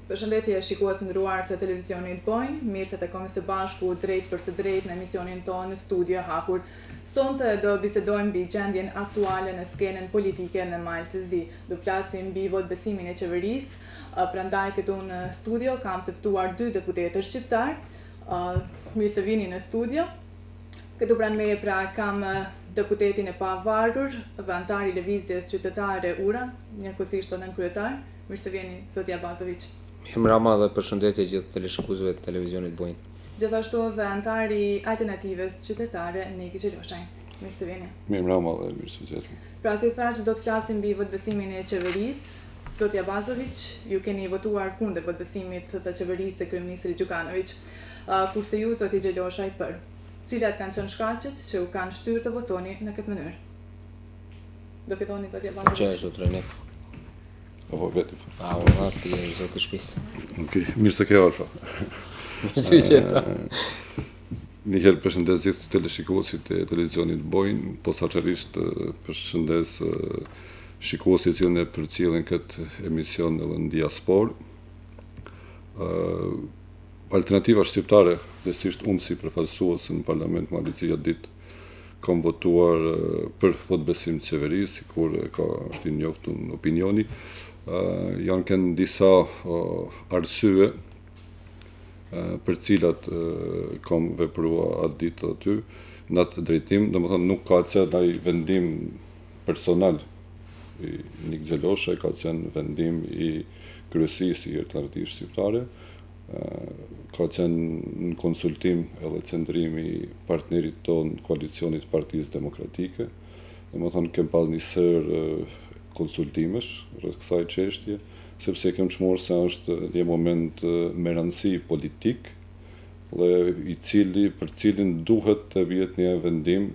Përshëndetje shikues nderuar të televizionit Bojnë, mirë se takojmë së bashku drejt për së drejt në emisionin tonë në studio hapur. Sonte do bisedojmë mbi gjendjen aktuale në skenën politike në Malë të Zi. Do flasim mbi votbesimin e qeverisë. Prandaj këtu në studio kam të ftuar dy deputetër shqiptar. Mirë se vini në studio. Këtu pranë meje pra kam deputetin e pavarur, antar i Lëvizjes Qytetare Ura, njëkohësisht edhe kryetar. Mirë se vini, zotja Bazović. Mirëmbrëma dhe përshëndetje gjithë teleshikuesve të televizionit Bojnë. Gjithashtu dhe antar i Alternativës Qytetare Niki Gjiroshaj. Mirë se vini. Mirëmbrëma dhe mirë se vini. Pra si thash, do të flasim mbi votbesimin e qeverisë. Zotja Bazović, ju keni votuar kundër votbesimit të qeverisë së kryeministrit Gjukanović, kurse ju zoti Gjiroshaj për. Cilat kanë qenë shkaqet që u kanë shtyrë të votoni në këtë mënyrë? Do filloni zotja Bazović. Që është zotë Renek? Apo vetë. Unë ti je zotë shtëpisë. Okej, mirë se ke ardhur. Si qeta. Një herë përshëndes gjithë teleshikuesit e televizionit Bojnë, posaçërisht përshëndes shikuesit që ne përcjellin këtë emision edhe në diasporë. Alternativa shqiptare, thjesht unë si përfaqësues në Parlament Malizia ditë kam votuar për votbesim të qeverisë, sikur është i njoftur në opinioni. Janë kënë disa arsye për cilat kam vepruar atë ditë aty në atë drejtim, domethënë nuk ka qenë ai vendim personal i Nik Gjiroshaj, ka qenë vendim i kryesisë i Alternativës Shqiptare, ka qenë në konsultim edhe qendrimi i partnerit tonë koalicionit Partisë Demokratike. Domethënë kem pas një sër konsultimesh rreth kësaj çështje, sepse kem çmuar se është një moment me rëndësi politik, dhe për cilin duhet të vihet një vendim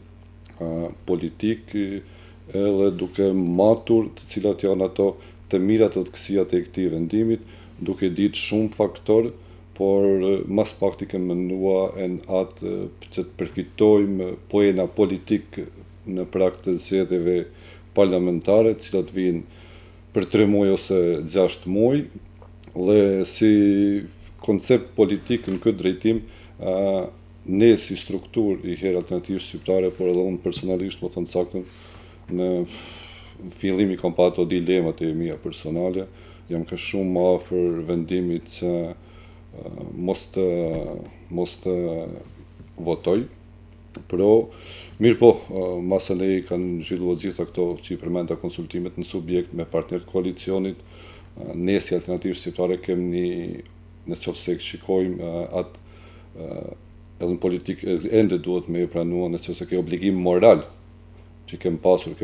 politik edhe duke matur të cilat janë ato të mirat dhe të këqijat e këtij vendimit, duke ditë shumë faktor, por mas pakti kem mendua atë që të përfitojmë pojena politik në prag të zgjedhjeve parlamentare, të cilat vijnë për 3 muaj ose 6 muaj, dhe si koncept politik në këtë drejtim, ne si struktur i herë Alternativës Shqiptare, por edhe unë personalisht, më thënë saktën, në fillimi kam pa ato dilemat e mia personale, jam ka shumë më afër vendimit që mos të votoj, pero mirë po, masalej kanë zhvilluar gjitha këto që i përmenda konsultimet në subjekt me partnerët koalicionit. Ne si Alternativë Shqiptare kemi në qoftë se shikojmë atë edhe në politikë ende duhet me pranua në qoftë se ke obligim moral që kem pasur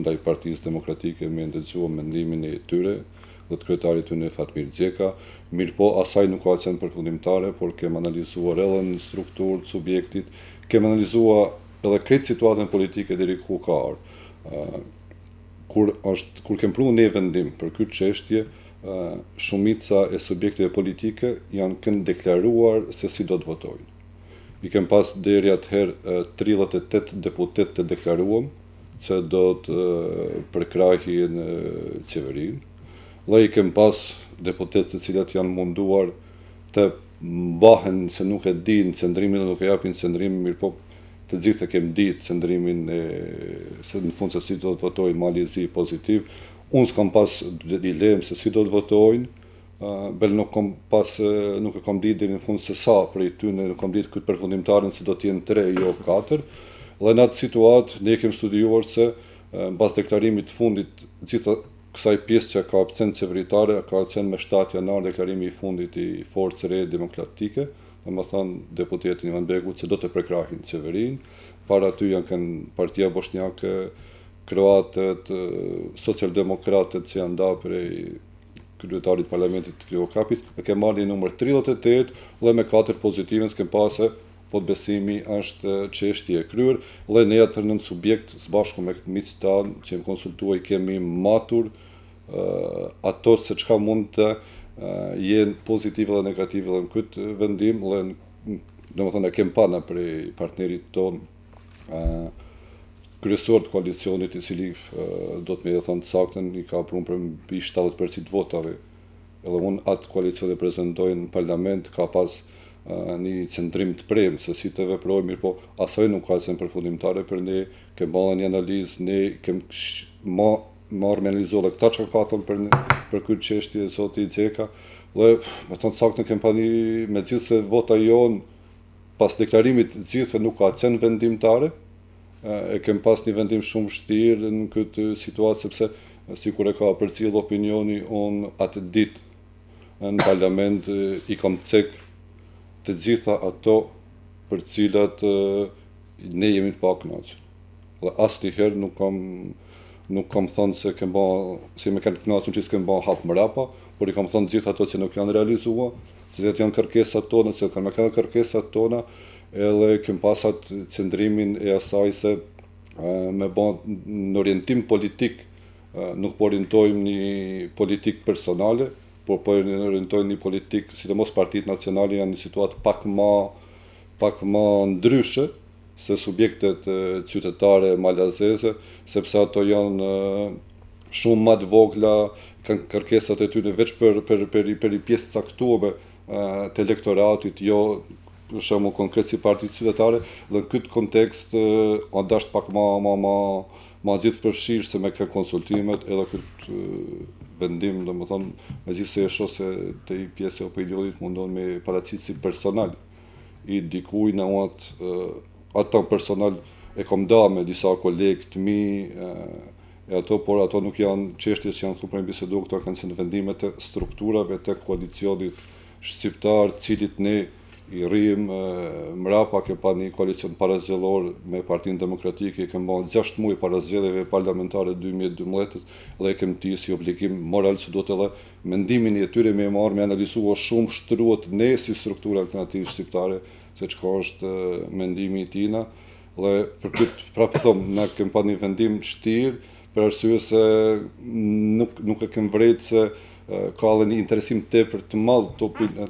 ndaj Partisë Demokratike me ndëgjuar mendimin e tyre dhe të kryetarit tyre Fatmir Xheka. Mirë po, asaj nuk ka qenë përfundimtare, por kem analizuar edhe në strukturë të subjektit, kem analizuar edhe krejt situatën politike deri ku ka ardhur. Kur kem pru ne vendim për këtë çështje, shumica e subjekteve politike janë kënë deklaruar se si do të votojnë. I kem pas deri atëherë 38 deputet të deklaruam që do të përkrahin qeverinë, dhe i kem pas deputet të cilat janë munduar të mbahen se nuk e din qendrimin dhe nuk e japin qendrimin, mirë po të gjithë e kem ditë qendrimin se në fund se si do të votojnë Malizi pozitiv. Unë s'kam pas dilemë se si do të votojnë, bel nuk e kam ditë deri në fund se sa prej tyre, nuk kam ditë këtë përfundimtarën se do të jenë 3 jo 4. Dhe në atë situatë ne kem studiuar se mbas deklarimit të fundit gjitha kësaj pjesë që ka absencë qeveritare, ka qenë me 7 janar deklarimi i fundit i Forcës Re Demokratike, domethënë deputetin Ivan Begu që do të prekrahin qeverinë. Para aty janë kënë Partia Bosnjake, Kroatët, Socialdemokratët që janë nda prej kryetarit parlamentit Kriokapis, e ke marrë një numër 38 dhe me 4 pozitive s'kem pase votbesimi është çështje e kryer, dhe ne atër në subjekt së bashku me këtë miqtë tanë që më konsultuaj kemi matur ato se çka mund të jenë pozitive dhe negative dhe në këtë vendim, dhe domethënë e kem pana prej partnerit tonë kryesor të koalicionit, i cili do të më thënë të saktën i ka prunë për mbi 70% votave edhe unë atë koalicion e prezentoj në parlament, ka pas një centrim të premë se si të veprojmë, mirë po asaj nuk ka qenë përfundimtare për ne, kem bërë një analizë, ne kem marrë me analizohet këta që ka thënë për këtë çështje sot i Xheka, dhe me thonë saktë në kem pani me gjithë se vota jonë pas deklarimit gjithëve nuk ka qenë vendimtare, e kem pas një vendim shumë vështirë në këtë situatë, sepse sikur e ka përcjell opinioni, unë atë ditë në parlament i kam cek të gjitha ato për cilat ne jemi të pakënaqur. Dhe asnjëherë nuk kam thënë se se me kanë kënaqur që s'kem bën hap mrapa, por i kam thënë gjithë ato që nuk janë realizuar, se janë kërkesat tona, se kanë me kërkesat tona, edhe kem pas atë qëndrimin e asaj se me bën në orientim politik, nuk po orientojmë një politik personale, por po orientojmë një politik, sidomos Partitë Nacionale janë një situatë pak më ndryshe se subjektet qytetare malazeze, sepse ato janë shumë më të vogla, kanë kërkesat e tyre veç për i pjesë caktuar të elektoratit, jo për shembull konkret si Partitë Qytetare, dhe në këtë kontekst ndasht pak ma gjithë përfshirë se me këtë konsultimet edhe këtë vendim, domethënë, megjithëse e shoh se te i pjesë e opinionit mundon me paraqit si personal i dikujt në atë personal e kam dalë me disa kolegë të mi por ato nuk janë çështje që janë thupër bisedu, këto kanë qenë vendimet e strukturave të koalicionit shqiptar, cilit ne i rrim mrapa, ke pa një koalicion parazgjedhor me Partinë Demokratike, kem bën 6 muaj para zgjedhjeve parlamentare 2012 dhe kem ti si obligim moral që do të edhe mendimin e tyre me marrë, me analizuar shumë shtruat ne si struktura alternativë shqiptare, se çka është mendimi i tina, dhe për këtë prapë them, ne kem pa një vendim vështirë, për arsye se nuk e kem vrejtë se ka edhe një interesim tepër të madh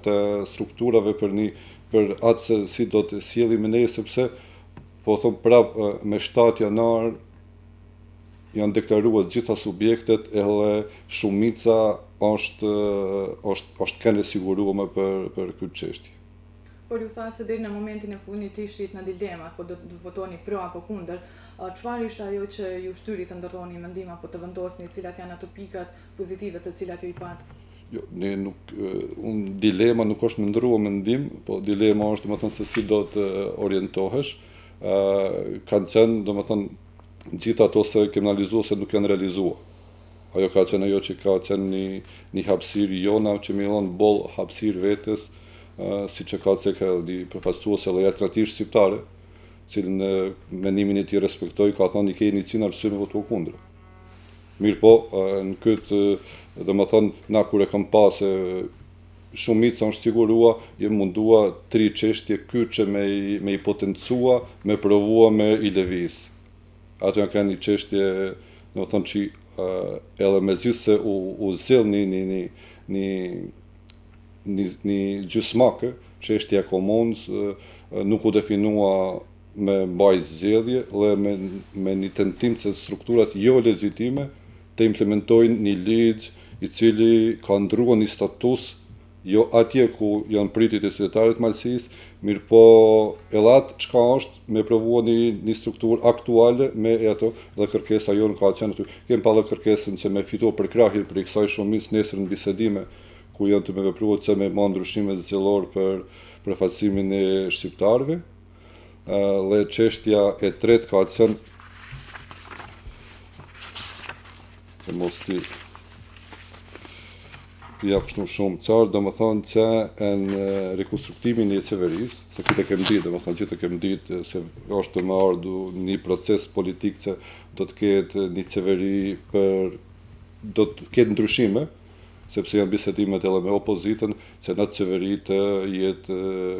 të strukturave për atë se si do të sjellim ne, sepse po them prapë me 7 janar janë deklaruar gjitha subjektet edhe shumica është kanë siguruar për këtë çështje. Por ju thatë se deri në momentin e fundit ishit në dilema, po do të votoni pro apo kundër. Çfarë ishte ajo që ju shtyri të ndërtoni mendim apo të vendosni cilat janë ato pikat pozitive të cilat ju i patë? Jo, dilema nuk është me ndrua mendim, po dilema është domethënë se si do të orientohesh. Kanë qenë domethënë gjithë ato se kemë analizuar se nuk janë realizuar. Ajo ka qenë ajo që ka qenë një hapësirë jona që më dhon boll hapësirë vetes, siç e ka cekë di përfaqësuese dhe alternativë shqiptare, cilën mendimin e tij respektoj, ka thënë i keni 100 arsye me votu kundër. Mirë po, në këtë, domethënë, na kur e kam pasë shumica është sigurua, jem mundua 3 çështje kyçe me i potencua, me provua me i lëviz. Ato janë kanë një çështje, domethënë që edhe mezisë se u zell një gjysmakë, çështja e komunës, nuk u definua me mbaj zgjedhje dhe me një tentim se strukturat jo legjitime të implementojnë një ligj i cili ka ndruar një status jo atje ku janë pritjet e qytetarit malësisë, mirë po edhe atë çka është me provua një strukturë aktuale me ato dhe kërkesa jonë ka qenë aty. Kemë pa dhe kërkesën që me fituar përkrahjen për i kësaj shumicë nesër në bisedime ku janë të me vepruar që me marrë ndryshime zgjedhor për përfaqësimin e shqiptarëve. Dhe çështja e tretë ka qenë mos ti ja kështu shumë qarë, domethënë që në rekonstruktimin e qeverisë, se këtë e kem ditë, domethënë gjithë e kem ditë se është më ardhur një proces politik që do të ketë një qeveri do të ketë ndryshime, sepse janë bisedimet edhe me opozitën, që në atë qeveri të jetë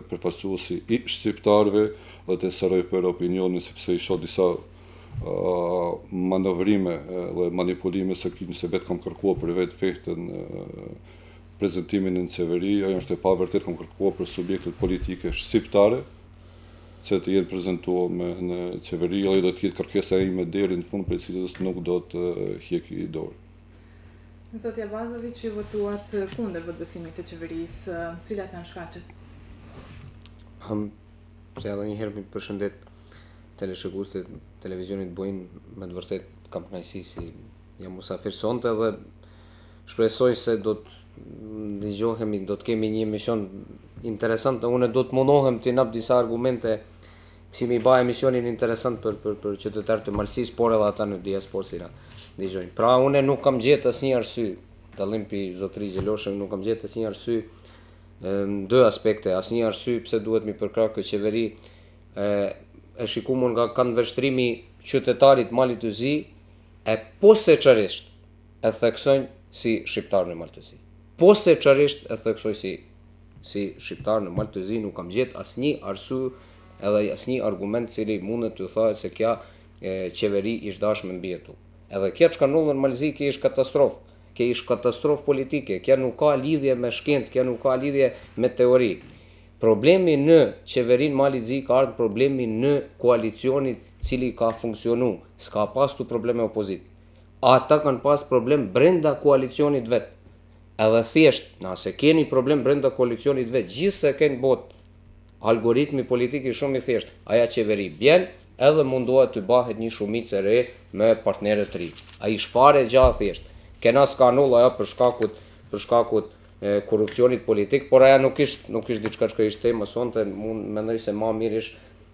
përfaqësuesi i shqiptarëve dhe të sëroj për opinionin, sepse i shoh disa manovrime dhe manipulime se vetë kam kërkuar për vetë fehtën prezentimin në qeveri, ajo është e pavërtet, kam kërkuar për subjektet politike shqiptare që të jenë prezentuar në qeveri, ajo do të jetë kërkesa ime deri në fund për cilës nuk do të hjeki dorë. Zotja Bazovic, ju votuat kundër votbesimit të qeverisë, cilat janë shkaqet? Se edhe një herë mi përshëndet teleshikuesit e televizionit Bojnë, me të vërtet kam kënaqësi si jam musafir sonte dhe shpresoj se do të dëgjohemi, do të kemi një emision interesant, unë do të mundohem të jap disa argumente si mi ba emisionin interesant për qytetarët e Malësisë, por edhe ata në diasporë si na dëgjojnë. Pra unë nuk kam gjetë asnjë arsye, dallim pi zotëri Gjeloshën, nuk kam gjetë asnjë arsye në dy aspekte, asnjë arsye pse duhet mi përkrah këtë qeveri. E shikuar nga kanveshtrimi qytetarit Malit të Zi, e poseçërisht e theksojnë si shqiptar në Mal të Zi. Poseçërisht e theksoj si shqiptar në Mal të Zi, nuk kam gjetë asnjë arsye edhe asnjë argument cili mundet të thohet se kja qeveri ish dashme mbi jetu. Edhe kja çka ndodh në Malzi, kja ish katastrofë. Kja ish katastrofë politike, kja nuk ka lidhje me shkencë, kja nuk ka lidhje me teori. Problemi në qeverinë Malit Zi ka ardhur problemi në koalicionit cili ka funksionu, s'ka pas tu probleme opozit. Ata kanë pas problem brenda koalicionit vet. Edhe thjesht, nëse keni problem brenda koalicionit vet, gjithse keni botë, algoritmi politik i shumë i thjesht, aja qeveri bjen, edhe mundohet të bahet një shumicë e re me partnerët të ri. Ai shfare gjatë thjesht. Kena skandal aja për shkakut korrupsionit politik, por aja nuk ish diçka që ishte tema sonte, mund mendoj se më mirë ish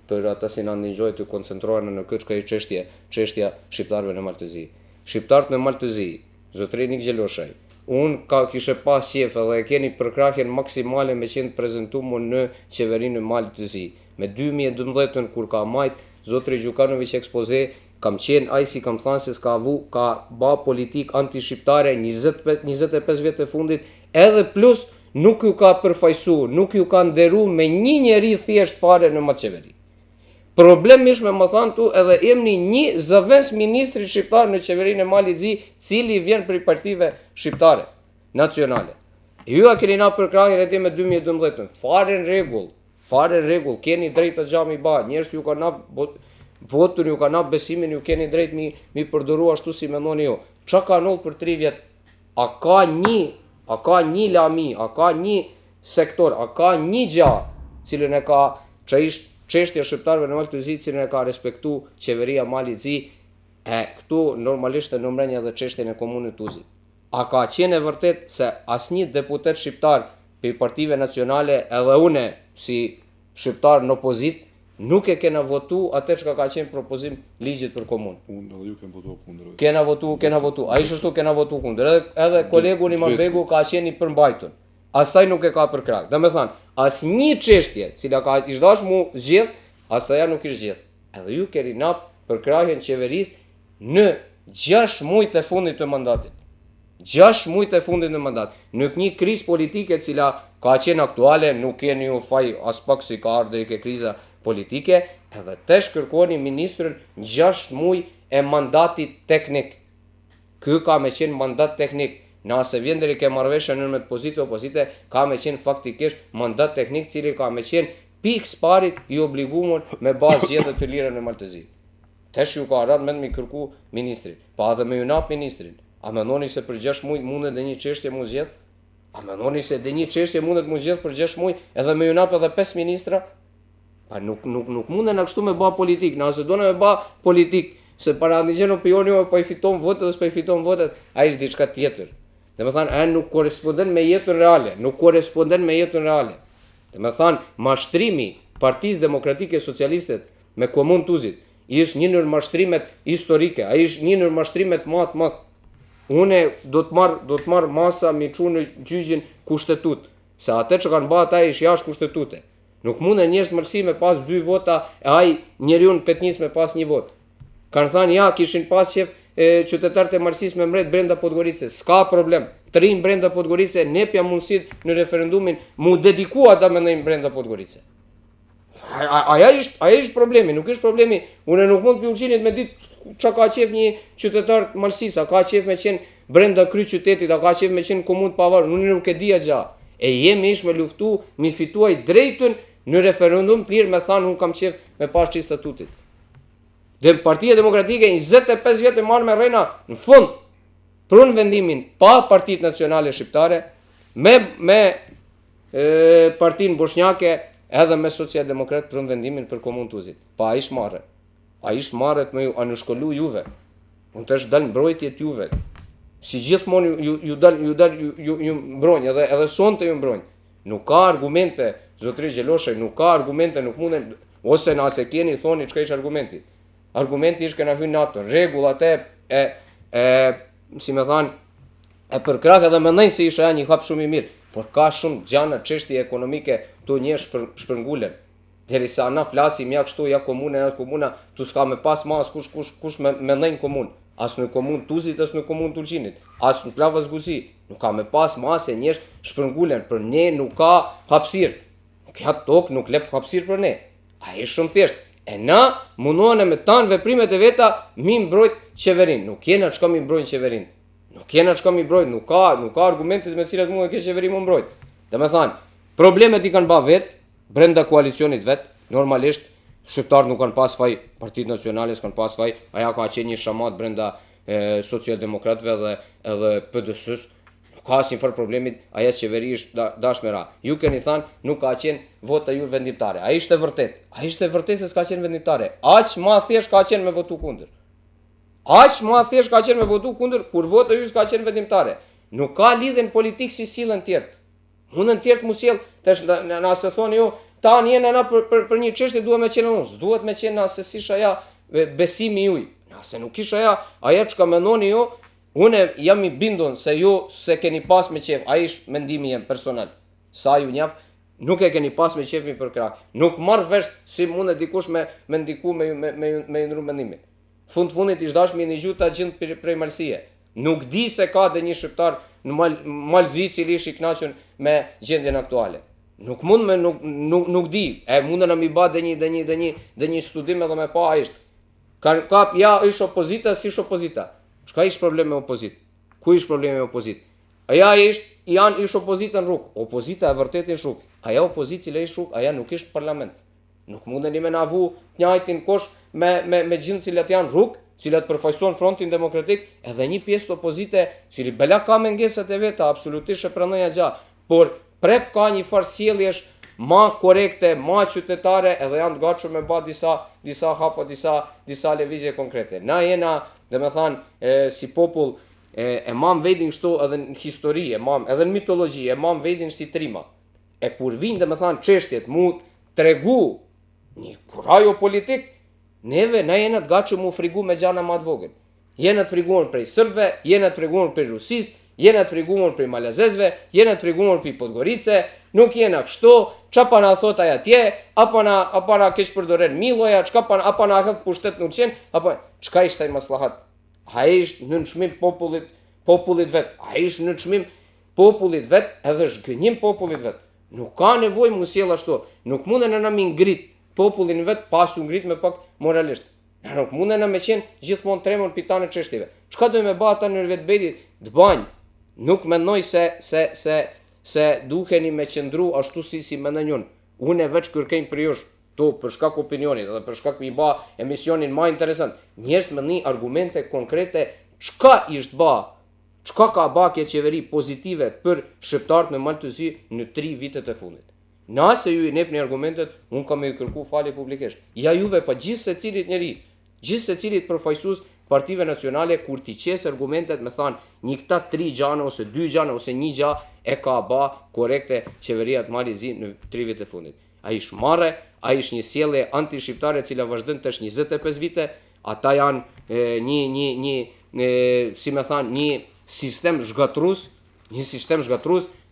për ata si na ndihmojnë të koncentrohen në këtë që është çështja shqiptarëve në Mal të Zi. Shqiptarët në Mal të Zi, zotëri Nik Gjeloshaj, unë kishe pas qef edhe e keni përkrahjen maksimale me qenë prezentuar në qeverinë e Malit të Zi. Me 2012 kur ka majt zotri Gjukanović ekspoze, kam qenë ai si kam thënë se ka ba politik anti-shqiptare 25 vjet e fundit, edhe plus nuk ju ka përfaqësuar, nuk ju ka nderuar me një njeri thjesht fare në qeveri. Problemi është me më thanë tu edhe emni një zëvendës ministri shqiptar në qeverinë e Malit Zi, cili vjen për partive shqiptare, nacionale. Ju a keni na përkrahjen e me 2012, fare në rregull, keni drejt të gjami ba, njerëz ju kanë votën, ju kanë besimin, ju keni drejt mi përdoru ashtu si mendoni ju. Çka ka ndodhur për 3 vjet? A ka një lami, a ka një sektor, a ka një gjë cilën e ka çështja shqiptarëve në Mal të Zi, cilën e ka respektu qeveria Malit Zi, këtu normalisht e nëmren edhe çështjen e komunës Tuzit. A ka qenë e vërtet se asnjë deputet shqiptar për partive nacionale, edhe une si shqiptar në opozit, nuk e kena votu atë që ka qenë propozim ligjit për komunë. Unë edhe ju kem votuar kundër. Kena votu. Ai ashtu kena votu kundër. Edhe kolegu Imanbegu ka qenë i përmbajtur. Asaj nuk e ka përkrah. Domethënë, asnjë çështje, cila ka ish dash mu zgjedh, asaja nuk ish zgjedh. Edhe ju keni nap përkrahjen qeverisë në 6 muajt e fundit të mandatit. 6 muajt e fundit në mandat. Në një krizë politike cila ka qenë aktuale, nuk keni ju faj as pak si ka ardhur ke kriza politike, edhe tesh kërkoni ministrin 6 muaj e mandatit teknik. Ky ka me qenë mandat teknik. Nëse vjen deri ke marrëveshje në me opozite, ka me qenë faktikisht mandat teknik, cili ka me qenë pikë sparit i obliguar me bazë zgjedhje të lira në Mal të Zi. Tesh ju ka ardhur mend mi kërku ministrin, pa edhe me ju nap ministrin. A mendoni se për 6 muaj mundet dhe një çështje mu zgjedh? A mendoni se dhe një çështje mundet mu zgjedh për 6 muaj edhe me ju nap edhe 5 ministra? Pa nuk munden kështu me ba politik, nëse do me ba politik, se para andigjen opinioni jo po i fiton votet ose po i fiton votet, ai është diçka tjetër. Domethënë, ai nuk korrespondon me jetën reale, Domethënë, mashtrimi Partisë Demokratike Socialiste me Komunë Tuzit është një ndër mashtrimet historike, ai është një ndër mashtrimet më të madh. Unë do të marr masa mi çu në gjyqin kushtetut, se atë që kanë bërë ata është jashtë kushtetute. Nuk mundën njerëz mërsi me pas 2 vota, e ai njeriu petnis me pas 1 vot. Kanë thënë ja kishin pas qef qytetarët e Malësisë me mbret brenda Podgoricës. S'ka problem. Trin brenda Podgoricës, ne pja mundësit në referendumin mu dedikua ata mendojnë brenda Podgoricës. Aja është problemi, nuk është problemi. Unë nuk mund pjullqinit me ditë që ka qef një qytetar Malësisë, a ka qef me qenë brenda kry qytetit, a ka qef me qenë komunë të pavarur, unë nuk e dia gja. E jemi ish me luftu, mi fituaj drejtën në referendum të lirë me thanë unë kam qef me pas që statutit. Dhe Partia Demokratike 25 vjetë e marrë me rejna në fund. pron vendimin pa Partitë Nacionale Shqiptare, me Partinë Bosnjake edhe me Socialdemokrat pron vendimin për Komunë Tuzit. Pa ai shmarrë. Ai shmarrët me ju anushkollu juve. Unë tash dal mbrojtjet juve. Si gjithmonë ju mbrojnë, edhe sonte ju mbrojnë. Nuk ka argumente, zotëri Gjeloshaj, nuk ka argumente, nuk munden, ose nëse keni thoni çka ish argumenti. Argumenti ish kena hyrë NATO, rregullat si më thanë, e përkrak edhe mendojnë se isha një hap shumë i mirë, por ka shumë gjana çështje ekonomike tu një shpërngulen. Derisa na flasim ja kështu, ja komuna, tu s'ka me pas mas kush me ndonjë komunë. As në komunë Tuzit, as në komunë Tulqinit, as në Plavas Guzi. Nuk ka me pas mas e njerëz shpërngulen, për ne nuk ka hapësirë. Kjo tokë nuk lep hapësirë për ne. Ai shumë thjesht. E na mundohen me tan veprimet e veta mi mbrojt qeverinë. Nuk jena çka mi mbrojnë qeverinë. Nuk jena çka mi mbrojt, nuk ka argumente me të cilat mund të kesh qeveri më mbrojt. Domethënë, problemet i kanë bë vet brenda koalicionit vet, normalisht shqiptarët nuk kanë pas faj, Partitë Nacionale s'kan pas faj, aja ka qenë një shamat brenda socialdemokratëve edhe PD-s-s. Ka asnjë farë problemit, aja qeveri është dashmëra. Ju keni thënë nuk ka qenë vota ju vendimtare. Ai ishte vërtet se s'ka qenë vendimtare. Aq më thjesht ka qenë me votu kundër. Kur vota ju s'ka qenë vendimtare. Nuk ka lidhjen politik si sillen tjerë. Mundën tjerë mu sjell, tash nëse thoni ju, tani jena na për një çështje duhet me qenë unë, s'duhet me qenë nëse sish aja besimi juaj. Nëse nuk ish aja çka mendoni ju, unë jam i bindur se ju se keni pas me qef, ai është mendimi jem personal. Sa ju njeh, nuk e keni pas me qefin për krah. Nuk marr vesh si mundet dikush me ndiku me ndru mendimin. Fundit ish dashmi një gjuta gjend prej malësie. Nuk di se ka dhe një shqiptar në Malzi cili ish i kënaqur me gjendjen aktuale. Nuk mund me nuk di. E mundën na mi bë dhe një studim edhe me pa ai është. Ja ish opozita si ish opozita. Çka ish problem me opozit? Ku ish problemi me opozit? Aja ish opozita në rrugë. Opozita e vërtet ish rrugë. Aja opozit cila ish rrugë, aja nuk ish parlament. Nuk mundeni me na vu njëjtin kosh me gjindë cilat janë rrugë, cilat përfaqësojnë Frontin Demokratik, edhe një pjesë të opozite, cili bela ka mengesat e veta, absolutisht e pranoj gjë, por prep ka një farë sjelljesh ma korekte, ma qytetare, edhe janë të gatshëm me bë disa hapa, disa lëvizje konkrete. Na jena, domethënë, si popull e mam vendin kështu edhe në histori, edhe në mitologji, e mam vendin si trima. E kur vinë domethënë çështjet mu tregu një kurajo politik, na jena të gatshëm mu frigu me gjana ma të vogël. Jena të friguar prej serbëve, jena të friguar prej Rusisë, jena të friguar prej malazezve, jena të friguar prej Podgorice, nuk jena kështu, qa pa na thot aja tje, apo na kesh përdoren Miloja, apo na hëth pushtet nuk qenë, apo çka ishte ai maslahat? Ai është në çmim popullit vet, edhe është gënjim popullit vet. Nuk ka nevojë mu sjell ashtu, nuk munden na mi ngrit popullin vet pas u ngrit me pak moralisht. Nuk munden na me qenë gjithmonë tremur pitane çështjeve. Çka do me bë ata në vetbedi të banj? Nuk mendoj se duheni me qëndru ashtu si mendon unë. Unë veç kërkej për jush, për shkak opinionit dhe për shkak mi ba emisionin më interesant. Njerëz me një argumente konkrete, çka ishte ba, çka ka ba kjo qeveri pozitive për shqiptarët me Maltësi në 3 vitet e fundit. Nëse ju i nepni argumentet, unë kam i kërku falje publikisht. Ja juve pa gjithë secilit njeri, gjithë secilit përfaqësues partive nacionale, kur ti qes argumentet me thanë një këta 3 gjana ose 2 gjana ose 1 gjë e ka ba korekte qeveria të Malizi në 3 vite fundit. Ai ish marrë, ai ish një sjellje anti-shqiptare e cila vazhdon tash 25 vite, ata janë një sistem zhgatrues,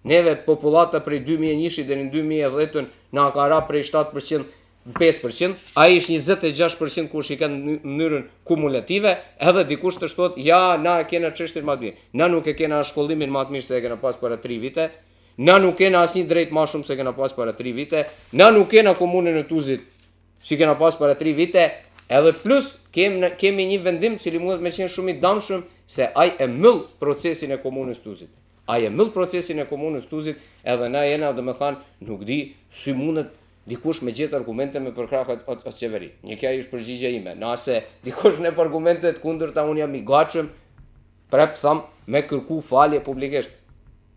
neve popullata prej 2001 deri në 2010 na ka ra prej 7% 5%, ai ish 26% kush i kanë në mënyrën kumulative, edhe dikush të shtot, ja, na e kena çështjen më të mirë. Na nuk e kena shkollimin më të mirë se e kena pas para 3 vite. Na nuk kena asnjë drejt më shumë se kena pas para 3 vite. Na nuk kena komunën e Tuzit si kena pas para 3 vite. Edhe plus kemi një vendim cili mund të më qenë shumë i damshëm se ai e myll procesin e komunës Tuzit. Edhe na jena, domethënë, nuk di si mundet dikush me gjetë argumente me përkrah atë qeveri. Një kjo është përgjigjja ime. Nëse dikush ne argumente të kundërta, unë jam i gatshëm prap tham me kërku falje publikisht.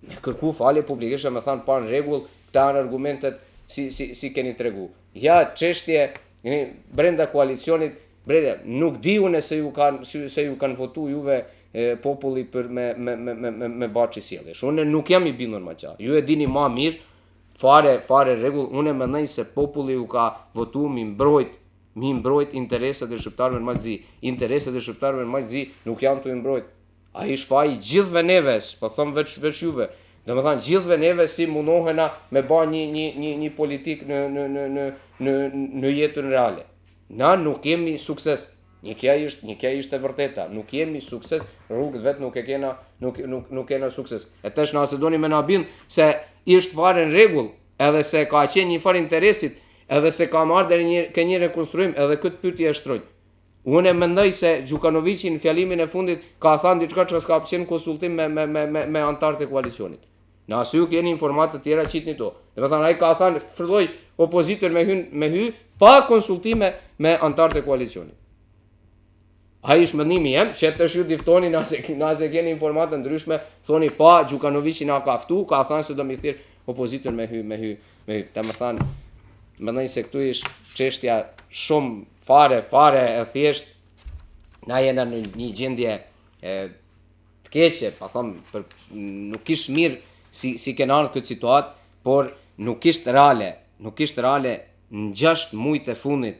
Me kërku falje publikisht e me thanë pa në rregull, këta janë argumentet si keni tregu. Ja çështje brenda koalicionit, nuk di unë se ju kanë votu juve populli për me baçi sjelljesh. Unë nuk jam i bindur me ça. Ju e dini më mirë, fare rregull, unë mendoj se populli ju ka votu mi mbrojt interesat e shqiptarëve në Malzi. Interesat e shqiptarëve në Malzi nuk janë të mbrojt. Ai shfaq gjithëve neve, po them veç juve. Domethënë gjithëve neve si mundohena me bë një politik në jetën reale. Na nuk kemi sukses. Një kja ishte vërteta, nuk jemi sukses, rrugët vetë nuk kena sukses. E tash nëse doni me na bind se ishte fare në rregull, edhe se ka qenë një farë interesit, edhe se ka marrë deri ke një rekonstruim, edhe këtë pyetje e shtroj. Unë mendoj se Gjukanoviqi në fjalimin e fundit ka thënë diçka që s'ka qenë konsultim me antarët e koalicionit. Nëse ju keni informata të tjera qitni to. Domethënë ai ka thënë filloi opozitër me hy pa konsultime me antarët e koalicionit. Ai është mendimi jam, që të ju diftoni nëse keni informata ndryshme, thoni pa Gjukanoviqi na ka ftu, ka thënë se do mi thirr opozitën me hy. Domethënë mendoj se këtu është çështja shumë fare e thjesht. Na jena në një gjendje të keqe, pa thonë, nuk ishte mirë si kena ardhur këtë situatë, por nuk ishte reale në 6 muajt e fundit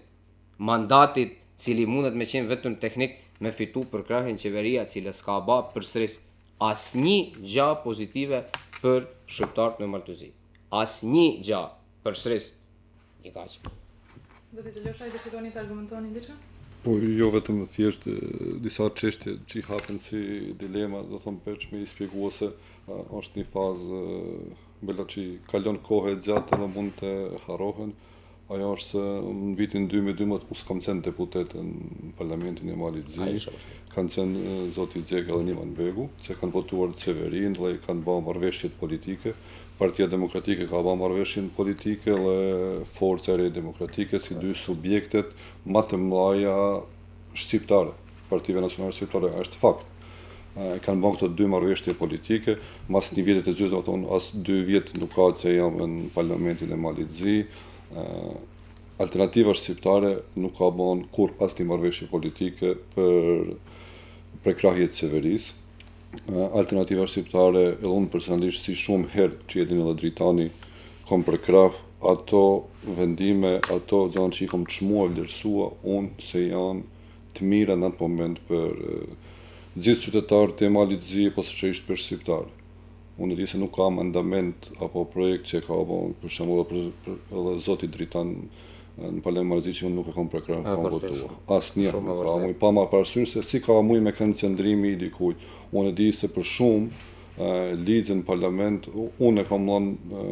mandatit cili mundet me qenë vetëm teknik me fitu për krahjen qeveria cila s'ka ba përsëris asnjë gjë pozitive për shqiptarët në Maltuzi. Asnjë gjë përsëris. Një kaq. Do të lëshoj të filloni të argumentoni diçka? Po jo vetëm thjesht disa çështje që i hapen si dilema, do thonë për me i shpjeguese, është një fazë bella që kalon kohë e gjatë dhe mund të harrohen. Ajo është se në vitin 2012 ku s'kam qenë deputet në Parlamentin e Malit Zi, kanë qenë zoti Xheka dhe Niman Begu, që kanë votuar qeverinë dhe kanë bërë marrëveshjet politike. Partia Demokratike ka bërë marrëveshjen politike dhe Forca e Re Demokratike si dy subjektet më të mëdha shqiptare. Partia Nacionale Shqiptare është fakt. Kanë bërë këto dy marrëveshje politike, mas një vjetit e gjysmë, do të thonë as 2 vjet nuk ka që jam në Parlamentin e Malit Zi. Alternativa shqiptare nuk ka bën kur asnjë marrëveshje politike për prekrahje të qeverisë. Alternativa shqiptare, edhe unë personalisht si shumë herë që jedin edhe dritani, kom prekrah ato vendime, ato gjëra që i kom çmuar vlerësua unë se janë të mira në atë moment për gjithë qytetarët e Malit Zi, apo që ishte për shqiptarë. Unë di se nuk ka mandament apo projekt që ka bën për shembull edhe zoti dritan në Parlament Malzi që unë nuk e kam prekrah, kam votuar. Asnjë, ka mujt pa marrë parasysh se si ka mujt me kënd qëndrimi i dikujt. Unë di se për shumë ligje në parlament unë e kam dhënë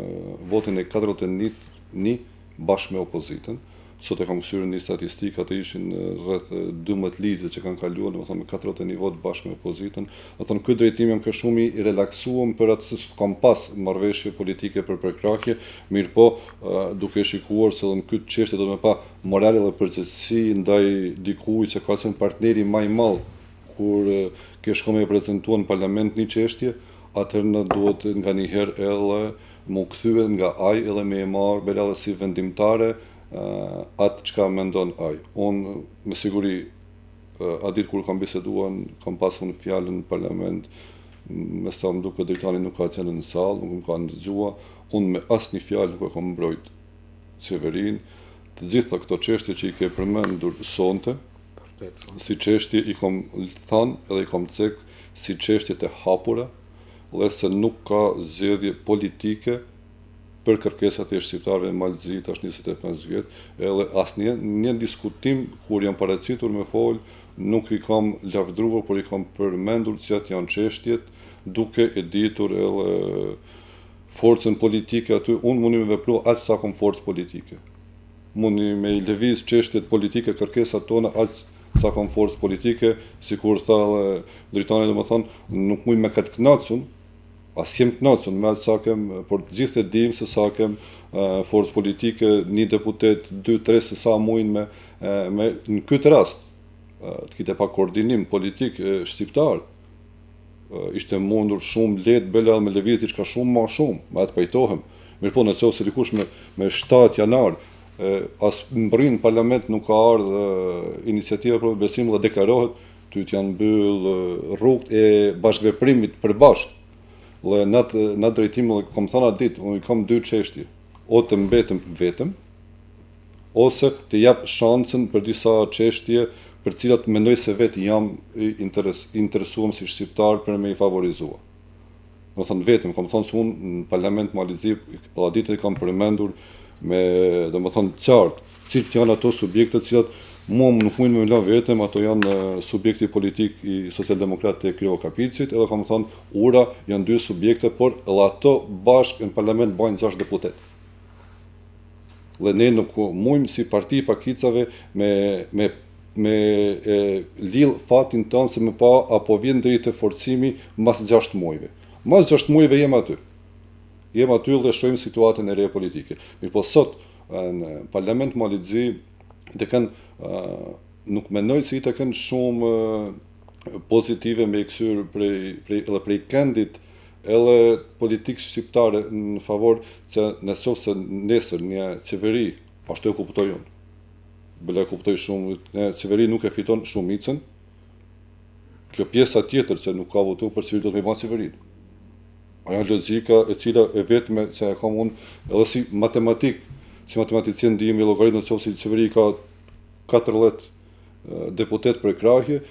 votin e 41 bashkë me opozitën. Sot e kam kthyer një statistikë, ato ishin rreth 12 ligje që kanë kaluar, domethënë me 41 vot bashkë me opozitën. Do thonë ky drejtim jam shumë i relaksuar për atë se kam pas marrëveshje politike për prekrahje, mirëpo duke shikuar se edhe në këtë çështje do të më pa morale dhe përgjegjësi ndaj dikujt që ka qenë partneri më i madh kur ke shkuar me prezantuar në parlament një çështje, atëherë ne duhet nganjëherë edhe më kthyet nga ai edhe me marr belalla si vendimtare atë çka mendon ai. Unë me siguri a ditë kur kam biseduar, kam pasur një fjalë në parlament, me sa më duket dritani nuk ka qenë në sallë, nuk më ka ndëgjuar, unë me asnjë fjalë nuk e kam mbrojt qeverinë. Të gjitha këto çështje që i ke përmendur sonte, si çështje i kam thënë edhe i kam cek si çështje të hapura, dhe se nuk ka zgjedhje politike për kërkesat e shqiptarëve në Malzi tash 25 vjet, edhe asnjë diskutim kur jam paraqitur me fol, nuk i kam lavdruar, por i kam përmendur cilat janë çështjet, duke e ditur edhe forcën politike aty. Unë mundi me vepru aq sa kam forcë politike. Mundi me i lëviz çështjet politike, kërkesat tona aq sa kam forcë politike, sikur tha dritani, domethënë nuk muj me këtë kënaqur. As jem kënaqur me atë sa kem, por gjithë e dim se sa kem forcë politike, një deputet, 2-3 se sa mujnë me në këtë rast, të kite pa koordinim politik shqiptar, ishte mundur shumë lehtë bela me lëviz diçka shumë më shumë, me atë pajtohem. Mirë po nëse dikush me 7 janar as mbrin parlament nuk ka ardhur iniciativa për besim dhe deklarohet, ty t'janë mbyll rrugët e bashkëveprimit përbashkët. Dhe në drejtim dhe kam thënë atë ditë, unë kam 2 çështje, o të mbetëm vetëm, ose të jap shansën për disa çështje për cilat mendoj se vetë jam interesuar si shqiptar për me I favorizua. Do thënë vetëm, kam thënë se unë në parlament Malizi, edhe ditën e kam përmendur me, do më thënë qartë, cilët janë ato subjekte cilat mua nuk mund me la vetëm, ato janë subjekti politik I Socialdemokratë të Kryo Kapicit, edhe kam thënë ura janë 2 subjekte, por edhe ato bashkë në parlament bajnë 6 deputet. Dhe ne nuk mujmë si parti I Pakicave me lidh fatin tonë se më pa apo vjen deri te forcimi mas 6 muajve. Mas 6 muajve jem aty. Jem aty dhe shohim situatën e re politike. Mirë po sot në parlament Malizi të nuk mendoj se I të kanë shumë pozitive me kësyr prej kendit edhe politikë shqiptare në favor se nëse nesër një qeveri, ashtu e kuptoj unë. Bële kuptoj shumë, qeveri nuk e fiton shumicën, kjo pjesa tjetër që nuk ka votu për cili do të me ban qeverinë. Ajo logjika e cila e vetme që e kam unë edhe si matematik, si matematicien ndihemi llogaritën nëse qeveri ka 14 deputet për krahje,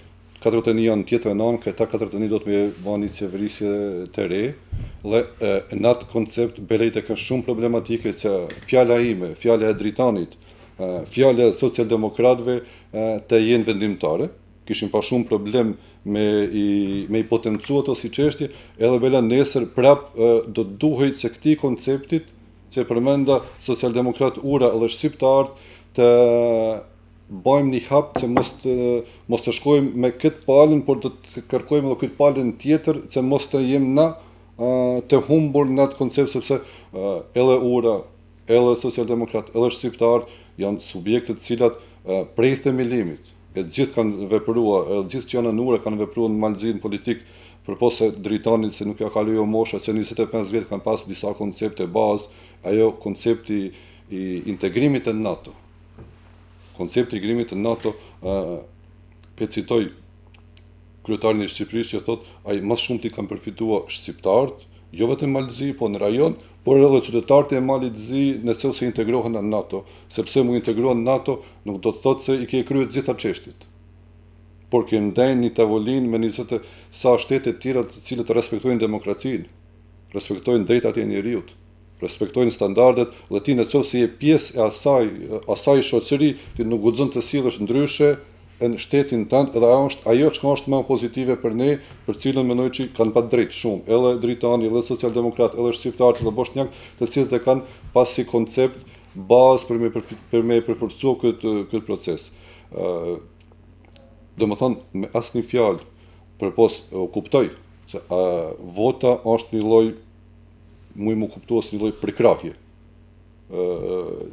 41 janë tjetër anë, këta 41 do të me bani qeverisje të re, dhe në atë koncept belejt e ka shumë problematike që fjala ime, fjala e Dritanit, fjala e socialdemokratëve të jenë vendimtare, kishin pa shumë problem me I potencu ato si çështje, edhe bela nesër prap do të duhej që këtij konceptit që përmenda socialdemokrat ura edhe shqiptarët të bëjmë një hap që mos të shkojmë me këtë palën, por të kërkojmë edhe këtë palën tjetër që mos të jem na të humbur në atë koncept, sepse edhe ura, edhe socialdemokrat, edhe shqiptarët janë subjekte të cilat prej themelimit, e gjithë kanë vepruar, e gjithë që janë në ura kanë vepruar në Malizi në politik, përpose Dritanit se nuk ja ka lejo mosha, që 25 vjet kanë pas disa koncepte bazë, ajo koncepti I integrimit të NATO. Koncepti I integrimit të NATO, pe citoj kryetarin e Shqipërisë që thot, ai më shumë ti kanë përfituar shqiptarët, jo vetëm Malizi, po në rajon, por edhe qytetarët e Malizi nëse se integrohen në NATO, sepse mu integrohen në NATO nuk do të thotë se I ke kryer të gjitha çështjet. Por ke ndajnë një tavolinë me 20 sa shtete të tjera të cilët respektojnë demokracinë, respektojnë drejtat e njeriut, respektojnë standardet, dhe ti nëse je pjesë e asaj shoqëri, ti nuk guxon të sillesh ndryshe në shtetin tënd, edhe ajo që është më pozitive për ne, për cilën mendoj që kanë pa drejt shumë, edhe Dritani, edhe socialdemokrat, edhe shqiptarët, edhe bosnjak, të cilët e kanë pas si koncept bazë për me përforcuar këtë proces. Do më thonë, me asnjë fjalë, përpos kuptoj se vota është një lloj, mu kuptua si një lloj prikrahje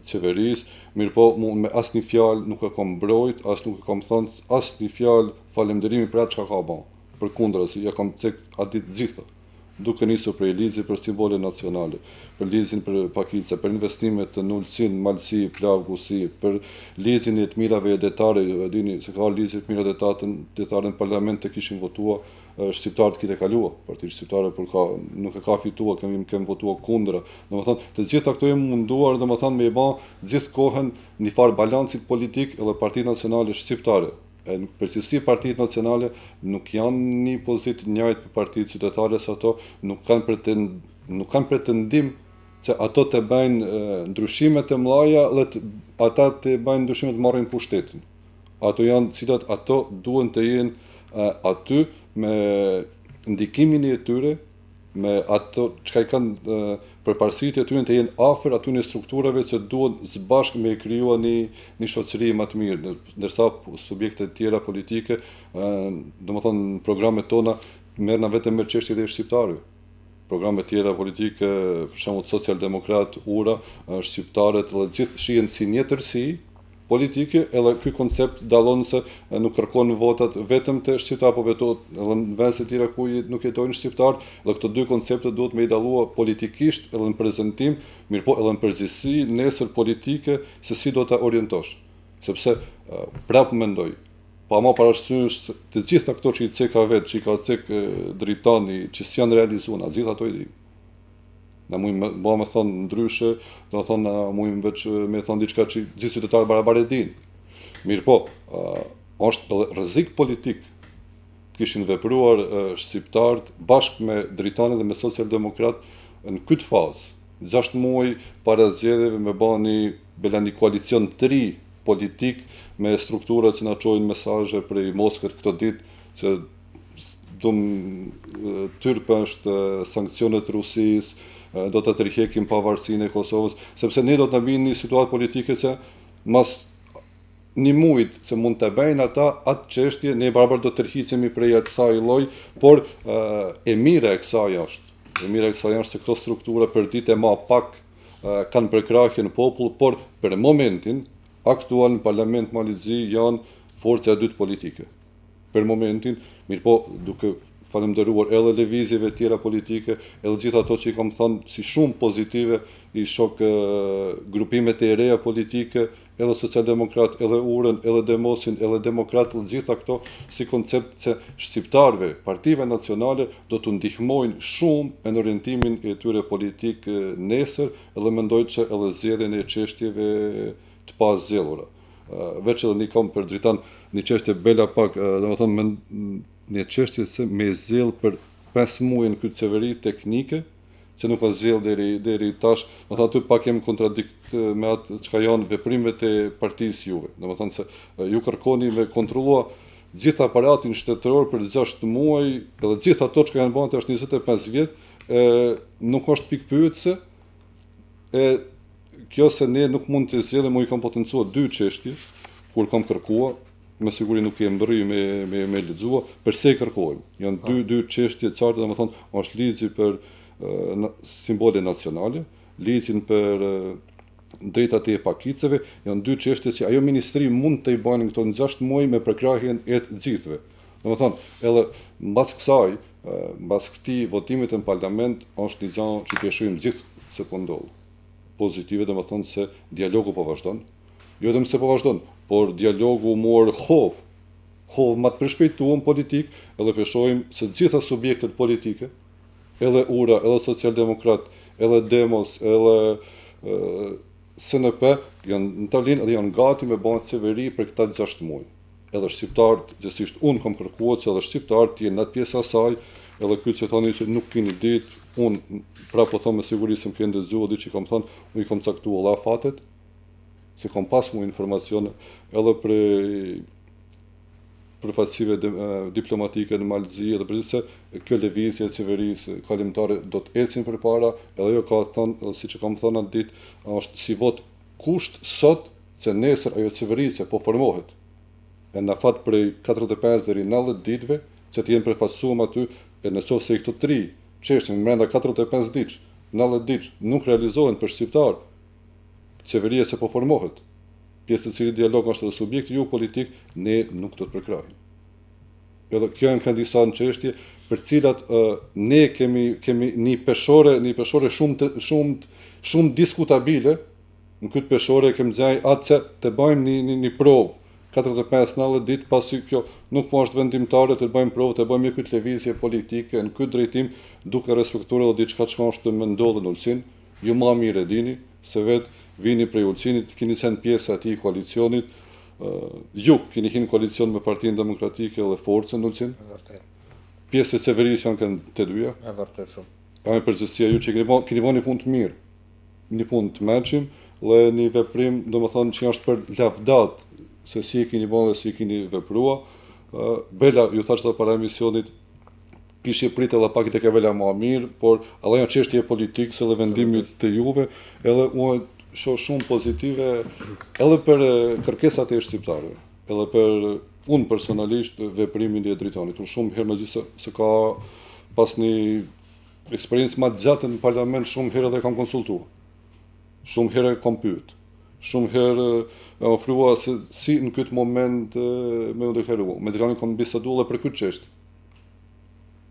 qeverisë, mirë po me asnjë fjalë nuk e kam mbrojt, as nuk e kam thënë asnjë fjalë falënderimi për atë çka ka bën. Përkundër, si ja kam cek atë ditë gjitha, duke nisur prej ligjit për simbole nacionale, për ligjin për Pakica, për investimet të nulësin, Malësi, Plavgu, si, për ligjin e të mirave detare, dini se ka ligjit të mira detare në parlament të kishin votua shqiptarët këtë e kalua, Partia Shqiptare nuk e ka fituar, kemi votuar kundra. Domethënë, të gjitha këto janë munduar, domethënë me I bë gjithë kohën një farë balancit politik edhe Partia Nacionale Shqiptare. Në përgjithësi Partitë Nacionale nuk janë një pozitë njëjtë për partitë qytetare, se ato nuk kanë pretendim se ato të bëjnë ndryshimet e mëdha dhe ata të bëjnë ndryshimet të marrin pushtetin. Ato janë cilat ato duhen të jenë aty me ndikimin e tyre, me ato çka I kanë përparësitë e tyre të jenë afër aty në strukturave që duhen së bashku me krijuar një shoqëri më të mirë, ndërsa subjekte të tjera politike, domethënë programet tona merrna vetëm me çështjet e shqiptarëve. Programe tjera politike, për shembull socialdemokrat, ura, shqiptarët dhe gjithë shihen si një tërësi, politike, edhe ky koncept dallon se nuk kërkon votat vetëm të shqiptar, po vetohet edhe në vende të tjera ku nuk jetojnë shqiptar, dhe këto dy koncepte duhet me i dallua politikisht edhe në prezantim, mirëpo edhe në përgjithësi nesër politike se si do ta orientosh. Sepse prapë mendoj, pa ma parasysh të gjitha këto që i ceka vetë, që i ka cek Dritani, që si janë realizuar, gjitha ato i di. Na mujmë me thonë ndryshe, do të thonë mujmë veç me thonë diçka që gjithë qytetarët barabar e dinë. Mirë po, është edhe rrezik politik kishin vepruar shqiptarët bashkë me Dritanin dhe me socialdemokrat në këtë fazë. 6 muaj para zgjedhjeve me bani një koalicion të ri politik me struktura që na çojnë mesazhe prej Moskës këto ditë që tyrpë është sankcionet Rusisë, do të tërheqim pavarësinë e Kosovës, sepse ne do të vinë një situatë politike që mas një mujt që mund të bëjnë ata atë çështje, ne barabar do të tërhiqemi prej kësaj lloj, por e mira e kësaj është. E mira e kësaj është se këto struktura për ditë më pak kanë përkrahje në popull, por për momentin aktual në Parlament Malizzi janë forca e dytë politike. Për momentin, mirë po, duke falemderuar edhe lëvizjeve tjera politike, edhe gjitha ato që i kam thënë si shumë pozitive, i shok grupimet e reja politike, edhe socialdemokrat, edhe Urën, edhe Demosin, edhe demokrat, edhe gjitha këto si koncept që shqiptarve, partive nacionale, do të ndihmojnë shumë në orientimin e tyre politik nesër, edhe mendoj që edhe zgjedhjen e çështjeve të pazgjedhura. Veç edhe një kam për Dritan, një çështje bela pak, domethënë një çështje se me zgjedh për 5 muaj në këtë qeveri teknike, që nuk ka zgjedh deri tash, domethënë aty pak kem kontradikt me atë çka janë veprimet e partisë juve. Domethënë se ju kërkoni me kontrollua gjithë aparatin shtetëror për 6 muaj, edhe gjithë ato që kanë bërë tash 25 vjet, nuk është pikë pyetëse, kjo se ne nuk mund të zgjedhim, u i kam potencuar 2 çështje, kur kam kërkuar, me siguri nuk jem bërri me lexua, përse i kërkojmë. Janë dy çështje të qarta, domethënë, është ligji për simbole nacionale, ligjin për drejtat e pakiceve, janë 2 çështje që ajo ministri mund të i bëjnë këto në 6 muaj me përkrahjen e të gjithëve. Domethënë, edhe mbas kësaj, mbas këtij votimit në parlament, është një gjë që të shohim gjithë se po ndodh. Pozitive, domethënë se dialogu po vazhdon. Jo vetëm se po vazhdon, por dialogu mor hov më të përshpejtuar politik, edhe peshojmë se gjitha subjektet politike, edhe Ura, edhe Socialdemokrat, edhe Demos, edhe SNP, janë në tavlinë dhe janë gati me bënë qeveri për këta 6 muaj. Edhe shqiptarët, gjithsesisht unë kam kërkuar që edhe shqiptarët jenë në atë pjesë asaj, edhe ky që thoni që nuk keni ditë, unë pra po them me siguri se më keni dëgjuar diçka që kam thënë, unë i kam caktuar alla fatet, se kam pas mu informacione edhe për faqeve diplomatike në Malzi, edhe përse kjo lëvizje e qeverisë kalimtare do të ecin përpara, edhe jo ka thënë, siç e kam thënë atë ditë, është si vot kusht sot që nesër ajo qeverisë po formohet. E në fat prej 45 deri 90 ditëve që të jenë përfaqësuar aty, e nëse këto 3 çështje brenda 45 ditë, 90 ditë nuk realizohen për shqiptar, qeveria se po formohet, pjesë të cilit dialog është edhe subjekti ju politik, ne nuk do të përkrahim. Edhe kjo janë disa çështje për cilat ne kemi një peshore shumë diskutabile, në këtë peshore kemi gjaj atë që të bëjmë një provë, 45-90 ditë pasi kjo nuk po është vendimtare të bëjmë provë, të bëjmë një këtë lëvizje politike në këtë drejtim, duke respektuar edhe diçka që është më ndodhur në Ulsin, ju më mirë e dini se vetë vini prej Ulcinit, keni qenë pjesë atij koalicionit, ju keni qenë koalicion me Partinë Demokratike dhe Forcën në Ulcin. Vërtet. Pjesë e qeverisë janë kanë të dyja. Vërtet shumë. Pa me përgjithësia ju që keni bërë një punë të mirë, një punë të mëshim, dhe një veprim, domethënë që është për lavdat, se si e keni bërë dhe si e keni vepruar. Bela, ju thash edhe para emisionit, kishte pritë edhe pak të kevela më mirë, por edhe janë çështje politike se dhe vendimi të juve, edhe unë shoh shumë pozitive edhe për kërkesat e shqiptarëve, edhe për unë personalisht veprimin e Dritanit. Unë shumë herë megjithëse se ka pas një eksperiencë më të gjatë në parlament, shumë herë edhe kam konsultuar. Shumë herë kam pyet. Shumë herë e ofrua se si në këtë moment me u deklaru. Me Dritanin kam bisedu edhe për këtë çështje.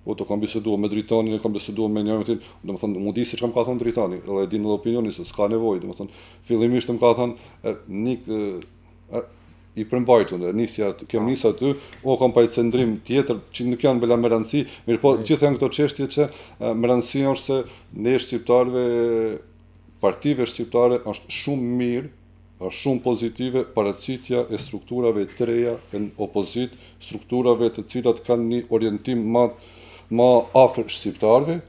Po të kam bisedu me Dritanin, kam bisedu me njërin tjetër, domethënë mu di se çka më ka thënë Dritani, edhe e di në opinionin se s'ka nevojë, domethënë fillimisht më ka thënë nik i përmbajtur, kem nisë aty, kam pa i centrim tjetër që nuk janë bela me rëndësi, mirë po gjithë janë këto çështje që me rëndësi është se ne shqiptarëve, partive shqiptare është shumë mirë, është shumë pozitive paraqitja e strukturave të reja në opozit, strukturave të cilat kanë një orientim ma afër shqiptarëve,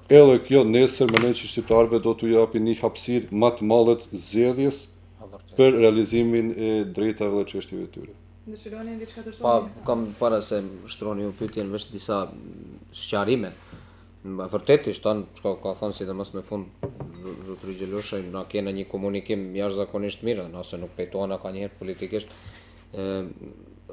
edhe kjo nesër me ne që shqiptarëve do t'u japi një hapësirë më të madhe të zgjedhjes për realizimin e drejtave dhe çështjeve të tyre. Dëshironi diçka të Pa, shtohet? kam para se shtroni ju pyetjen veç disa sqarime. Vërtet ishtan, çka ka thënë sidomos në fund zotëri Gjeloshaj, na kena një komunikim jashtëzakonisht mirë, nëse nuk pejtohena ka njëherë politikisht,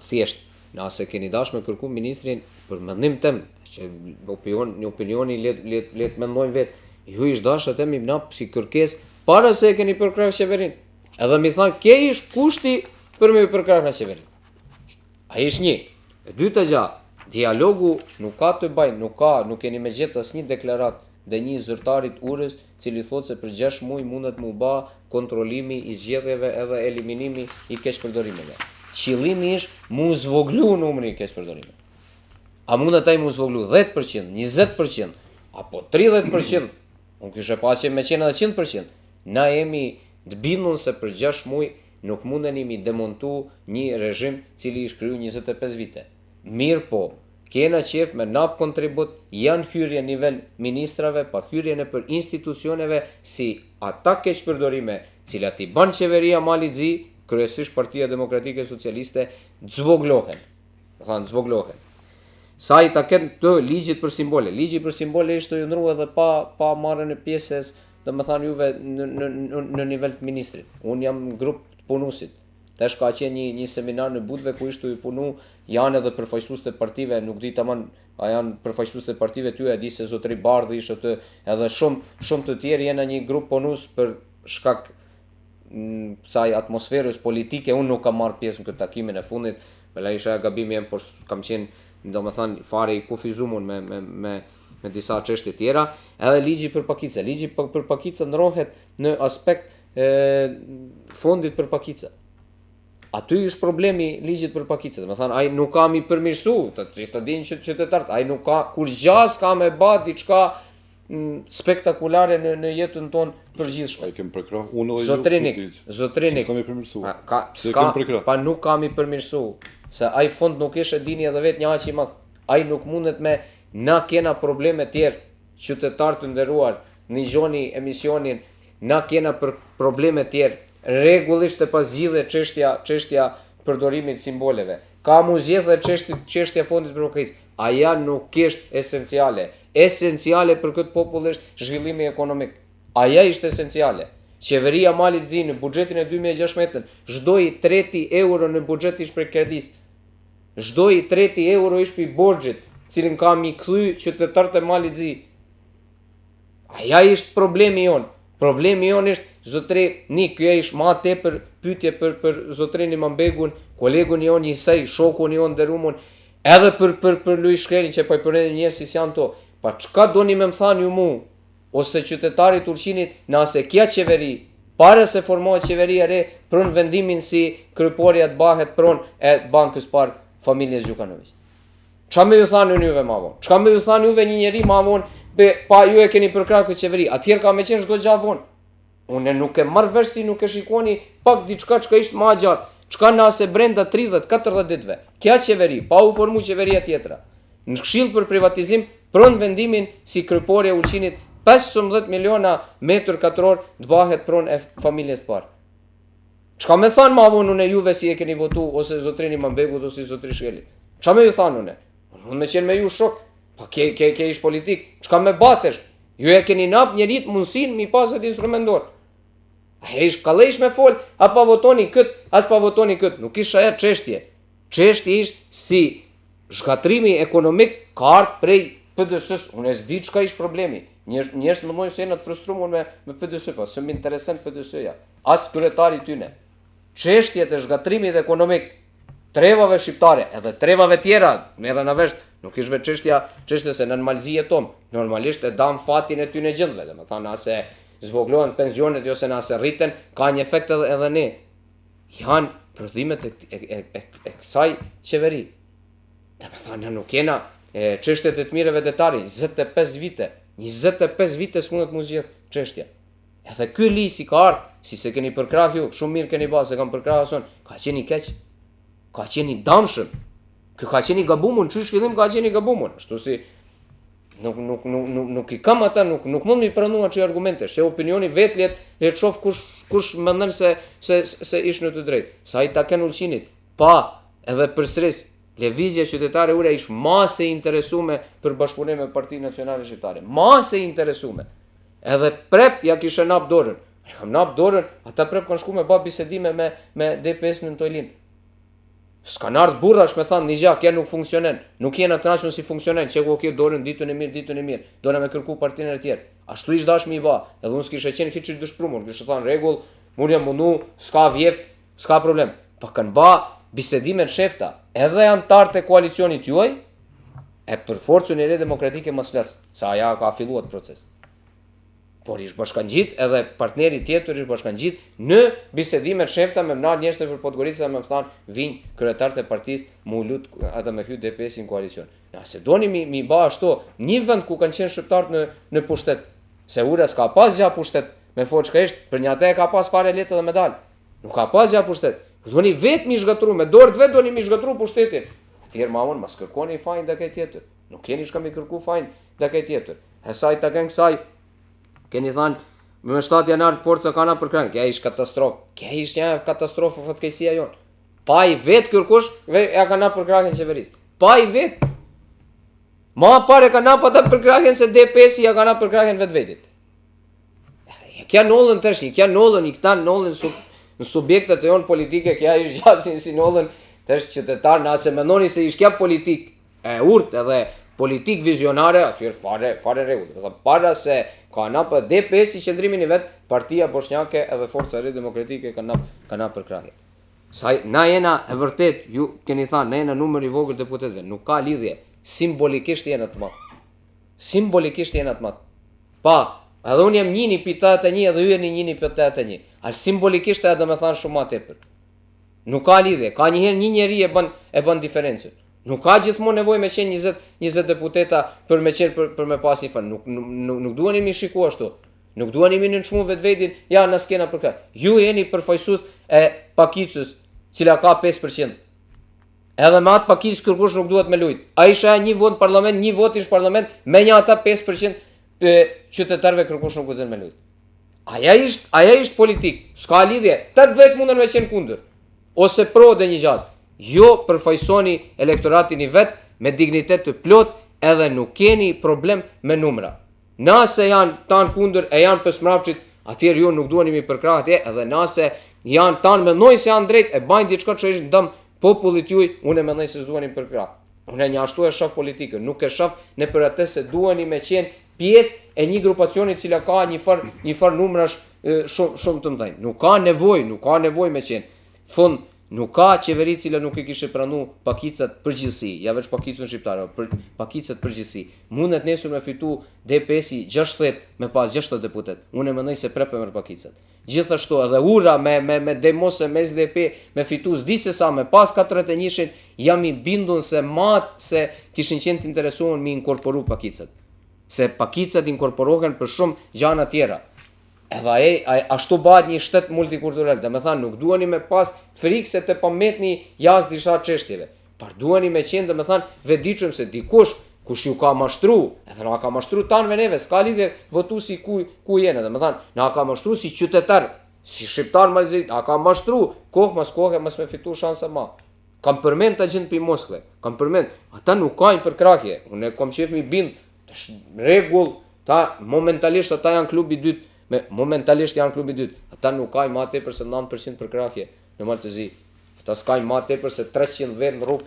thjesht, nëse keni dashur me kërku ministrin për mendim tem, që opinioni let mendojnë vetë, ju ish dashur të mi nap si kërkesë para se e keni përkrahur qeverinë. Edhe mi thanë, kje ish kushti për me përkrahur në qeverinë. Ai ish një. E dyta gjë, dialogu nuk ka të bëjë, nuk keni me gjetë asnjë deklarat dhe një zyrtarit urës, cili thotë se për 6 muaj mundet mu ba kontrollimi i zgjedhjeve edhe eliminimi i keqpërdorimeve. Qëllimi ish mu zvoglu numri i keqpërdorimeve. A mundet ai mu zvoglu 10%, 20%, apo 30%? Unë kishe pasje me qenë edhe 100%. Na jemi të bindur se për 6 muaj nuk mundeni mi demontu një režim cili ish kriju 25 vite. Mirë po, kena qef me nap kontribut, janë hyrje nivel ministrave, pa hyrje në për institucioneve si ata keqpërdorime, cilat i ban qeveria Mali Zi, kryesisht Partia Demokratike Socialiste, zvoglohen. Zvoglohen. Sa i taket të ligjit për simbole. Ligji për simbole ishte të ndru edhe pa marrën e pjesës, dhe më thanë juve në nivel të ministrit. Unë jam grup të punusit. Tesh ka qenë një seminar në Budve ku ishte i punu, janë edhe përfaqësues të partive, nuk di tamam a janë përfaqësues të partive ty, e di se zotëri Bardhi ishte aty, edhe shumë të tjerë janë një grup punus për shkak kësaj atmosferës politike. Unë nuk kam marrë pjesë në këtë takimin e fundit, me la isha gabimi jam, por kam qenë, domethënë fare i kufizuar me disa çështje tjera, edhe ligji për pakica. Ligji për pakica ndrohet në aspekt fondit për pakica. Aty është problemi ligjit për pakica. Domethënë ai nuk ka mi përmirësu, të dinë qytetarët, ai nuk ka kur gjas ka me bë diçka spektakulare në jetën tonë përgjithshme. Ai kem përkrah unë edhe ju. Zotrinik. S'kam i përmirësu. Pa nuk kam i përmirësu, se ai fond nuk ishe dini edhe vetë një aq i madh. Ai nuk mundet me na kena probleme tjerë, qytetarë të nderuar, në gjoni emisionin, na kena për probleme tjerë. Rregullisht e pas zgjidhe çështja përdorimit simboleve. Ka mu zgjedhë çështja fondit për pakicë. Aja nuk është esenciale. Esenciale për këtë popull është zhvillimi ekonomik. Aja ishte esenciale. Qeveria Malit Zi në buxhetin e 2016, çdo i treti euro në buxhet ish për kredis. Çdo i treti euro ish për borxhit, cilin ka mi kthy qytetarët e Malit Zi. Aja ishte problemi jon. Problemi jonë është, zotri, kjo ishë ma tepër pyetje për zotrin Imambegun, kolegun jonë Isej, shokun jonë Derumun, edhe për Luiz Shkrerin që pa i përrejnë njerë si janë to. Pa çka doni me më thanë ju mu, ose qytetarit Turqinit, nëse kja qeveri, pare se formohet qeveria re, pron vendimin si kryporja të bahet pron e bankës par familjes Gjukanović. Qa me ju thanë në juve ma vonë? Qa me ju thanë juve një njeri ma vonë? Pa ju e keni përkrahur këtë qeveri, atëherë ka me qenë çdo gjë vonë. Unë nuk e marr vesh si nuk e shikoni pak diçka çka ishte më gjatë, çka nëse brenda 30-40 ditëve. Kja qeveri, pa u formu qeveria tjetra. Në këshill për privatizim pron vendimin si kryporja e Ulqinit 15 miliona metër katror të bahet pron e familjes parë. Çka me thanë ma vonë unë juve si e keni votu ose zotrini Imambegut ose zotri Shkelit? Çka me ju thanë unë? Unë me qenë me ju shok. Pa ke ish politik, çka me batesh? Ju e keni nap njerit mundësin mi pasat instrumentor. A e ish kallesh me fol, a pa votoni kët, as pa votoni kët. Nuk ish ajo çështje. Çështja ishte si zhgatrimi ekonomik ka ardhur prej PDS-s, unë e s'di çka ish problemi. Njerëz më thojnë se janë të frustruar me PDS, po s'm intereson PDS-ja. As kryetari tyne. Çështjet e zhgatrimit ekonomik trevave shqiptare, edhe trevave tjera, merren në vesh, nuk ish vetë çështja se në Malzi jeton. Normalisht e dam fatin e tyne gjithëve, domethënë ase zvoglohen pensionet ose nëse rriten, ka një efekt edhe ne. Janë prodhimet e kësaj qeveri. Domethënë nuk jena çështjet e të mirëve detari, 25 vite s'mundet mu zgjedh çështja. Edhe ky li si ka ardhur, si se keni përkrah ju, shumë mirë keni bërë se kam përkrah ason, ka qenë i keq, ka qenë i damshëm. Ky ka qenë i gabuar, çysh fillim ka qenë i gabuar. Ashtu si nuk i kam ata, nuk mund mi pranua çë argumente, që opinioni vetë le të shoh kush mendon se ish në të drejtë. Sa i takën Ulqinit, pa edhe përsëris lëvizja qytetare ure ish masë e interesume për bashkëpunim me Partinë Nacionale Shqiptare. Masë e interesume. Edhe prep ja kishte nap dorën. Kam nap dorën, ata prep kanë shku me bë bisedime me DPS në Tojlin. S'kan ardhur burrash me thënë, "Nigja, kjo nuk funksionon. Nuk jena të kënaqur si funksionon, çeku kjo dorën ditën e mirë. Dona me kërku partinë e tjerë." Ashtu ish dashmi i bë. Edhe unë s'kisha qenë hiç dëshpërumur, kisha thënë rregull, unë jam mundu, s'ka vjet, s'ka problem. Po kanë bë bisedime të shefta, edhe antarët e koalicionit juaj, e për forcën e re demokratike mos flas, sa ajo ka filluar proces. Por ish bashkangjit edhe partneri tjetër ish bashkangjit në bisedime të shefta me mnar njerëz për Podgorica më thon vinë kryetarët e partisë mu lut ata me hy DPS-in koalicion. Nëse doni mi bë ashtu, një vend ku kanë qenë shqiptarët në pushtet, se ura s'ka pas gjë pushtet, me fol çka është, për një atë ka pas fare letë dhe medal. Nuk ka pas gjë pushtet. Doni vetë mi zhgatru me dorë vetë doni mi zhgatru pushtetin. Atëherë mamon mos kërkoni fajin tek ai tjetër. Nuk keni çka mi kërku fajin tek ai tjetër. Sa i takën kësaj keni thënë me 7 janar forca kanë për krah. Kjo ish katastrofë. Kjo ish një katastrofë fatkeqësia jon. Pa i vet kërkush ja kanë për krahën qeverisë. Pa i vet. Ma pare kanë ata për krahën se DPS-i ja kanë për krahën vetvetit. Kjo nollën tash, kjo nollën i këta nollën në subjektet e jonë politike, kja ish gjasin si nollën tash qytetar, nëse mendoni se ish kja politik e urt edhe politik vizionare, atyre fare rregull. Para se ka për DPS i qëndrimin i vet, Partia Bosnjake edhe Forca e Re Demokratike kanë për krahje. Na jena e vërtet, ju keni thënë, na jena numër i vogël deputetëve, nuk ka lidhje, simbolikisht jena të madh. Simbolikisht jena të madh. Pa, edhe unë jam njëni për 81 edhe ju jeni njëni për 81. Al simbolikisht edhe me thënë shumë ma tepër. Nuk ka lidhje, ka njëherë një njeri e bën diferencën. Nuk ka gjithmonë nevojë me qenë 20 deputeta për me pas një fund. Nuk duheni mi shikua ashtu. Nuk duheni mi nënçmu vetvetin, ja na skena për këtë. Ju jeni përfaqësues e pakicës, cila ka 5%. Edhe me atë pakicë kërkush nuk duhet me lujt. Ai isha një vot në parlament, një vot ish parlament, me një ata 5% qytetarëve kërkush nuk guxon me lujt. Aja ishtë politik, s'ka lidhje, 80 mundën me qenë kundër, ose pro dhe një gjaz. Jo përfaqësoni elektoratin i vetë me dignitet të plot edhe nuk keni problem me numra. Nëse janë tanë kundër e janë për smrapqit, atëherë ju nuk duheni mi përkrah atje, edhe nëse janë tanë mendojnë se janë drejt, e bajnë diçka që është dëm popullit juj, unë e mendoj se s'duheni përkrah. Unë një ashtu e shoh politikën, nuk e shoh në për atë se duheni me qenë pjesë e një grupacioni cila ka një far numrash shumë të mëdhenj. Nuk ka nevojë me qenë. Fund, nuk ka qeveri cila nuk i kishe pranu pakicat përgjithësi, ja veç pakicën shqiptare, pakicat përgjithësi. Mundet nesër me fitu DPS-i 60 me pas 60 deputet. Unë e mendoj se prep me pakicat. Gjithashtu edhe ura me demose me SDP me fitu s'di se sa me pas 41-shin, jam i bindun se se kishin qenë të interesuar me inkorporu pakicat. Se pakicat inkorporohen për shumë gjana tjera. Edhe ashtu bëhet një shtet multikultural, dhe me thanë nuk duheni me pas frikë se të pametni jashtë disa çështjeve. Par duheni me qenë dhe me thanë vediqëm se dikush kush ju ka mashtru, edhe na ka mashtru tanëve neve, s'ka lidhje votu si ku jene, dhe me thanë na ka mashtru si qytetar, si shqiptar Malzi, na ka mashtru, kohë mas kohë mas me fitu shansa ma. Kam përmend të gjendë për Moskve, kam përmend, ata nuk kajnë për krahje, unë kom qef mi bind, rregull, momentalisht ata janë klubi dytë, ata nuk kajnë ma tepër se 9% për krahje në Maltezi, ata s'kajnë ma tepër se 300 vend në rrugë.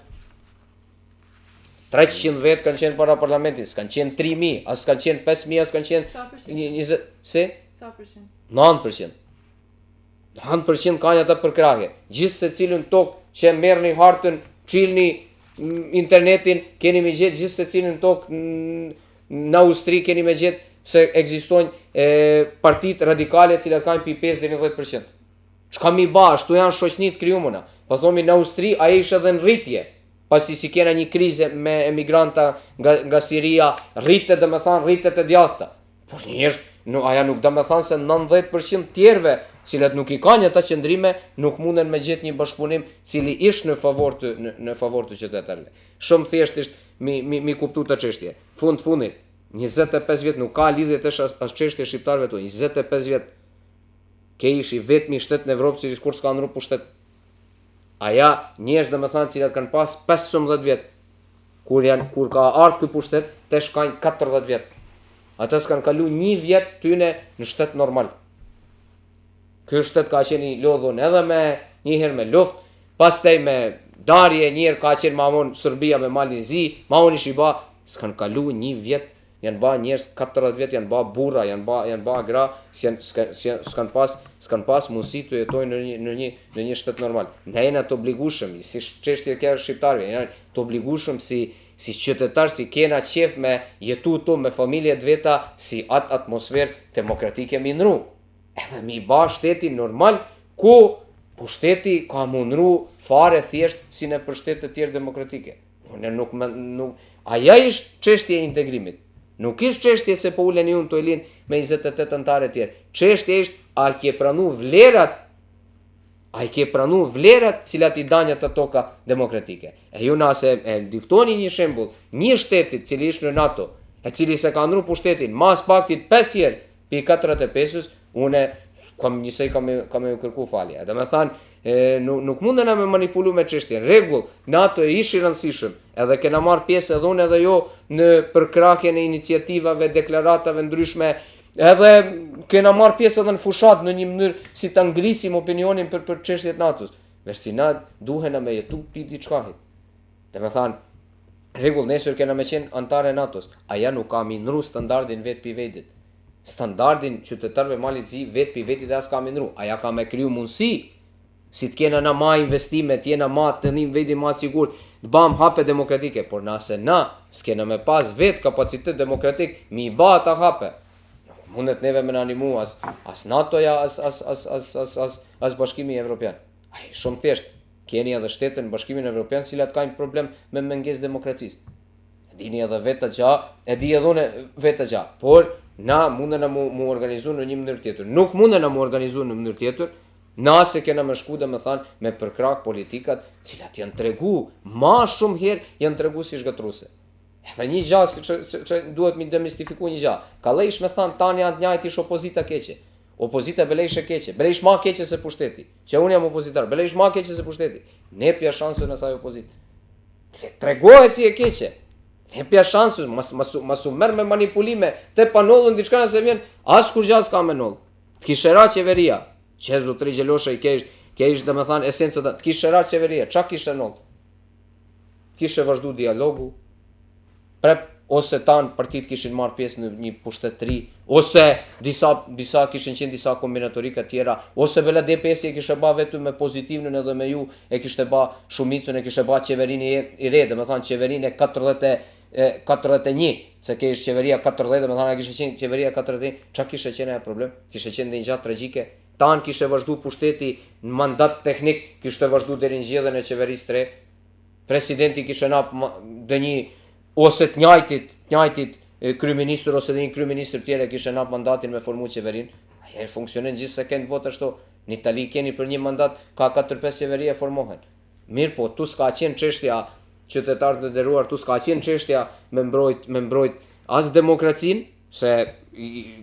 300 vetë kanë qenë para parlamentit, s'kanë qenë 3.000, as s'kanë qenë 5.000, as s'kanë qenë Sa përqind? 20, si? Sa përqind? 9%. 9% kanë ata për krahje. Gjithë se cilën tokë që merrni hartën, çilni internetin, keni me gjetë gjithë se cilën tokë në Austri keni me gjetë se ekzistojnë partitë radikale të cilat kanë pi 5 deri në 10%. Çka mi ba, ashtu janë shoqënit krijuara. Po thomi në Austri ai ishte edhe në rritje. Pasi si kena një krize me emigranta nga Siria, rritet rritet e djathta. Por njerëz, aja nuk do me thonë se 90% tjerve, cilat nuk i kanë ata qëndrime, nuk munden me gjetë një bashkëpunim cili ish në favor të qytetarëve. Shumë thjesht mi kuptu të çështje. Fundit, 25 vjet nuk ka lidhje të as çështje shqiptarëve tu. 25 vjet ke ishi vetmi shtet në Evropë që kur s'ka ndru pushtet. Aja njerëz domethënë cilat kanë pas 15 vjet kur ka ardhur ky pushtet, tash kanë 40 vjet. Ata s'kan kalu 1 vjet tyne në shtet normal. Ky shtet ka qenë i lodhur edhe me një herë me luftë, pastaj me darje, një herë ka qenë mamon Serbia me Malizi, mamon Shiba, s'kan kalu 1 vjet, janë ba njerëz 40 vjet, janë ba burra, janë ba gra, s'kan pas mundësi të jetojnë në një shtet normal. Ne jena të obligueshëm, si çështja kjo shqiptarëve, jena të obligueshëm si qytetar, si kena qef me jetu to me familjet veta, si atë atmosferë demokratike mi ndru. Edhe mi ba shtetin normal, ku pushteti ka mundru fare thjesht si në për shtetet tjerë demokratike. Aja ishtë çështja e integrimit. Nuk ishtë çështje se po uleni unë të elin me 28 antare tjerë. Çështja ishtë a ke pranu vlerat cilat i danjat të toka demokratike. E ju nëse e diftoni një shembull, një shtetit cili ishtë në NATO, e cili se ka ndru pushtetin mas paktit 5 herë pi 45-ës, une kam me kërku falje. Dhe me thanë, nuk mundena me manipulu me çështjen. Rregull, NATO e ishi rëndësishëm, edhe kena marrë pjesë edhe unë edhe jo në përkrahjen e iniciativave, deklaratave ndryshme, edhe kena marrë pjesë edhe në fushat në një mënyrë si ta ngrisim opinionin për çështjet NATO-s. Versi na duhena me jetu pi diçkahit. Dhe me thanë, rregull, nesër kena me qenë antare NATO-s, aja nuk ka minru standardin vetë pi vetit. Standardin qytetarëve Malizi vetë pi vetit dhe as ka minru. Aja ka me kriju mundësi si të kena na ma investime, t'jena ma të një vedi ma sigur, të bam hape demokratike, por nëse na s'kena me pas vetë kapacitet demokratik, mi ba ta hape. Mundet neve me në animu as NATO-ja, as Bashkimi Evropian. Ai shumë thjesht, keni edhe shtetën Bashkimin Evropian cilat kanë problem me mengesë demokracisë. E dini edhe vetë gja, e di edhe une vetë gja, por na mundena mu organizu në një mënyrë tjetër. Nuk mundena mu organizu në mënyrë tjetër, nëse kena me shku dhe me thanë me përkrak politikat cilat janë tregu, ma shumë herë janë tregu si shgëtruse. Edhe një gja që duhet mi demistifiku një gja. Ka lejsh me thanë tani janë njajt ish opozita keqe. Opozita belejsh e keqe. Belejsh ma keqe se pushteti. Që unë jam opozitar. Belejsh ma keqe se pushteti. Ne pja shansu në saj opozit. Tregohet si e keqe. Ne pja shansu. Masu merë me manipulime. Te panollën diçka nëse vjen. As kur gjas ka me nollë. T'kishera qeveria. Që zotri Gjelosha i kesh dhe me thanë esencë të t'kishera qeveria. Qa kishe nollë? Kishe vazhdu dialogu. Prep, ose tanë partit kishin marrë pjesë në një pushtetëri, ose disa kishin qenë disa kombinatorika tjera, ose vela DPS e kishe ba vetu me pozitivnën edhe me ju e kishte ba shumicën, e kishe ba qeverin i re, dhe me thanë qeverin e 41, se kish qeveria 40, dhe me thanë e kishe qenë qeveria 41, qa kishe qenë e problem? Kishe qenë dhe një gjatë tragjike, tanë kishe vazhdu pushteti në mandat teknik, kishe vazhdu deri në gjithën e qeverisë tre, presidenti kishe napë dhe një ose të njajtit kryeministër ose dhe një kryeministër tjere kishe nap mandatin me formu qeverin, aje funksionen gjithë se kënë votë ashtu. Në Itali keni për një mandat, ka 4-5 qeveri e formohen. Mirë po, tu s'ka qenë çështja qytetarët të nderuar, tu s'ka qenë çështja me mbrojt as demokracinë, se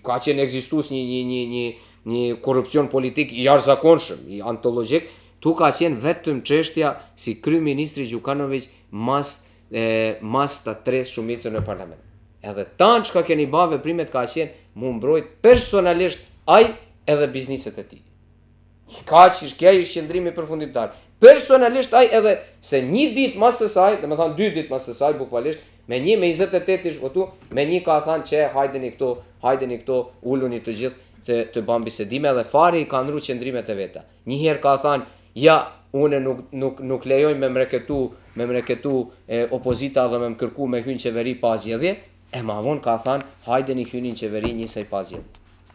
ka qenë ekzistus një korrupsion politik i jashtëzakonshëm, i antologjik, tu ka qenë vetëm çështja si kryeministri Gjukanović mas të tres shumicën në parlament. Edhe tanë që ka keni ba veprimet ka qenë mu mbrojt personalisht aj edhe bizniset e ti. Ka që kja ishtë qëndrimi përfundimtar. personalisht ai edhe se një ditë mas së saj, domethënë 2 ditë mas së saj bukvalisht, me 28 ish votu, me një ka thënë që hajdeni këto, uluni të gjithë të bën bisedime dhe fari i ka ndru qendrimet e veta. Një herë ka thënë, ja, unë nuk lejoj me mreketu opozita dhe me më kërku me hyn qeveri pa zgjedhje, e ma vonë ka thënë, hajdeni hyni në qeveri njësej pa zgjedhje.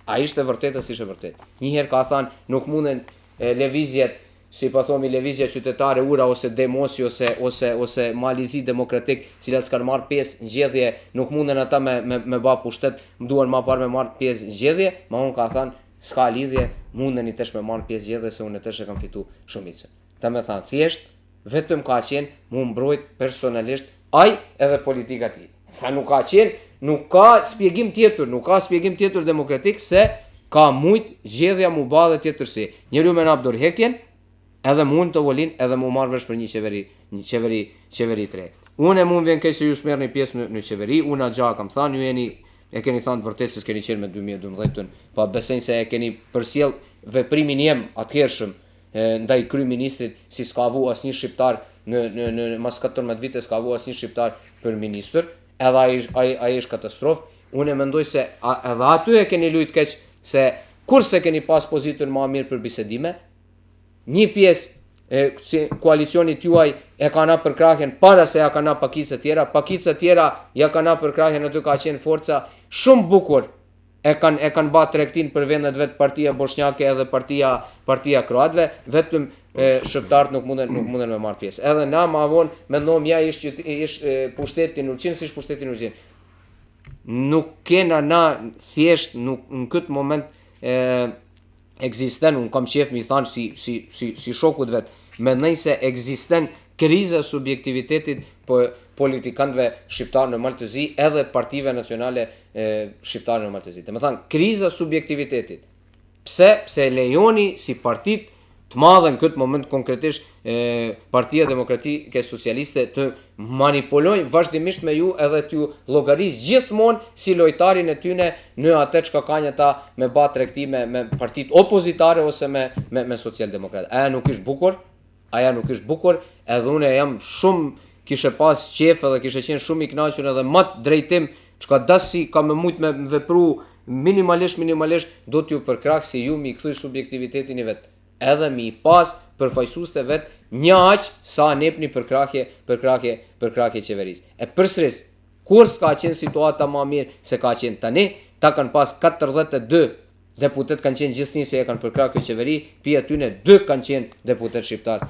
A ishte vërtet ose ishte vërtet? Një herë ka thënë, nuk munden lëvizjet, si po thomi lëvizja qytetare ura ose demosi ose malizi demokratik, cilat s'kan marrë pjesë në zgjedhje, nuk munden ata me bë pushtet, duan më parë me marrë pjesë në zgjedhje, ma unë ka thënë, s'ka lidhje, mundeni tesh me marrë pjesë zgjedhje se unë tesh e kam fitu shumicën. Ta me thënë, thjesht, vetëm ka qenë mu mbrojt personalisht aj edhe politika ti. Tha nuk ka qenë, nuk ka spjegim tjetër demokratik se ka mujt zgjedhja mu ba dhe tjetërsi. Njeriu me nap dorëheqjen, edhe mund të volin, edhe mu marrë vesh për një qeveri të re. Unë e mund vjen keq se ju s'merrni pjesë në qeveri, unë agja kam thënë, ju e keni thënë të vërtet se s'keni qenë me 2012-ën, pa besojnë se e keni përsjell veprimin jem atëhershëm ndaj kryeministrit, si s'ka vu asnjë shqiptar në mas 14 vite s'ka vu asnjë shqiptar për ministër, edhe ai është katastrofë. Unë e mendoj se edhe aty e keni lujt keq se kurse keni pas pozitën më mirë për bisedime, një pjesë koalicionit juaj e ka na për krahjen para se ja ka na pakicë tjera ja ka na për krahjen, aty ka qenë forca shumë bukur e kanë bërë tregtin për vendet vet partia bosnjake edhe partia kroatëve, vetëm shqiptarët nuk munden me marr pjesë. Edhe na më vonë mendom ja ish pushteti në Ulqin, si pushteti në Ulqin. Nuk kena na thjesht nuk në këtë moment ekzisten, unë kam qef mi thanë si shokut vet, mendoj se ekzisten kriza subjektivitetit politikanëve shqiptarë në Maltëzi edhe partive nacionale shqiptare në Maltëzi. Dhe me thanë, kriza subjektivitetit. Pse lejoni si partit të madhe në këtë moment konkretisht Partia Demokratike Socialiste të manipulojnë vazhdimisht me ju edhe t'ju llogarisë gjithmonë si lojtarin e tyne në atë çka kanë ata me ba tregti me partit opozitare ose me socialdemokratë. Aja nuk është bukur, edhe unë jam shumë kishe pas qef edhe kishe qenë shumë i kënaqur edhe më drejtim çka dasi ka me mujt me vepru minimalisht do t'ju përkrah si ju mi kthy subjektivitetin i vet. Edhe mi pas përfaqësueste vet një aq sa nepni përkrahje qeverisë. E përsëris, kur s'ka qenë situata më mirë se ka qenë tani, ta kanë pas 42 deputet kanë qenë gjithnjësi e kanë përkrahë kjo qeveri, pi atyne 2 kanë qenë deputet shqiptar.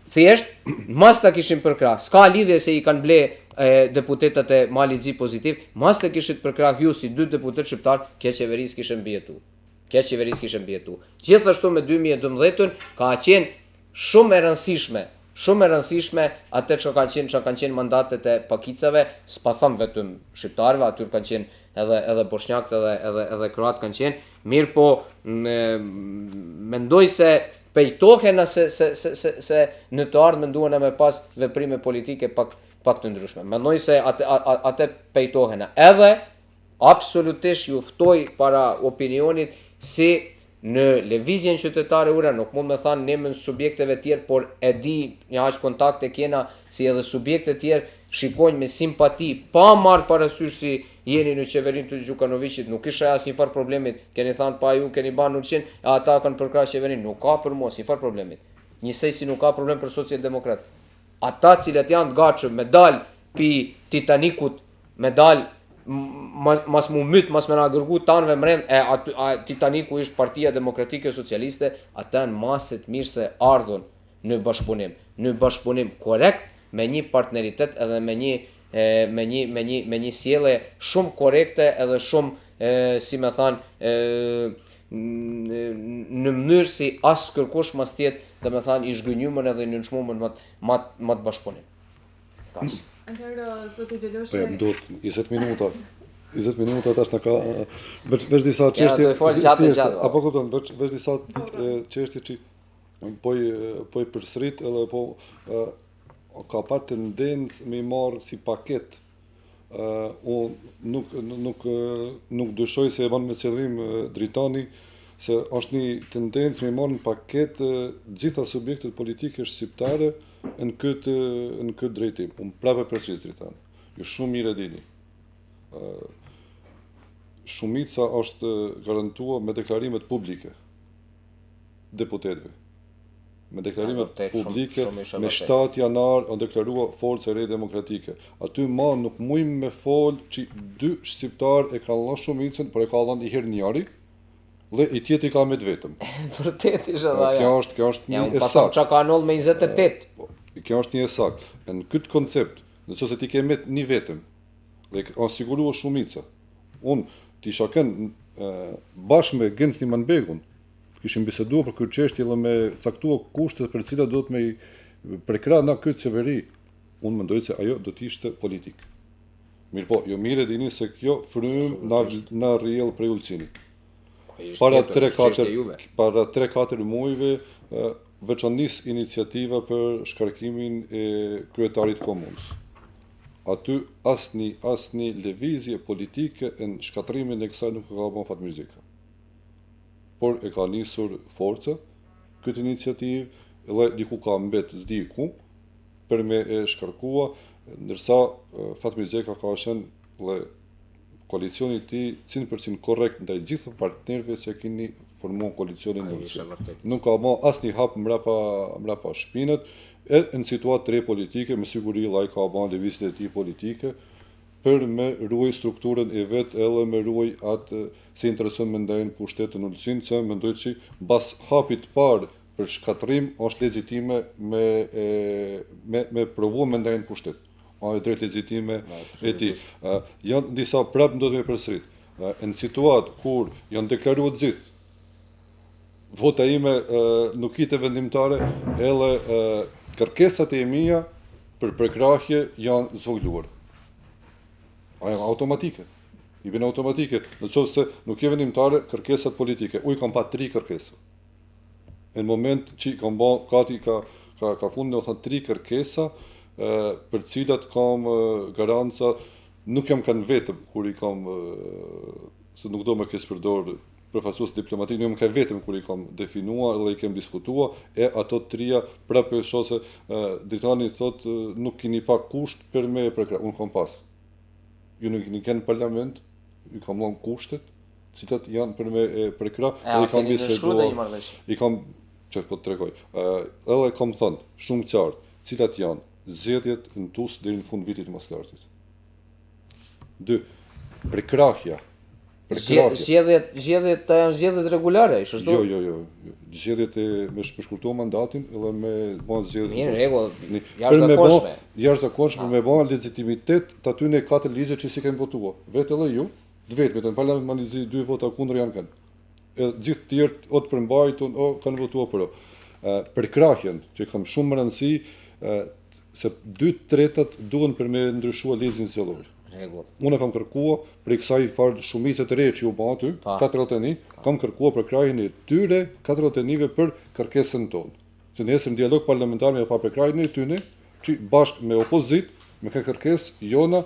Thjesht, mas ta kishin përkrahë, s'ka lidhje se i kanë ble deputetat e Malit Zi pozitiv, mas ta kishit përkrahë ju si 2 deputet shqiptar, kjo qeveris kishin bjetu. Gjithashtu me 2012-ën ka qenë shumë e rëndësishme atë që kanë qenë mandatet e pakicave, s'pa thëmë vetëm shqiptarëve, atyr kanë qenë edhe bosnjakët edhe kroatë kanë qenë, mirë po mendoj se pejtohen se në të ardhmen duhen me pas veprime politike pak të ndryshme. Mendoj se atë pejtohen. Edhe absolutisht ju ftoj para opinionit si në lëvizjen qytetare ura, nuk mund me thanë nemën subjekteve tjerë, por e di një aq kontakte kena si edhe subjekte tjerë shikojnë me simpati, pa marrë parasysh si jeni në qeverin të Gjukanoviqit, nuk isha asnjë farë problemit, keni thënë pa ju keni banë Ulqin, ata kanë përkrahë qeverin, nuk ka për mos, një farë problemit. Njësej si nuk ka problem për socialdemokrat. Ata cilat janë të gatshëm me dal pi Titanikut, me dal mas mu myt, mas me na gërgu tanëve mrend, Titaniku ishtë Partia Demokratike Socialiste, ata në maset mirë se ardhën në bashkëpunim korrekt, me një partneritet edhe me një sjellje shumë korrekte edhe shumë, si me thanë, në mënyrë si as kërkush mas tjetë, dhe me thanë, i zhgënjumën edhe i nënçmumën më të bashkëpunim. Atëherë, zoti Xheloshi. Po jam dot 20 minuta. 20 minuta tash na ka veç disa çështje. Apo kupton, veç disa çështje që po i përsërit edhe po ka pa tendencë me marr si paket. Unë nuk dyshoj se e bën me qëllim Dritani se është një tendencë me marrë në paketë gjitha subjektet politike shqiptare në këtë drejtim. Unë prapë precis drejtan. Ju shumë mirë e dini. Shumica është garantuar me deklarimet publike deputetëve. Me deklarimet publike, me 7 janar o deklarua Forca e Re Demokratike. Aty ma nuk mujmë me folë që 2 shqiptar e kanë lënë shumicën, por e ka lënë i herë njëri, dhe i tjetri ka me të vetëm. Vërtet ishte dha ja. Kjo është një e saktë. Çka ka nol me 28. Kjo është një e saktë. Në këtë koncept, nëse ti ke me një vetëm, dhe ka sigurua shumica. Unë ti shakën bashkë me Gensni Manbegun, kishim biseduar për këtë çështje dhe me caktuar kushtet për cilat do të me prekra na këtë qeveri. Unë mendoj se ajo do të ishte politik. Mirë po, jo mire dini se kjo frym na rrjell prej Ulcinit. Para 3-4 muajve veçanis iniciativa për shkarkimin e kryetarit komunës. Aty asni lëvizje politike në shkatrimin e kësaj nuk ka bën fatmirëzika. Por e ka nisur Forca këtë iniciativë dhe diku ka mbet s'di ku për me e shkarkua, ndërsa fatmirëzika ka qenë dhe koalicioni ti 100% korrekt ndaj gjithë partnerëve që keni formuar koalicionin e Ulcinit. Nuk ka bën asnjë hap mbrapa shpinët, e në situatë të re politike, me siguri ai ka bën lëvizjet e tij politike për me ruaj strukturën e vet edhe me ruaj atë se intereson me ndajnë pushtetën Ulcinit, që mendoj që bas hapit parë për shkatrim është legjitime me provu me ndajnë pushtet. E drejt legjitime e tij. Janë disa prapë do të me përsërit. Në situatë kur janë deklaruar gjithë, vota ime nuk ite vendimtare, edhe kërkesat e mia për prekrahje janë zvogluar. Ajo automatike. I bën automatike, nëse nuk je vendimtare kërkesat politike. Uj kam pa 3 kërkesa. Në moment që kam bën ka fundi 3 kërkesa për cilat kam garanca, nuk jam kanë vetëm kur i kam se nuk do më kes përdor përfaqësues diplomatik, nuk kam vetëm kur i kam definuar dhe i kem diskutuar, e ato 3 prapë shose dritani thot nuk keni pa kusht për me prekra. Unë kam pas. Ju nuk keni në parlament, ju kam lënë kushtet, cilat janë për me prekra, dhe i kam biseduar. I kam që po të tregoj. Edhe kam thënë shumë qartë, cilat janë zgjedhjet në TUS deri në fund vitit të moslartit. 2. Prekrahja. Zgjedhjet janë zgjedhjet regulare, është ashtu? Jo. Zgjedhjet me shpeshkurtuar mandatin edhe me bën zgjedhje. Mirë, rregull, jashtëzakonshme. Jashtëzakonshme me bën legitimitet të atyre 4 ligje që si kemi votuar. Vetë edhe ju, vetëm në parlament malizi 2 vota kundër janë kanë. Gjithë të tjerë o të përmbajtun o kanë votuar për. Prekrahjen, që kam shumë më rëndësi, se 2/3 duhen për me ndryshua ligjin zgjedhor. Unë kam kërkuar për kësaj farë shumicë të re që u bën aty, 41, kam kërkuar për krahjen e tyre 41-ve për kërkesën tonë. Që nesër në dialog parlamentar me pa për krahjen e tyre, që bashkë me opozit, me ka kërkesë jona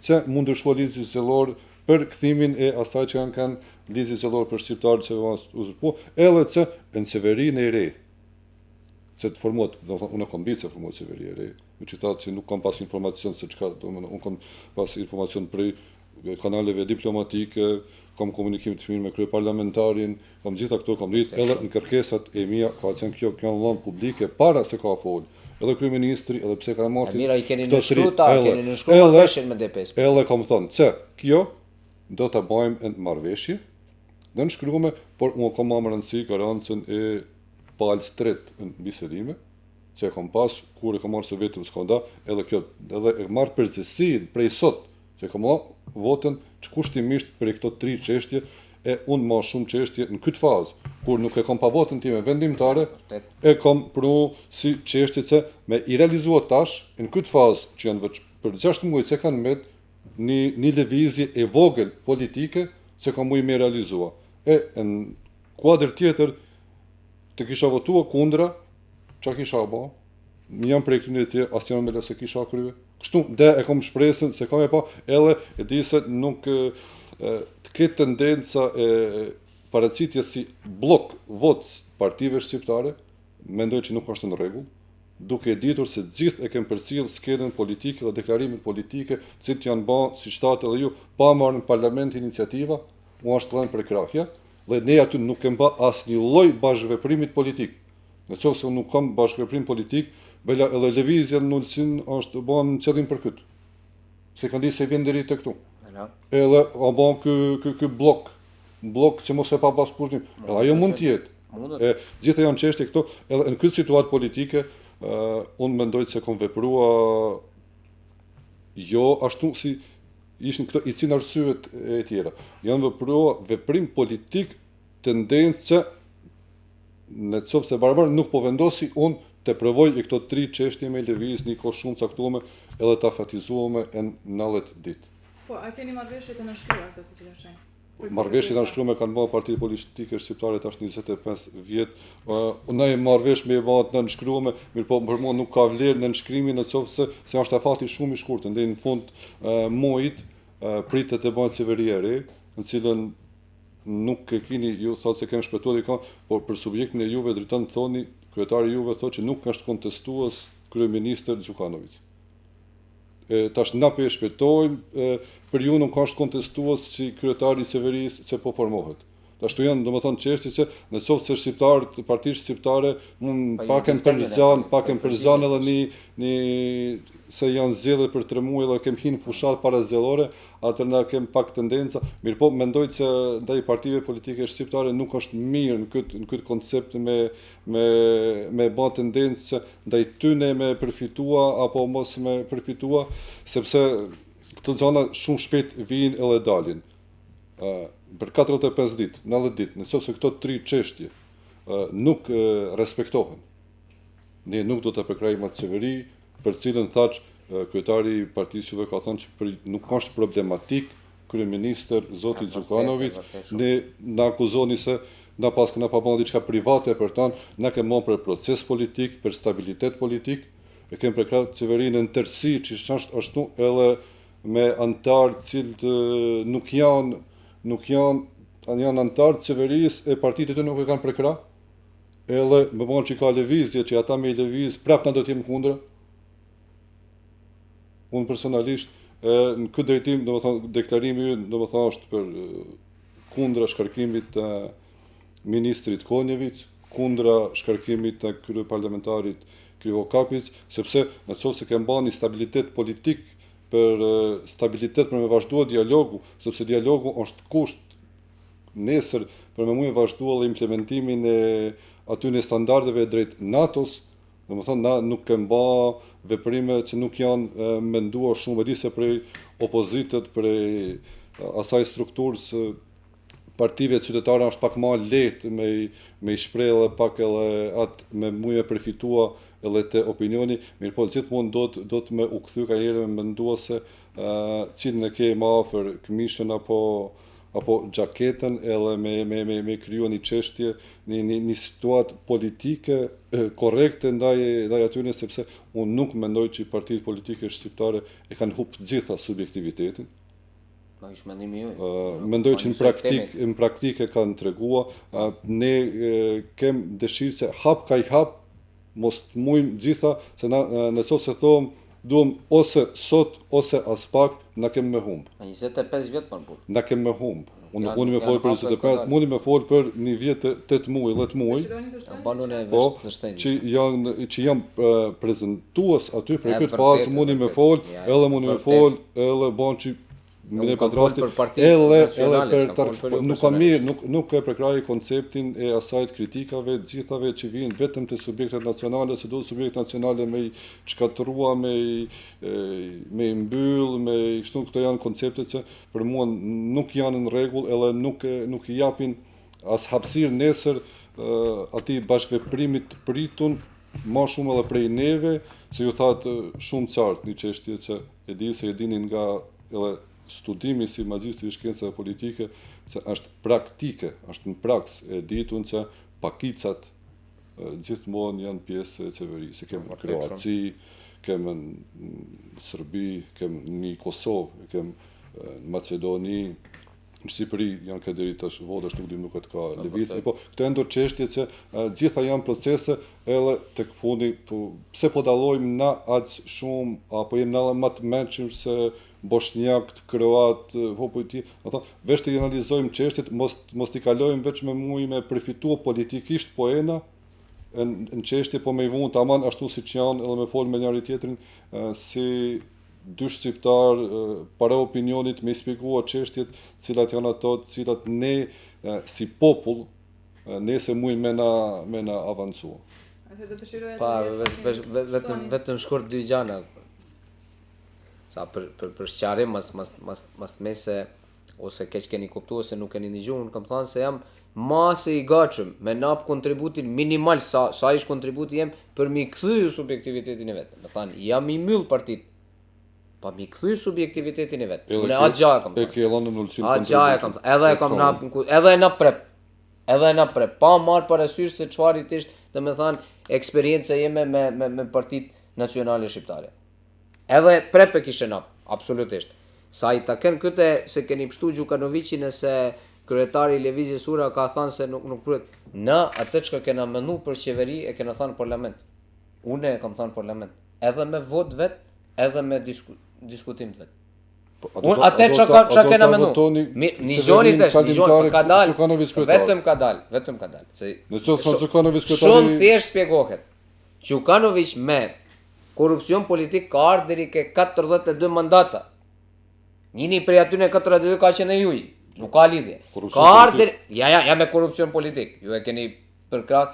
që mund ndryshua ligjin zgjedhor për kthimin e asaj që kanë ligjin zgjedhor për shqiptarët që uzurpo, edhe që në qeverinë e re që të formohet, do të thonë unë kam ditë se formohet qeveri e re, që thatë që nuk kam pas informacion se çka, unë kam pas informacion prej kanaleve diplomatike, kam komunikim të mirë me kryeparlamentarin, kam gjitha këto kam ditë, edhe në kërkesat e mia ka qenë kjo kanë dhënë publike para se ka fol. Edhe kryeministri, edhe pse ka marrë. Mira, i keni nënshkruar peshin me D5. Edhe kam thënë se kjo do ta bëjmë në marrëveshje, do nënshkruame, por unë kam më rëndësi garancën e palës tret në bisedime, që e kam pas, kur e kam marrë së vetëm s'konda, edhe e marrë përgjithësinë prej sot, që e kam marrë votën që kushtimisht për këto 3 çështje, e unë ma shumë çështje në këtë fazë, kur nuk e kam pa votën time vendimtare, e kam pru si çështje që me i realizuar tash, në këtë fazë që janë për 6 muaj që kanë met, një lëvizje e vogël politike që kam mujë me realizua. E në kuadër tjetër, të kisha votua kundra, që kisha ba, jam prej këtyne e tjerë, asë janë me se kisha krye. Kështu, dhe e kom shpresën, se kam e pa, edhe e di se nuk të ketë tendenca e paraqitja si blok votë partive shqiptare, mendoj që nuk është në rregull, duke e ditur se gjithë e kemë përcjell skenën politike dhe deklarimet politike, që janë bërë, si shtatë edhe ju, pa marrë në parlament iniciativa, u është dhënë për krahja, dhe ne aty nuk kemë bë asnjë lloj bashkëveprimit politik. Në qoftë se nuk kam bashkëveprim politik, bela edhe lëvizja në Ulsin është bën në qëllim për këtë. Se kanë ditë se vjen deri te këtu. Edhe ka bën ky blok që mos e pa pas pushim. Edhe ajo mund të jetë. Gjithë janë çështje këto, edhe në këtë situatë politike, unë mendoj se kanë vepruar jo ashtu si ishin këto i cinë arsyet e tjera. Janë vepruar veprim politik tendencë që në qoftë se barabar nuk po vendosi unë të provoj i këto 3 çështje me lëviz një kohë shumë caktuar edhe ta fatizuam në 90 ditë. Po, a keni marrëveshje të nënshkruar se të cilën shenjë? Marrëveshje të nënshkruar kanë bërë partitë politike shqiptare tash 25 vjet. Ne marrëvesh me vot në nënshkruar, mirë po për mua nuk ka vlerë në nënshkrimin në qoftë se është afati shumë i shkurtër, deri në fund muajit pritet të bëhet qeveria e re, në cilën nuk e keni ju thotë se kemë shpëtuar dikon, por për subjektin e juve drejton thoni, kryetari juve thotë që nuk është kontestues kryeministër Gjukanović. Tash na po e shpëtojmë, për ju nuk është kontestues si kryetari i qeverisë që po formohet. Tash këto janë domethënë çështje që në qoftë se shqiptarët, partitë shqiptare mund pakën përzan edhe një se janë zgjedhur për 3 muaj dhe kem hinë fushat parazgjedhore, atë na kem pak tendenca, mirë po mendoj që ndaj partive politike shqiptare nuk është mirë në këtë koncept me bë tendencë që ndaj tyne me përfitua apo mos me përfitua, sepse këto gjëra shumë shpejt vijnë edhe dalin. Për 45 ditë, 90 ditë, nëse këto 3 çështje nuk respektohen, ne nuk do të përkrajmë atë qeveri, për cilën thaç kryetari i partisë juve ka thënë që nuk është problematik kryeministër zoti Gjukanović, ne na akuzoni se na pas këna pa bënë diçka private për tonë, na kemë marrë për proces politik, për stabilitet politik, e kemë përkrajë qeverinë në tërësi, që është ashtu edhe me antarë cilët nuk janë antarë të qeverisë e partitë të nuk e kanë përkrah, edhe më bënë që ka lëvizje, që ata me i lëviz, prap në do t'jem kundra. Unë personalisht, në këtë drejtim, deklarimi ju, është për kundra shkarkimit të ministrit Konjević, kundra shkarkimit të kryeparlamentarit Krivokapić, sepse në qoftë se kemë bani stabilitet politik, për stabilitet për me vazhdua dialogu, sepse dialogu është kusht nesër për me mujë vazhdua dhe implementimin e atyne standardeve drejt NATO-s, na nuk kemë ba veprime që nuk janë menduar shumë, e di se prej opozitet, prej asaj strukturës partive qytetare është pak ma lehtë me i shprej edhe pak edhe atë me mujë përfitua edhe te opinioni, mirë po gjithmonë do të me u kthy ka herë me mendua se cilën e ke më afër këmishën apo xhaketën edhe me kriju një çështje, një situatë politike korrekte ndaj atyre, sepse unë nuk mendoj që partitë politike shqiptare e kanë humbur të gjitha subjektivitetin. Mendoj që në praktike kanë treguar, ne kemë dëshirë se hap ka i hap, mos të mujmë gjitha, se në qoftë se thomë, duhem ose sot, ose as pak, na kemë me humbë. 25 vjetë për burë. Na kemë me humbë. Unë me folë për 25, mundi me folë për një vjetë 8 muaj, 10 muaj, që janë prezentuas aty për këtë fazë, mundi me folë, edhe banë që mine patrasti, nuk e përkraj konceptin e asajt kritikave, gjithave që vinë vetëm të subjektet nacionale, se do subjektet nacionale me i çkatrua, me i mbyll, këto janë konceptet që për mua nuk janë në rregull, edhe nuk i japin as hapësirë nesër atij bashkëveprimit pritun, ma shumë edhe prej neve, se ju thatë shumë qartë një çështje që e di se e dinin nga edhe studimi si magjistri i shkencave politike, se është praktike, është në praks e ditun që pakicat gjithmonë janë pjesë e qeverisë. Kemë në Kroaci, kemë në Serbi, kemë në Kosovë, kemë në Macedoni, në Shqipëri janë këtë deri tash votash nuk ka lëvizje, po këto janë do çështje që gjitha janë procese edhe tek fundi, pse po dallojmë na aq shumë apo jemi na më të mençur se bosnjak, kroat, popujt tjerë, do të thonë veç të analizojmë çështjet, mos t'i kalojmë veç me muj me përfituar politikisht poena në çështje, po me i vënë tamam ashtu siç janë edhe me fol me njëri tjetrin si dy shqiptar para opinionit me shpjeguar çështjet, cilat janë ato, cilat ne si popull nëse mujmë me na avancua. Pa, vetëm shkurt dy gjana. Sa për sqarim mas mese ose keq keni kuptuar se nuk keni dëgjuar, unë kam thënë se jam masë i gatshëm me nap kontributin minimal sa ish kontributi jem për mi kthy subjektivitetin e vet. Do thënë jam i myll partit. Pa mi kthy subjektivitetin e vet. Unë atë gjë kam. E ke dhënë në ulçim. Atë gjë kam. Edhe e kam nap, edhe na prep. Edhe na prep. Pa marr parasysh se çfarë ishte, domethënë eksperjenca jeme me partit nacionale shqiptare. Edhe prep e kishe nap, absolutisht. Sa i taken këtë se keni pështu Gjukanoviqin e se kryetari i Lëvizjes Sura ka thënë se nuk pret. Në atë çka kena menu për qeveri e kena thënë parlament. Unë e kam thënë parlament. Edhe me vot vet, edhe me diskutim vet. Unë atë çka kena menu. Një gjoni tash, një gjoni ka dalë. Vetëm ka dalë. Se në qoftë se Gjukanović kryetari shumë thjesht shpjegohet. Gjukanović me korupcion politik ka ardhur deri ke 42 mandata. Njëni prej atyre 42 ka qenë juj. Nuk ka lidhje. Ka ardhur, ja me korupcion politik. Ju e keni përkrah.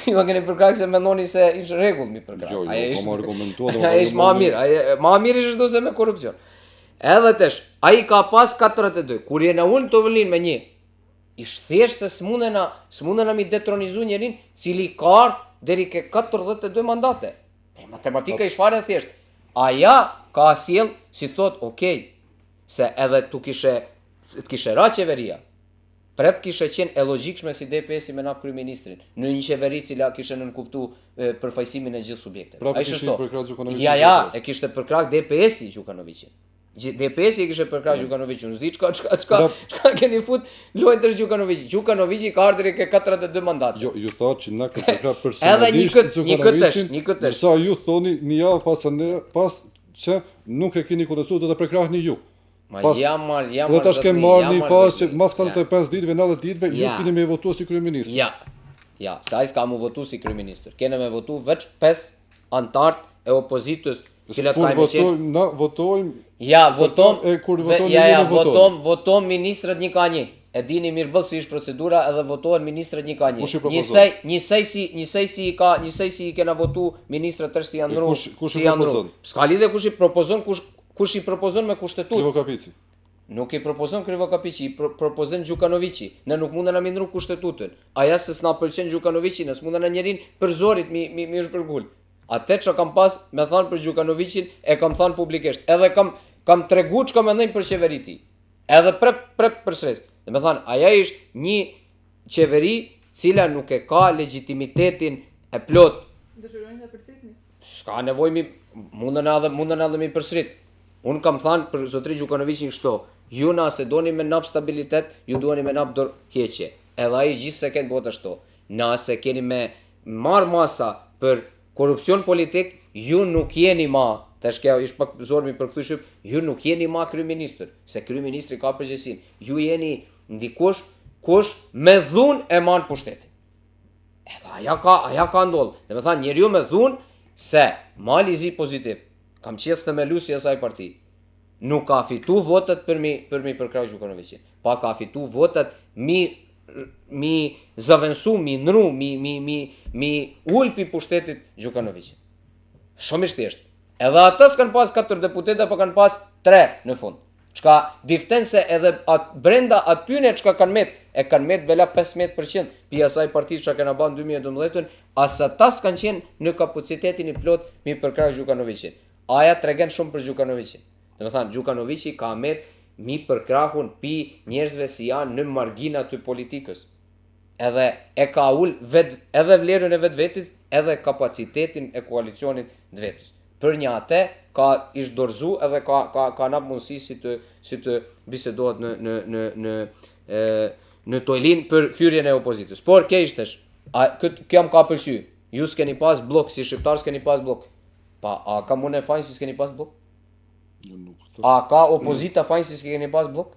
Ju e keni përkrah se mendoni se ishte rregull mi përkrah. Ai ishte më mirë. Më mirë ishte se me korupcion. Edhe tash, ai ka pas 42. Kur jena unë të vëllin me një, ishte thjesht se s'mundena mi detronizu njerin cili ka ardhur deri ke 42 mandate. Matematika ishte fare thjesht. Aja ka sjell si thot, okej, se edhe tu kishe ra qeveria. Prep kishe qenë e logjikshme si DPS-i me nap kryeministrin në një qeveri cila kishe nënkuptu përfaqësimin e gjithë subjekteve. Ai shto. Ja, e kishte përkrah DPS-i Gjukanoviqin. DPS-i kishte përkrah Gjukanoviqin. S'di çka keni fut lojën tër Gjukanoviqi. Gjukanoviqi ka ardhur ke 42 mandate. Jo, ju thotë që na ka përkrah personalisht Gjukanoviqin. Një këtë. Sa ju thoni një javë pas që nuk e keni kontestuar do të përkrahni ju. Jam marr. Do tash kem marrë një fazë mas 45 ditëve, 90 ditëve, ju keni me votu si kryeminist. Ja, sa ai s'ka mu votu si kryeministër. Kene me votu veç 5 antartë e opozitës, cilat ka qenë. Na votojmë. Ja, votom. Kur votojmë votom ministrat një ka një. E dini mirë vëllë si ishte procedura edhe votohen ministrat një ka një. Njësej si i kena votu ministrat tërë si janë ndru. Kush i propozon? S'ka lidhje kush i propozon, kush i propozon me kushtetut. Krivokapici. Nuk i propozon Krivokapici, i propozon Gjukanoviqi. Ne nuk mundena mi ndru kushtetutën. Aja se s'na pëlqen Gjukanoviqi, ne s'mundena njerin për zorit mi është përgull. Atë që kam pas me thanë për Gjukanoviqin e kam thanë publikisht. Edhe kam tregu që kam mendojnë për qeveriti. Edhe prep për sres. Dhe me thanë, aja ishtë një qeveri cila nuk e ka legitimitetin e plot. Dëshirojnë të përsëritni? S'ka nevoj mundën edhe mi përsërit. Unë kam thanë për zotri Gjukanoviqin kështo, ju na se doni me nap stabilitet, ju doni me nap dorëheqje. Edhe ai gjithë se këtë botë ashtu. Na se keni me marr masa për korupcion politik, ju nuk jeni ma, tash kjo ish pak zormi për këtë shqip, ju nuk jeni ma kryeministër, se kryeministri ka përgjegjësinë. Ju jeni ndikush kush me dhunë e man pushtetin. Edhe aja ka ndodhur. Dhe me thanë, njeriu me dhunë se mali zi pozitiv, kam qenë themeluesi i asaj parti. Nuk ka fitu votat për mi përkrah Gjukanoviqin. Pa ka fitu votat mi zëvendësu, mi ndru, mi ulpi pushtetit Gjukanoviqin. Shumë i thjeshtë. Edhe ata s'kan pas 4 deputete, po kanë pas 3 në fund. Çka diften se edhe brenda atyne çka kanë met bela 15% pi asaj partisë që kena bën 2012-ën, as ata s'kan qenë në kapacitetin i plot mi përkrah Gjukanoviqin. Aja tregen shumë për Gjukanoviqin. Domethënë Gjukanoviqi ka met mi përkrahun pi njerëzve si janë në margina të politikës. Edhe e ka ul edhe vlerën e vetvetit, edhe kapacitetin e koalicionit të vetës. Për një atë ka ish dorëzu edhe ka nap mundësi si të bisedohet në tojlin për hyrjen e opozitës. Por kjo ishtesh, kjo më ka pëlqy. Ju s'keni pas blok, si shqiptar s'keni pas blok. Pa, a ka mune fajn si s'keni pas blok? A ka opozita fajn si s'keni pas blok?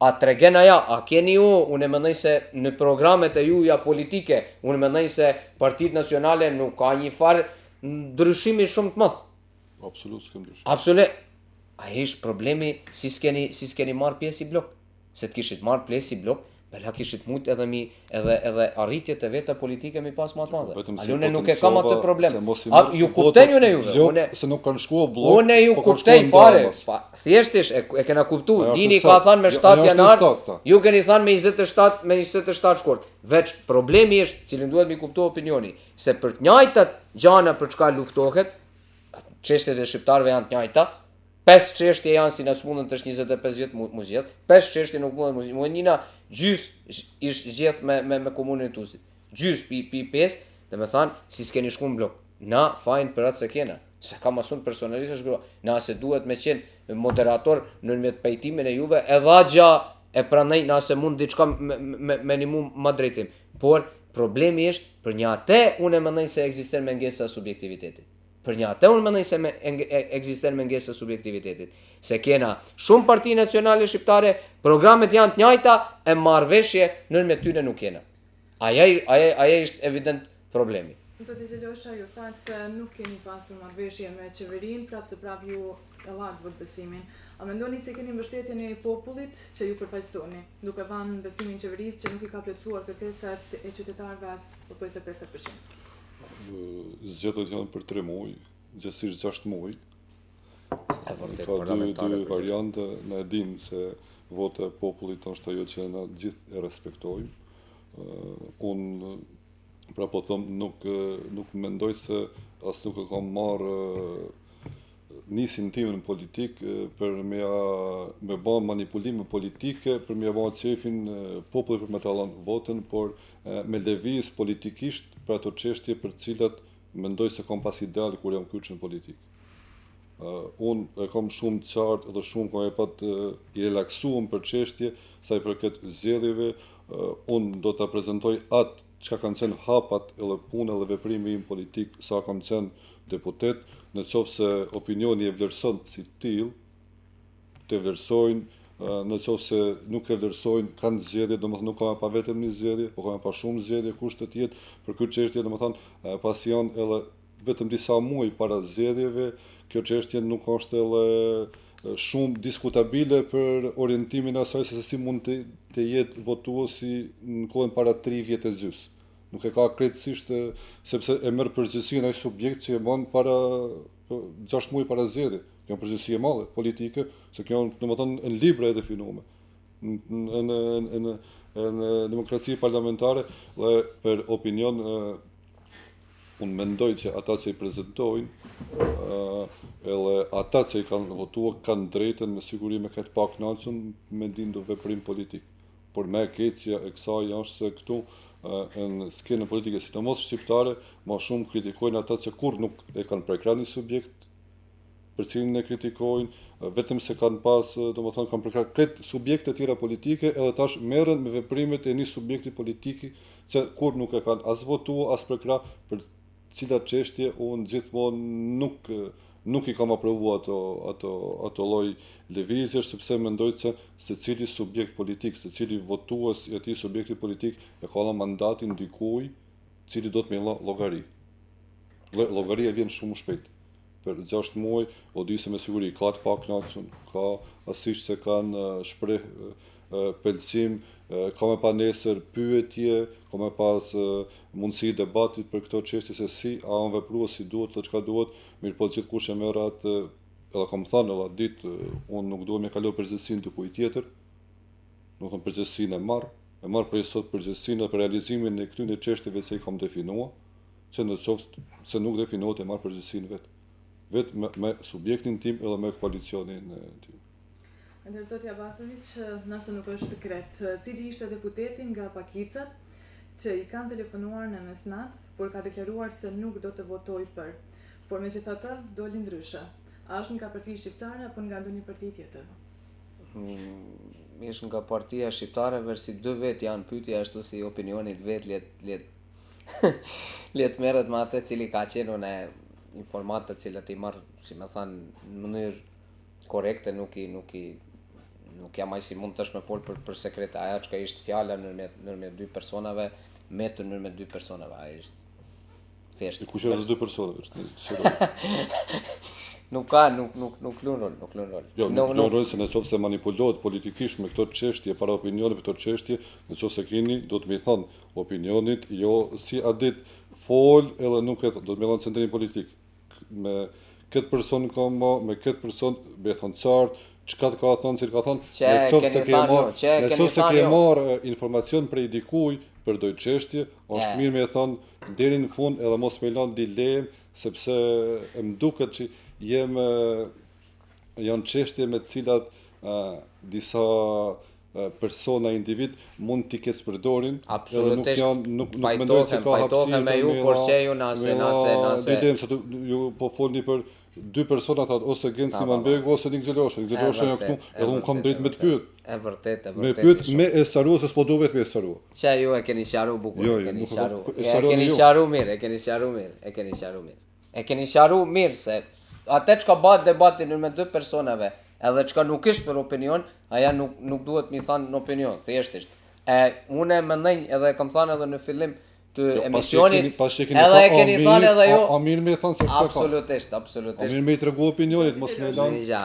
A tregen aja, a keni ju, unë e mendoj se në programet e juja politike, unë e mendoj se Partitë Nacionale nuk ka një farë ndryshimi shumë të madh. Absolut s'kem ndryshim. Absolut. Ai është problemi si s'keni marrë pjesë i blok. Se të kishit marrë pjesë i blok, bela kishit mujt edhe arritjet e veta politike mi pas më të madhe. Alune nuk e kam atë problem. Ju kuptoj unë juve. Se nuk kanë shkuar blok. Unë ju kuptoj fare. Thjeshtësh e kena kuptuar. Dini ka thënë me 7 janar. Ju keni thënë me 27 shkurt. Veç problemi është, cilin duhet mi kuptuar opinioni, se për të njëjtat gjana për çka luftohet, çështjet e shqiptarëve janë të njëjta. 5 çështje janë si na smundën tash 25 vjet mu zgjedh. 5 çështje nuk mundën mu zgjedh. Njëna gjys ish zgjedh me komunën e Tuzit. Gjys pi 5, domethënë si s'keni shkuar në blok. Na fajin për atë se kena. Se kam asun personalisht shkruaj. Na se duhet me qenë moderator nëpërmjet pajtimin e juve, edhe agja e pranoj nëse mund diçka me minimum më drejtim. Por problemi është për një atë unë mendoj se ekziston mengesa subjektiviteti. Për një atë unë mendoj se ekziston mengesa subjektivitetit. Se kena shumë parti nacionale shqiptare, programet janë të njëjta, e marrëveshje nëpërmjet tyre nuk kena. Aja është evident problemi. Zoti Gjelosha, ju tha se nuk keni pasur marrëveshje me qeverinë, prapë se prapë ju e llak votbesimin. A mendoni se keni mbështetjen e popullit që ju përfaqësoni, duke dhënë besimin qeverisë që nuk i ka plotësuar kërkesat e qytetarëve as pothuajse 50%? Zgjedhjet janë për 3 muaj, gjithsesi 6 muaj. Ka dy variante, ne e dim se vota e popullit është ajo që na gjithë e respektojmë. Unë pra po them nuk mendoj se as nuk e kam marrë nisin tim në politik për me bë manipulime politike, për me bë çefin popullit për me ta dhënë votën, por me lëviz politikisht për ato çështje për të cilat mendoj se kam pas ideal kur jam kyç në politikë. Unë e kam shumë të qartë edhe shumë kam e pat i relaksuar për çështje sa i përket zgjedhjeve. Unë do ta prezantoj atë çka kanë qenë hapat edhe puna edhe veprimi im politik sa kam qenë deputet, në qoftë se opinioni e vlerëson si tillë, të vlerësojnë, në qoftë se nuk e vlerësojnë, kanë zgjedhje, domethënë nuk ka pa vetëm një zgjedhje, por ka pa shumë zgjedhje, kush të tjetë, për këtë çështje domethënë pas janë edhe vetëm disa muaj para zgjedhjeve, kjo çështje nuk është edhe shumë diskutabile për orientimin e asaj se si mund të jetë votuesi në kohën para 3 vjet e gjys. Nuk e ka krejtësisht sepse e merr përgjegjësinë ai subjekt që e bën para 6 muaj para zgjedhjeve. Kjo është përgjegjësi e madhe politike, se kjo domethënë në libra e definuar. Në demokraci parlamentare dhe për opinion unë mendoj që ata që i prezentojnë edhe ata që i kanë votuar kanë drejtën me siguri me këtë pak kënaqur me ndindu veprim politik. Por me keqja e kësaj është se këtu në skenën politike, sidomos shqiptare, më shumë kritikojnë ata që kur nuk e kanë prekrah një subjekt për cilin e kritikojnë, vetëm se kanë pas, domethënë kanë prekrah këtë subjekte të tjera politike, edhe tash merren me veprimet e një subjekti politiki që kur nuk e kanë as votuar, as prekrah për cilat çështje unë gjithmonë nuk i kam aprovuar ato lloj lëvizjesh, sepse mendoj se secili subjekt politik, secili votues i atij subjekti politik e ka mandatin dikujt, i cili do të më llogari. Llogaria vjen shumë shpejt. Për 6 muaj, o di se me siguri ka të pakënaqur, ka asisht se kanë shpreh pëlqim, ka me pa nesër pyetje, ka me pas mundësi debatit për këto çështje se si a janë vepruar si duhet, të çka duhet, mirë po gjithkush e merr atë, edhe kam thënë edhe ditë, unë nuk dua me kaloj përgjegjësinë dikujt tjetër, nuk kam përgjegjësinë e marr për sot përgjegjësinë për realizimin e këtyre çështjeve që i kam definuar, që në qoftë se nuk definohet e marr përgjegjësinë vetë me subjektin tim edhe me koalicionin tim. Zoti Abasović, nëse nuk është sekret, cili ishte deputeti nga Pakicat që i kanë telefonuar në mesnat, por ka deklaruar se nuk do të votoj për. por me që thotë, doli ndryshe. A është nga partia shqiptare apo nga ndonjë parti tjetër? Ish nga partia shqiptare, si 2 vetë janë pyetja ashtu si opinionit vetë let merret me atë cili ka qenë unë informatë të cilat i marr, si më thanë, në mënyrë korrekte, nuk jam ai si mund tash me fol për sekret, ajo çka ishte fjala nërmjet 2 personave, nërmjet 2 personave, ai është thjesht. Kush janë 2 personave? Nuk lun rol. Jo, nuk lun rol se nëse manipulohet politikisht me këto çështje para opinionit, këto çështje, nëse keni, do të më thonë opinionit, jo si a dit fol edhe nuk do të më thonë centrin politik. Me këtë person me këtë person me thonë qartë, çka të ka thonë, si ka thonë, nëse ke marrë informacion prej dikuj për doj çështje, është mirë me thonë deri në fund edhe mos me lënë dilemë, sepse më duket që janë çështje me të cilat disa persona, individ mund t'i kesh përdorin, edhe nuk mendoj se ka hapësirë me ju, por që ju nase. Ditem se ju po folni për 2 persona, thot ose Genci Manbegu ose Nik Zelosha. Nik Zelosha janë këtu, edhe unë kam drejt me të pyet. E vërtet. Me pyet me e sqaruar se s'po do vetë me e sqaruar. Që ju e keni sqaruar bukur, e keni sqaruar. E keni sqaruar mirë se atë çka bëhet debati me 2 personave, edhe çka nuk është për opinion, aja nuk duhet mi thanë në opinion, thjesht. Unë mendoj edhe kam thënë edhe në fillim të emisionit, edhe e keni thënë edhe ju. A mirë me thënë se Absolutisht. A mirë me i tregu opinionit, mos me lanë. Ja,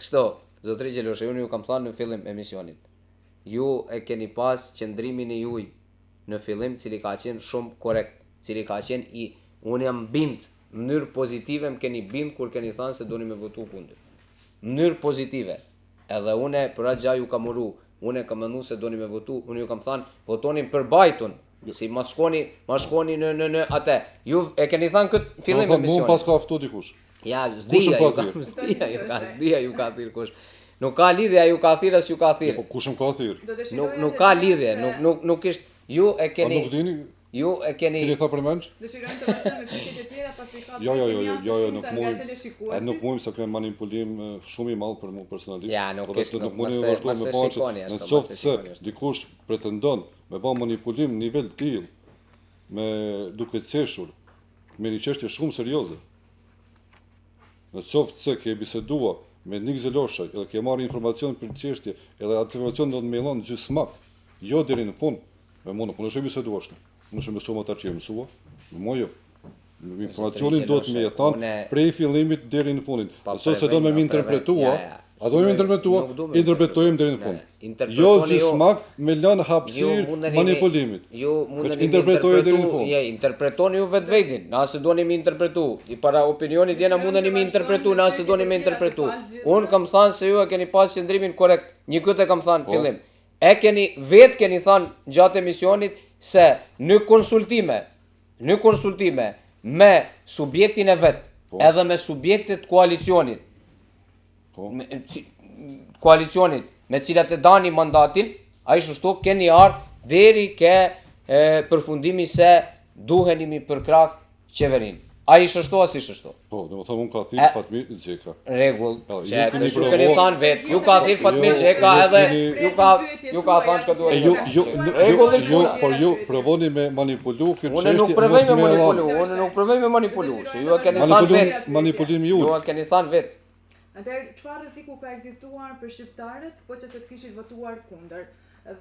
kështu, zotri Gjelosha, unë ju kam thënë në fillim emisionit. Ju e keni pas qëndrimin e juj në fillim, cili ka qenë shumë korrekt, cili ka qenë unë jam bind, në mënyrë pozitive më keni bind kur keni thënë se doni me votu kundër. Në mënyrë pozitive. Edhe unë për atë gjë ju kam uru, unë kam menduar se doni me votu, unë ju kam thënë votoni për Bajton. Si ma shkoni në atë. Ju e keni thënë këtë fillim emisionit. Mund pas ka ftu dikush. Ja, zdia ju ka thirr kush. Nuk ka lidhje ju ka thirr as ju ka thirr. Po kush më ka thirr? Nuk ka lidhje, nuk është ju e keni. Nuk dini. Ju e keni. Keni thënë për mend? Dëshirojmë të vazhdojmë me pyetjet e tjera pasi ka. Jo, nuk mund se ka manipulim shumë i madh për mua personalisht. Ja, nuk është. Nuk mund të vazhdoj me bashkë. Në qoftë se dikush pretendon me bë manipulim në nivel të tillë, me duke qeshur me një çështje shumë serioze. Në qoftë se ke biseduar me Nik Zelosha, edhe ke marrë informacion për çështje, edhe atë informacion do të më dhon gjysmak, jo deri në fund. Me mua nuk është biseduar ashtu. Nuk është mësuar ata që mësua, më jo. Informacionin do të më thonë prej fillimit deri në fundin. Nëse do më interpretua, a do më interpretua, interpretojmë deri në fund. Jo gjysmak me lënë hapësirë manipulimit. Ju mundeni interpretojë deri në fund. Ja, interpretoni ju vetveten. Nëse doni më interpretu, i para opinionit jena mundeni më interpretu, nëse doni më interpretu. Un kam thënë se ju e keni pas qendrimin korrekt. Një këtë kam thënë fillim. E keni thënë gjatë emisionit se në konsultime me subjektin e vet, edhe me subjektet koalicionit, me cilat e dani mandatin, a i shështu keni ardhë deri ke përfundimi se duhenimi për krah qeverin. A i shështu as i shështu? Po, dhe më thëmë unë ka thirë Fatmir Xheka. Regull, që të shumë keni thanë vetë, ju ka thirë Fatmir Xheka edhe ju ka thanë që ka duhet. Por ju provoni me manipulu këtë qështje. Unë nuk provoj me manipulu, që ju e keni thanë vetë. Manipulim ju. Ju e keni thanë vetë. Atëherë, çfarë rreziku ka ekzistuar për shqiptarët, po që se të kishit votuar kundër?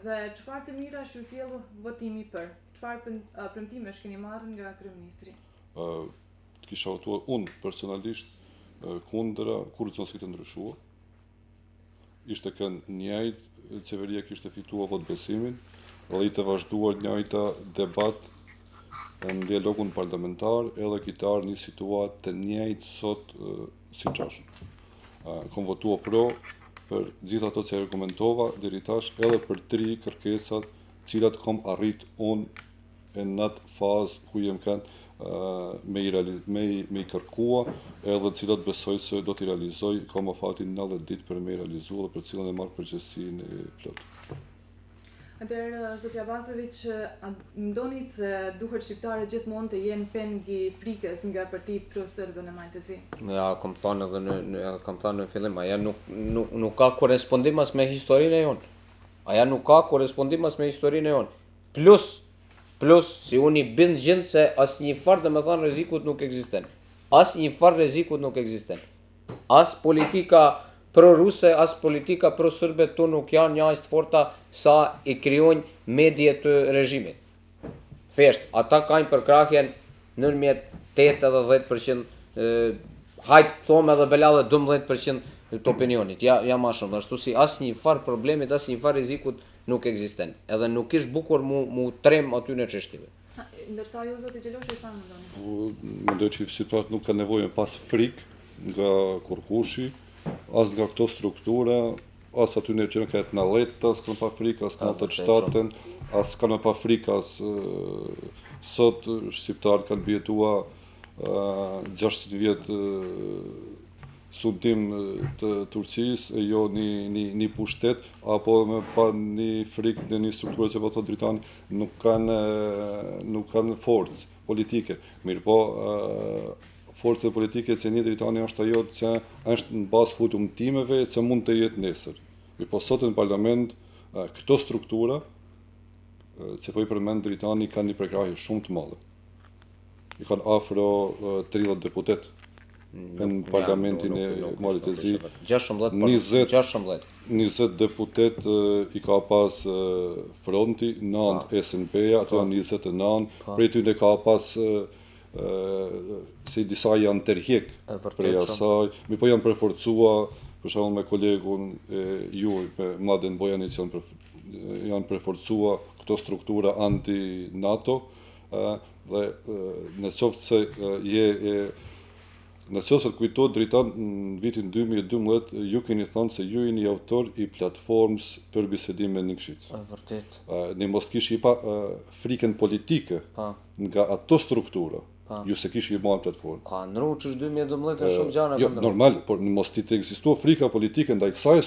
Dhe çfarë të mira ju sjell votimi për? Çfarë premtimesh keni marrë nga kryeministri? Të kisha votuar unë personalisht kundra kur të të ndryshua. Ishte kënë njëjtë, qeveria kishte fituar vot besimin, dhe i të vazhduar njëjta debat në dialogun parlamentar, edhe kitar një situatë të njëjtë sot si qash. Kom votuar pro për gjitha ato që rekomentova deri tash, edhe për 3 kërkesat cilat kom arrit unë në atë fazë ku jem kanë me i kërkua, edhe cilat besoj se do t'i realizoj, ka më fatin 90 ditë për me i realizu dhe për cilën e marrë përgjegjësinë e plotë. Atëherë, zotja Abazović, ndoni se duhet shqiptarët gjithmonë të jenë peng i frikës nga partitë pro-serbe në Maltezi? Ja, kam thënë në fillim, aja nuk ka korrespondim as me historinë e jonë. Aja nuk ka korrespondim as me historinë e jonë. Plus, si unë i bind gjendë se asnjë farë domethënë rrezikut nuk ekziston. Asnjë farë rrezikut nuk ekziston. As politika pro-ruse, as politika pro-sërbe tu nuk janë një aq të forta sa i krijojnë mediat të regjimit. Thjesht, ata kanë përkrahjen 18 edhe 10%, hajt thome edhe bela edhe 12% të opinionit. Ja ma shumë, ashtu si asnjë farë problemit, asnjë farë rrezikut nuk ekziston. Edhe nuk ish bukur mu trem aty në çështjeve. Ndërsa ju zoti Xheloshi çfarë mendoni? Mendoj që shqiptarët nuk kanë nevojë pas frikë nga kurkushi, as nga këto struktura, as aty në që në këtë në letë, as kanë pa frikë, as në 87-ën, as kanë pa frikë, as sot shqiptarët kanë bjetua 60 vjetë sundim të Turqisë e jo një pushtet, apo me pa një frikë në një strukturë që po thotë Dritani, nuk kanë forcë politike. Mirë po, forcë politike që një Dritani është ajo që është në bazë hutumtimeve që mund të jetë nesër. Mirë po, sot në parlament, këto struktura, që po i përmend Dritani, kanë një prekrahje shumë të madhe. I kanë afro 30 deputet në parlamentin e Maltezi, 20 deputet i ka pas Fronti, 9 SNP-ja, ato janë 29, prej tyre ka pas si disa janë tërhiq prej asaj, mi po janë përforcua, për shembull me kolegun juaj, me Mladen Bojanić janë përforcua këto struktura anti-NATO, dhe në qoftë se në qoftë se kujtohet Dritan në vitin 2012, ju keni thënë se ju jeni autor i platformës për bisedim me Nikšić. Vërtet. Ne mos kishi pa frikën politike nga ato struktura. Ju se kishi i marrë platformë. Ka ndru që është 2012 e shumë gjana. Jo, normal, por në mos të ekzistua frika politike ndaj kësaj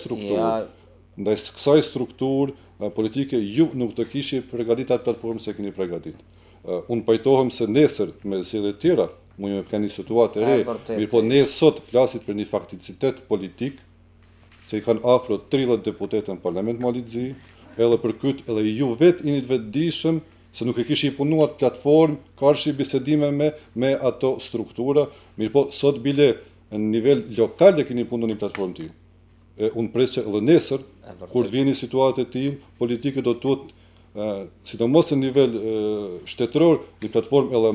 strukturë, politike, ju nuk të kishi përgatit atë platformë se keni përgatit. Unë pajtohem se nesër me zgjedhje tjera, mund të keni situatë e re, mirë po ne sot flasit për një fakticitet politik, se i kanë afro 30 deputetë në parlament Maltezi, edhe për këtë edhe ju vetë jeni të vetëdijshëm se nuk e kishi punuar platformë, karshi bisedime me ato struktura, mirë po sot bile në nivel lokal e keni punuar një platformë tillë. Unë pres që edhe nesër, kur të vjen një situatë e tillë, politike do të sidomos në nivel shtetëror, një platformë edhe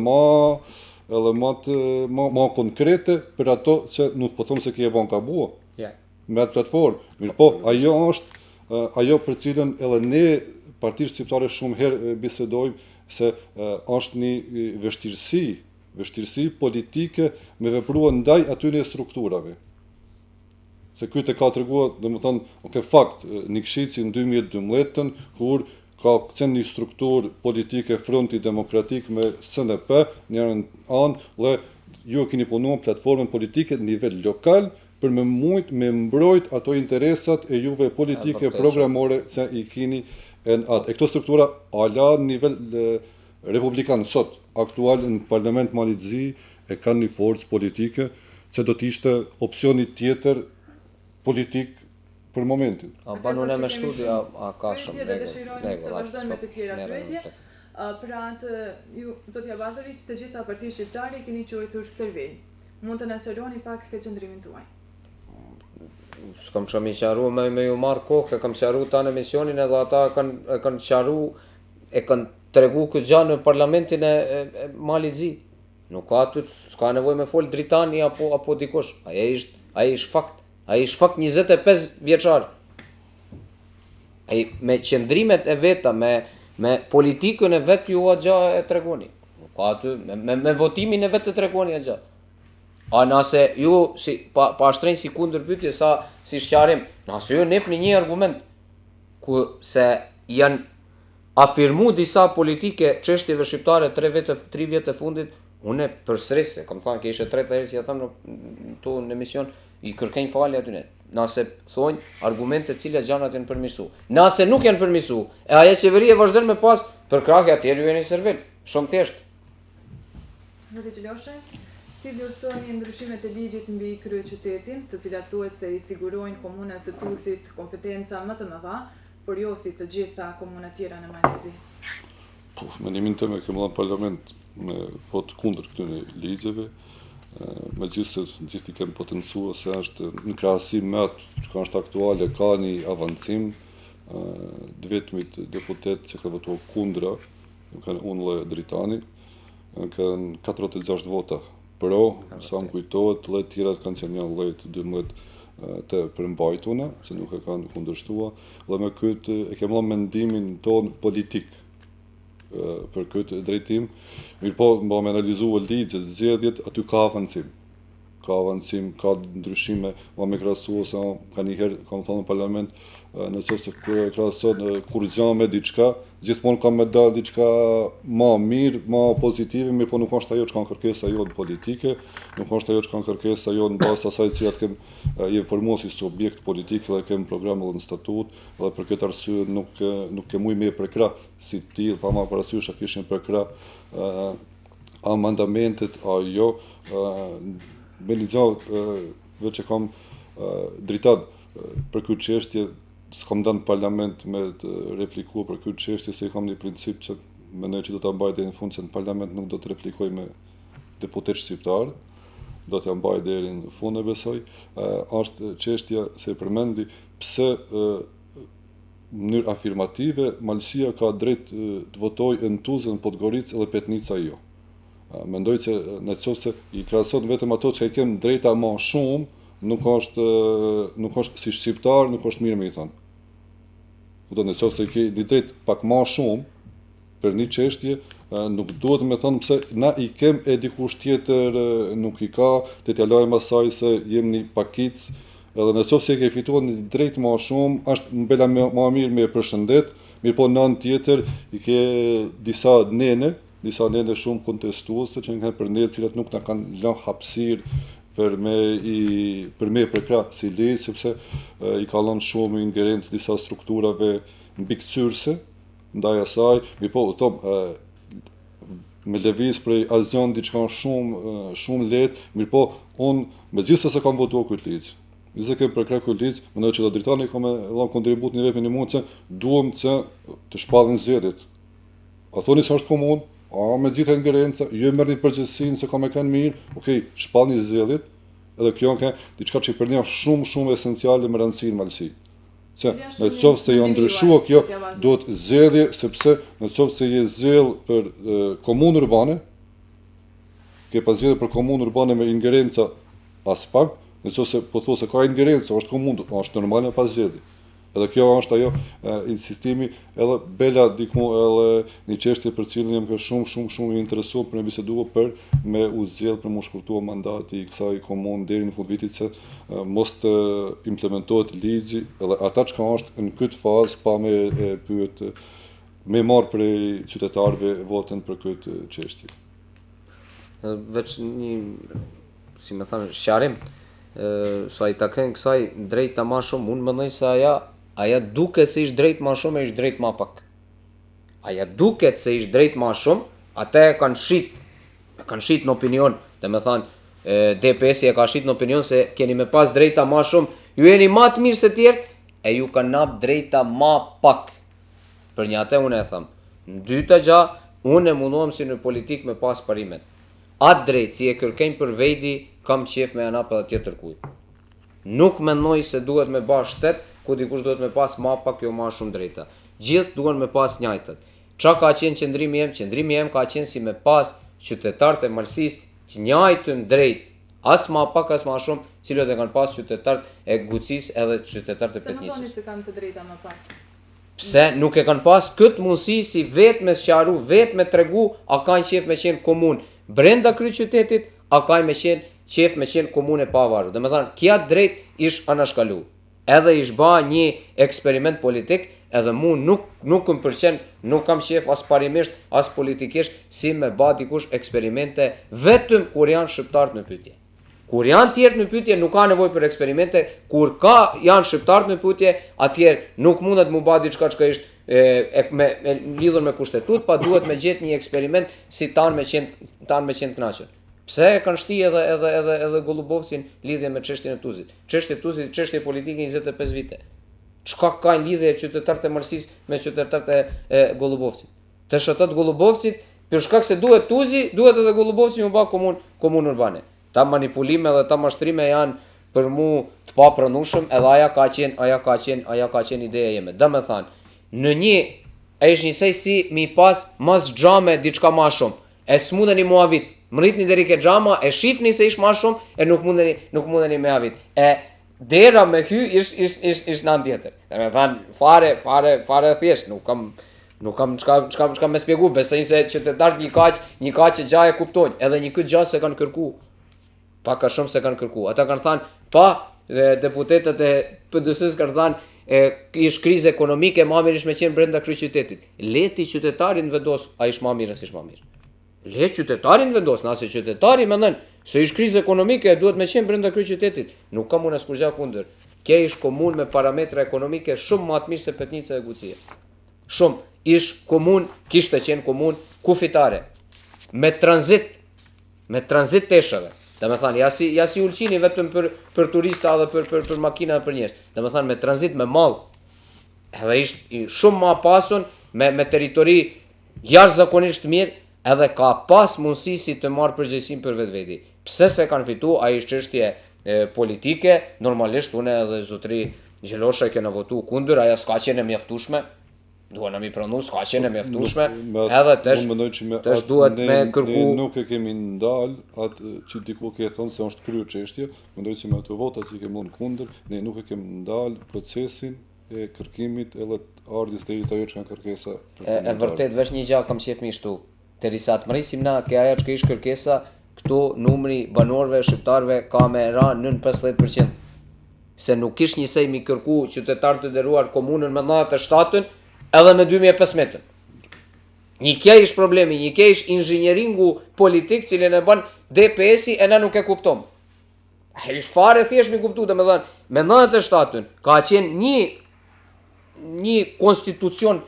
ma konkrete për ato që nuk po them se kjo e bën gabua. Me atë platformë. Mirë po, ajo është ajo për cilën edhe ne Partia Shqiptare shumë herë bisedojmë se është një vështirësi politike me veprua ndaj atyre strukturave. Se këtë e ka treguar, domethënë, fakt, Nikšići në 2012, kur ka qenë një strukturë politike Fronti Demokratik me SNP, njërën anë, dhe ju keni punuar platformën politike në nivel lokal për me mbrojt ato interesat e juve politike programore që i keni në atë. E këto struktura ala në nivel republikan sot, aktual në parlament Maltezi, e kanë një forcë politike që do t'ishte opcioni tjetër politik për momentin. A banu ne me studia, a ka shumë të vazhdojnë me të tjera pyetje. Pra atë, ju, zotja Abazović, të gjitha partitë shqiptare keni quajtur servil. Mund të na sqaroni pak këtë qëndrimin tuaj? S'kam shumë i qaru me ju marrë kohë, kam qaru ta në emisionin edhe ata e kanë qaru, e kanë tregu këtë gjanë në parlamentin e Maltezi. Nuk ka aty, s'ka nevoj me folë Dritani apo dikush. Aja ishtë fakt. Aja ishtë fakt 25 vjeçar. Me qëndrimet e veta, me politikën e vetë ju a gja e tregoni. Nuk ka aty, me votimin e vetë e tregoni a gja. A nëse ju pa shtrejnë si kundër pyetje sa si shqarim, nëse ju nep një argument ku se janë afirmu disa politike çështjeve shqiptare 3 vjet e fundit, unë përsëris, kam thënë që ishte 3 herë që ja them në emision, i kërkej falje aty ne. nëse thonë argumente cilat gjanat janë përmirësu. Nëse nuk janë përmirësu, e ajo qeveria vazhdon me pas për krahje atëherë ju jeni servil. Shumë thjesht. Zoti Gjiloshe, si vlerësoni ndryshimet e ligjit mbi kryeqytetin, të cilat thuhet se i sigurojnë komunës së Tusit kompetenca më të mëdha, por jo si të gjitha komunat tjera në Malëzi? Po, mendimin tim e kemi dhënë parlament me votë kundër këtyre ligjeve, megjithëse gjithë i kemi potencuar se është në krahasim me atë që është aktuale ka një avancim, të vetmit deputet që ka votuar kundra, kanë unë dhe Dritani, kanë 46 vota pro, sa më kujtohet, dhe tjerat kanë qenë janë lejt 12 të përmbajtuna, se nuk e kanë kundërshtua, dhe me këtë e kemë dhënë mendimin tonë politik për këtë drejtim. Mirë po, me analizuar ligjet, zgjedhjet, aty ka avancim. Ka avancim, ka ndryshime, me krahasua se ka njëherë, kam thënë në parlament, nëse krahason kur gjan me diçka, gjithmonë ka me dalë diçka më mirë, më pozitive, mirë po nuk është ajo që kanë kërkesa jonë politike, nuk është ajo që kanë kërkesa jonë në bazë asaj cilat kemë informuar si subjekt politik dhe kemë program edhe në statut, dhe për këtë arsye nuk kemi me përkrah si tillë, pa më parasysh a kishin përkrah amendamentet ajo me ligjë veç e kam Dritan për këtë çështje s'kam dhënë parlament me të replikuar për këtë çështje se i kam një princip që mendoj që do ta mbaj deri në fund se në parlament nuk do të replikoj me deputet shqiptar, do t'ja mbaj deri në fund e besoj. Është çështja se përmendi pse në mënyrë afirmative Malësia ka drejt të votojë në Tuzë, në Podgoricë edhe Petnica jo. Mendoj se nëse i krahason vetëm ato që i kemë drejta më shumë, nuk është si shqiptar, nuk është mirë me i thënë. Do nëse i ke një drejt pak më shumë për një çështje, nuk duhet me thënë pse na i kem e dikush tjetër nuk i ka, të t'ja lajmë asaj se jem një pakic, edhe nëse i ke fituar një drejt më shumë, është mbela më mirë me përshëndet, mirë po nën tjetër i ke disa nene shumë kontestuese që kanë për ne, cilat nuk na kanë lënë hapësirë për me përkrah si ligj, sepse i ka lënë shumë ingerencë disa strukturave mbikëqyrëse ndaj asaj, mirë po me lëviz prej asgjë diçka shumë lehtë, mirë po unë megjithëse se kam votuar këtë ligj, megjithëse kem përkrah këtë ligj, mendoj që Dritani ka dhënë kontribut në vetëm një mund që duam që të shpallin zgjedhjet. A thoni se është komunë? Me gjitha ingerenca, ju e merrni përgjegjësinë se ka me kanë mirë, okay, shpallni zgjedhjet, edhe kjo ka diçka që për ne është shumë esenciale me rëndësi në Malësi. Se në qoftë se jo ndryshua kjo, duhet zgjedhje, sepse në qoftë se je zgjedh për komunë urbane, ke pas zgjedhje për komunë urbane me ingerenca as pak, në qoftë se po thosë se ka ingerencë, është komunë, është normale pas zgjedhje. Edhe kjo është ajo insistimi, edhe bela diku edhe një çështje për cilën jam shumë i interesuar për me biseduar për me u zgjedh për më shkurtuar mandati i kësaj komunë deri në fund vitit se mos të implementohet ligji, edhe ata që është në këtë fazë pa me pyet me marr prej qytetarëve votën për këtë çështje. Veç një, si më thënë, sqarim, sa i takon kësaj drejta më shumë, unë mendoj se aja duket se ishtë drejt ma shumë e ishtë drejt ma pak. Aja duket se ishtë drejt ma shumë, ata e kanë shit në opinion, dhe me thanë, DPS-i e ka shit në opinion se keni me pas drejta ma shumë, ju jeni ma të mirë se tjertë, e ju kanë nap drejta ma pak. Për një atë unë e thamë, në dyta gja, unë e mundohem si në politik me pas parimet. Atë drejt, si e kërkejnë për vejdi, kam qef me anap edhe tjetër kuj. Nuk mendoj se duhet me bash shtet, ku dikush duhet me pas ma pak jo ma shumë drejta. Gjithë duhet me pas njajtët. Qa ka qenë qëndrimi jem? Qëndrimi jem ka qenë si me pas qytetarët e Malësisë që njajtën drejt, as ma pak as ma shumë, cilët e kanë pas qytetarët e Gucisë edhe qytetarët e Petnicës. Se më thoni se kanë të drejta më pak? Pse nuk e kanë pas këtë mundësi si vetë me sqaru, vetë me tregu, a kanë qef me qenë komunë brenda kryqytetit, a kanë me qef me qenë komunë e pavarur. Dhe me thanë, kja drejt ish anashkalu. Edhe ish ba një eksperiment politik, edhe mu nuk më pëlqen, nuk kam qef as parimisht, as politikisht, si me ba dikush eksperimente vetëm kur janë shqiptarët me pyetje. Kur janë tjerë në pyetje, nuk ka nevojë për eksperimente, kur janë shqiptarët në pyetje, atëherë nuk mundet mu bë diçka që është me lidhur me kushtetut, pa duhet me gjetë një eksperiment si tanë me qenë të kënaqur. Pse e kanë shti edhe Golubovcin lidhje me çështjen e Tuzit? Çështja e Tuzit, çështje politike 25 vite. Çka ka lidhje qytetarët e Marsisë me qytetarët e Golubovcit? Të shëtot Golubovcit, për shkak se duhet Tuzi, duhet edhe Golubovci më bë komunë urbane. Ta manipulime dhe ta mashtrime janë për mu të papranueshëm, edhe aja ka qenë ideja jeme. Dhe me thanë, në një e ish njësej si mi pas mas xhame diçka ma shumë, e s'mundeni mu avit, më rritni deri ke xhama, e shifni se ish ma shumë, e nuk mundeni me avit. E dera me hy ish nan tjetër. Dhe me thanë, fare thjesht, nuk kam çka me spjegu, besoj se qytetarët një kaq që gjaja kuptojnë, edhe një këtë gjaja se kanë kërku. Pa ka shumë se kanë kërku. Ata kanë thënë, deputetët e PD-s-s kanë thënë, ish krizë ekonomike, ma mirë ish me qenë brenda kryeqytetit. Leti qytetarin vendos, a ish ma mirë, ish ma mirë. Le qytetarin vendos, nëse qytetari mendon se ish krizë ekonomike, duhet me qenë brenda kryeqytetit. Nuk kam unë askush gjë kundër. Kjo ish komunë me parametra ekonomike shumë më të mirë se Petnica e Gucia. Shumë. Ish komunë, kishte qenë komunë kufitare. Me tranzit teshave. Dhe me thanë, ja si Ulqini vetëm për turista dhe për makina dhe për njerëz. Dhe me thanë, me tranzit me mall. Edhe ishte shumë ma pasun, me teritori jashtëzakonisht mirë, edhe ka pas mundësi si të marrë përgjegjësinë për vetveti. Pse se kanë fitu, ai është çështje politike, normalisht unë edhe zotri Gjelosha kena votu kundër, aja s'ka qenë e mjaftueshme. Duhet mi pranu, s'ka qenë e mjaftueshme, edhe tesh duhet me kërku. Ne nuk e kemi ndal atë që diku ke thonë se është kryer çështja, mendoj se me ato vota që kemi në kundër, ne nuk e kemi ndal procesin e kërkimit edhe ardhjes deri ajo që kanë kërkesa. E vërtet veç një gjë kam qef mi shtu. Derisa të mrisim na ke ajo që ish kërkesa, këtu numri banorëve shqiptarëve ka me ra në 50%. Se nuk ish njësej mi kërku qytetarë të nderuar komunën me 97-ën, edhe me 2015. Një kja ish problemi, një kja ish inxhinjeringu politik cilën e bën DPS-i e na nuk e kuptom. Ish fare thjesht mi kuptu, dhe me dhënë, me 97-ën ka qenë një konstitucion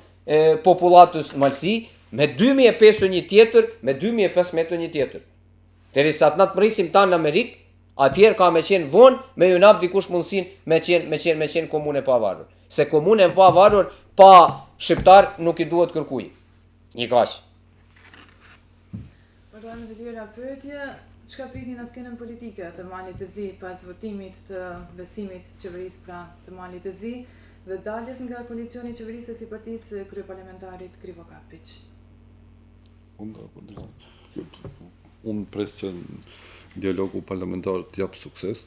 popullatës Malsi, me 2005 një tjetër, me 2015 një tjetër. Derisa të na të mrisim ta në Amerikë, atjerë ka me qenë vonë, me ju nap dikush mundësin me qenë komune pavarur. Se komune e pavarur, pa shqiptar nuk i duhet kërkuj. Një kaq. Përdonë të tjera pyetje, çka pritni në skenën politike të Malit të Zi pas votimit të besimit qeverisë pra të Malit të Zi dhe daljes nga koalicioni i qeverisë si partisë kryeparlamentarit Krivo Kapić? Unë pres që dialogu parlamentar të japë sukses,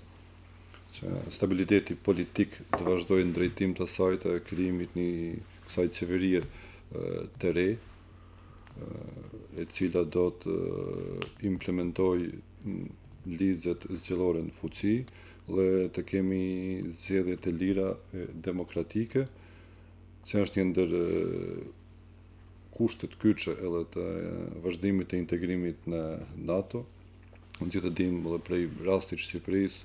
që stabiliteti politik të vazhdojë në drejtim të asaj të krijimit një kësaj qeverie të re, e cila do të implementoj ligjet zgjedhore në fuqi dhe të kemi zgjedhje të lira demokratike, që është një ndër kushtet kyçe edhe të vazhdimit të integrimit në NATO. Në gjithë të dim dhe prej rastit Shqipërisë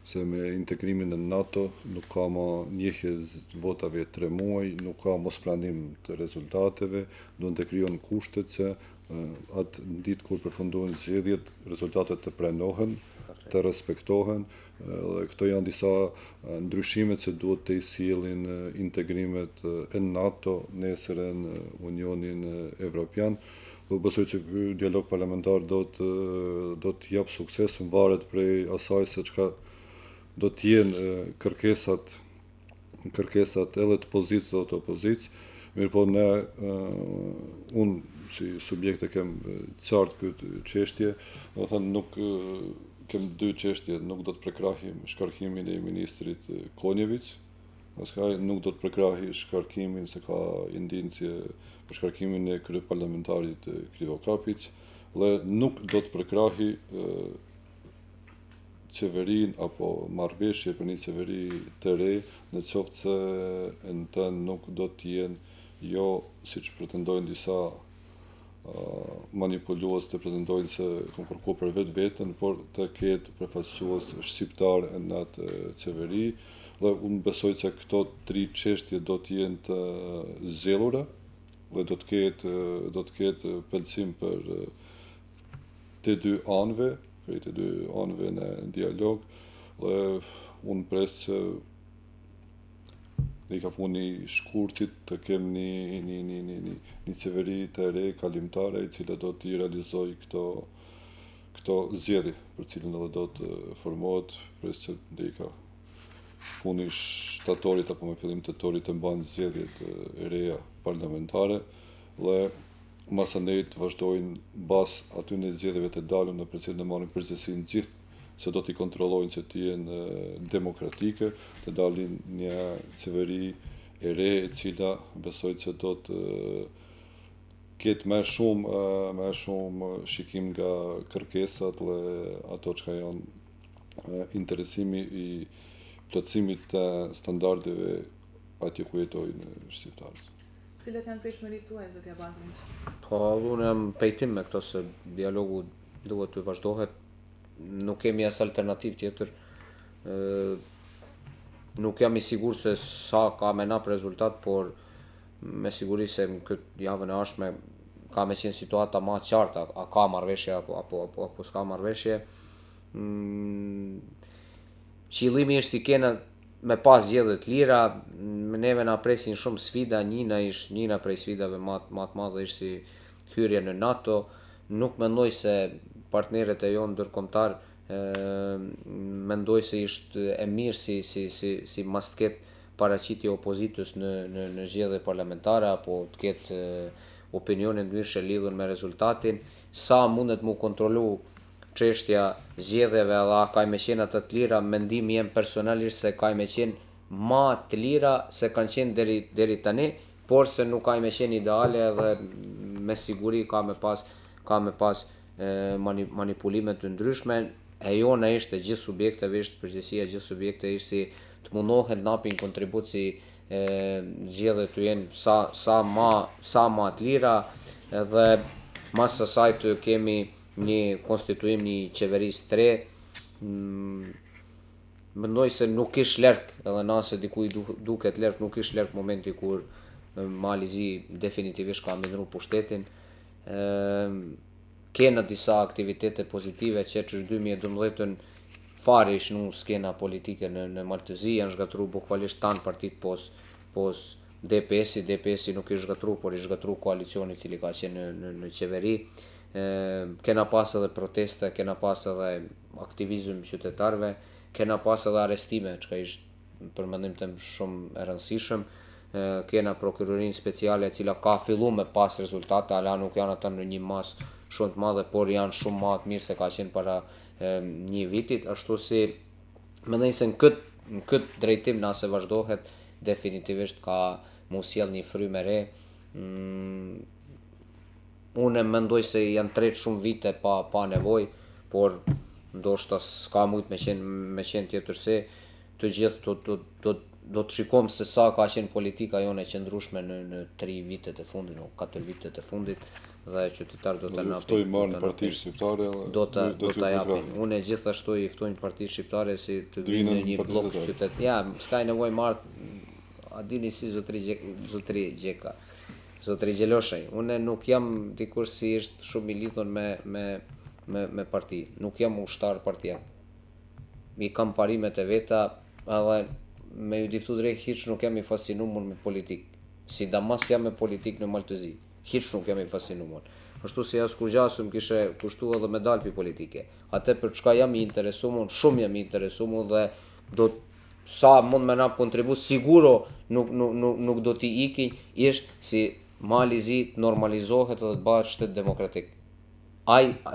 se me integrimin në NATO nuk ka më njehje votave 3 muaj, nuk ka mos pranim të rezultateve, do të krijon kushtet që atë ditë kur përfundohen zgjedhjet, rezultatet të pranohen, të respektohen, dhe këto janë disa ndryshimet që duhet të sjellin integrimet e NATO nesër në Unionin Evropian. Dhe besoj që ky dialog parlamentar do të jap sukses, varet prej asaj se çka do të jenë kërkesat edhe të pozicës dhe të opozicës. Mirëpo ne unë si subjekt e kem qartë këtë çështje, do thënë nuk kem 2 çështje, nuk do të prekrahim shkarkimin e ministrit Konjević, nuk do të prekrahi shkarkimin se ka indicie për shkarkimin e kryeparlamentarit Krivo Kapić, dhe nuk do të prekrahi qeverin apo marrëveshje për një qeveri të re, në qoftë se në të nuk do të jenë jo, siç pretendojnë disa manipulues të prezentojnë se kanë kërkuar për vetë vetën, por të ketë përfaqësues shqiptar në atë qeveri, dhe unë besoj se këto 3 çështje do të jenë të zgjedhura dhe do të ketë pëlqim për të dy anëve, për të dy anëve në dialog, dhe unë pres që në ka funi shkurtit të kem një qeveri të re kalimtare i cila do t'i realizoj këto zgjedhje për cilën edhe do të formohet, pres që në ka funi shtatorit apo me fillim tetorit të mbanë zgjedhjet e reja parlamentare dhe masanejt vazhdojnë bas aty në zgjedhjeve të dalën në për cilën e marrin përgjegjësinë gjithë se do t'i kontrollojnë që t'i jenë demokratike, të dalin një qeveri e re e cila besoj që do të ketë më shumë shikim nga kërkesat dhe ato që janë interesimi i plotësimit të standardeve atje ku jetojnë shqiptarët. Cilat janë pritshmëritë tuaja, zotja Bazanić? Po, unë jam pejtim me këto se dialogu duhet të vazhdohet. Nuk kemi as alternativë tjetër. Nuk jam i sigurt se sa ka me nap rezultat, por me siguri se në këtë javën e ardhshme ka me qenë situata më e qartë, a ka marrëveshje apo s'ka marrëveshje. Qëllimi është si kena me pas zgjedhje të lira, neve na presin shumë sfida, njëna prej sfidave më të madhe ishte si hyrja në NATO. Nuk mendoj se partnerët e jonë ndërkombëtar mendoj se ishte e mirë si mas të ketë paraqitje opozitës në zgjedhje parlamentare apo të ketë opinione ndryshe lidhur me rezultatin, sa mundet mu kontrollu çështja zgjedhjeve dhe a ka me qenë ato të lira, mendimi jem personalisht se ka me qenë më të lira se kanë qenë deri tani, por se nuk ka me qenë ideale dhe me siguri ka me pas manipulime të ndryshme. E jona ishte gjithë subjekteve, ishte përgjegjësia gjithë subjekteve ishte si të mundohet napin kontribut si zgjedhjet të jenë sa më të lira dhe mas asaj të kemi një konstituim një qeverisë të re. Mendoj se nuk ish lërk, edhe nëse dikuj duket lërk, nuk ish lërk momenti kur Mali Zi definitivisht ka mbinru pushtetin. Kena disa aktivitete pozitive që 2012 fare ish nu skena politike në Maltëzi, janë zhgatru bukvalisht tanë partit pos DPS-i nuk ish zhgatru, por ish zhgatru koalicioni cili ka qenë në qeveri. Kena pas edhe proteste, kena pas edhe aktivizm qytetarve, kena pas edhe arestime, që ka ishtë për mendim të shumë e rëndësishëm. Kena prokurorinë speciale cila ka fillu me pas rezultate, ala nuk janë ata në një mas shumë të madhe, por janë shumë më të mirë se ka qenë para një vitit, ashtu si mendoj se në këtë drejtim nëse vazhdohet definitivisht ka mu sjell një frymë e re. Unë mendoj se janë tret shumë vite pa nevojë, por ndoshta s'ka mujt me qenë tjetër se të gjithë do të shikojmë se sa ka qenë politika jone e qëndrueshme në 3 vitet e fundit, në 4 vitet e fundit, dhe qytetarët do të napin. Do ta japin. Unë gjithashtu i ftoj partitë shqiptare si të vinë në një blok qytet. Ja, s'ka nevojë marr, a dini si zotri Gjeka, zotri Gjeloshaj. Unë nuk jam dikur si është shumë i lidhur me parti. Nuk jam ushtar partia. Mi kam parimet e veta, edhe me ju diftu drejt hiç nuk jam i fascinuar me politik. Sidomos jam me politik në Maltëzi. Hiç nuk jam i fascinuar. Ashtu si as kur gjasëm kishe kushtu edhe medalë për politike. Atë për çka jam i interesuar, shumë jam i interesuar dhe do sa mund me na kontribut siguro nuk do t'i iki, ish si Mali Zi normalizohet dhe të bëhet shtet demokratik.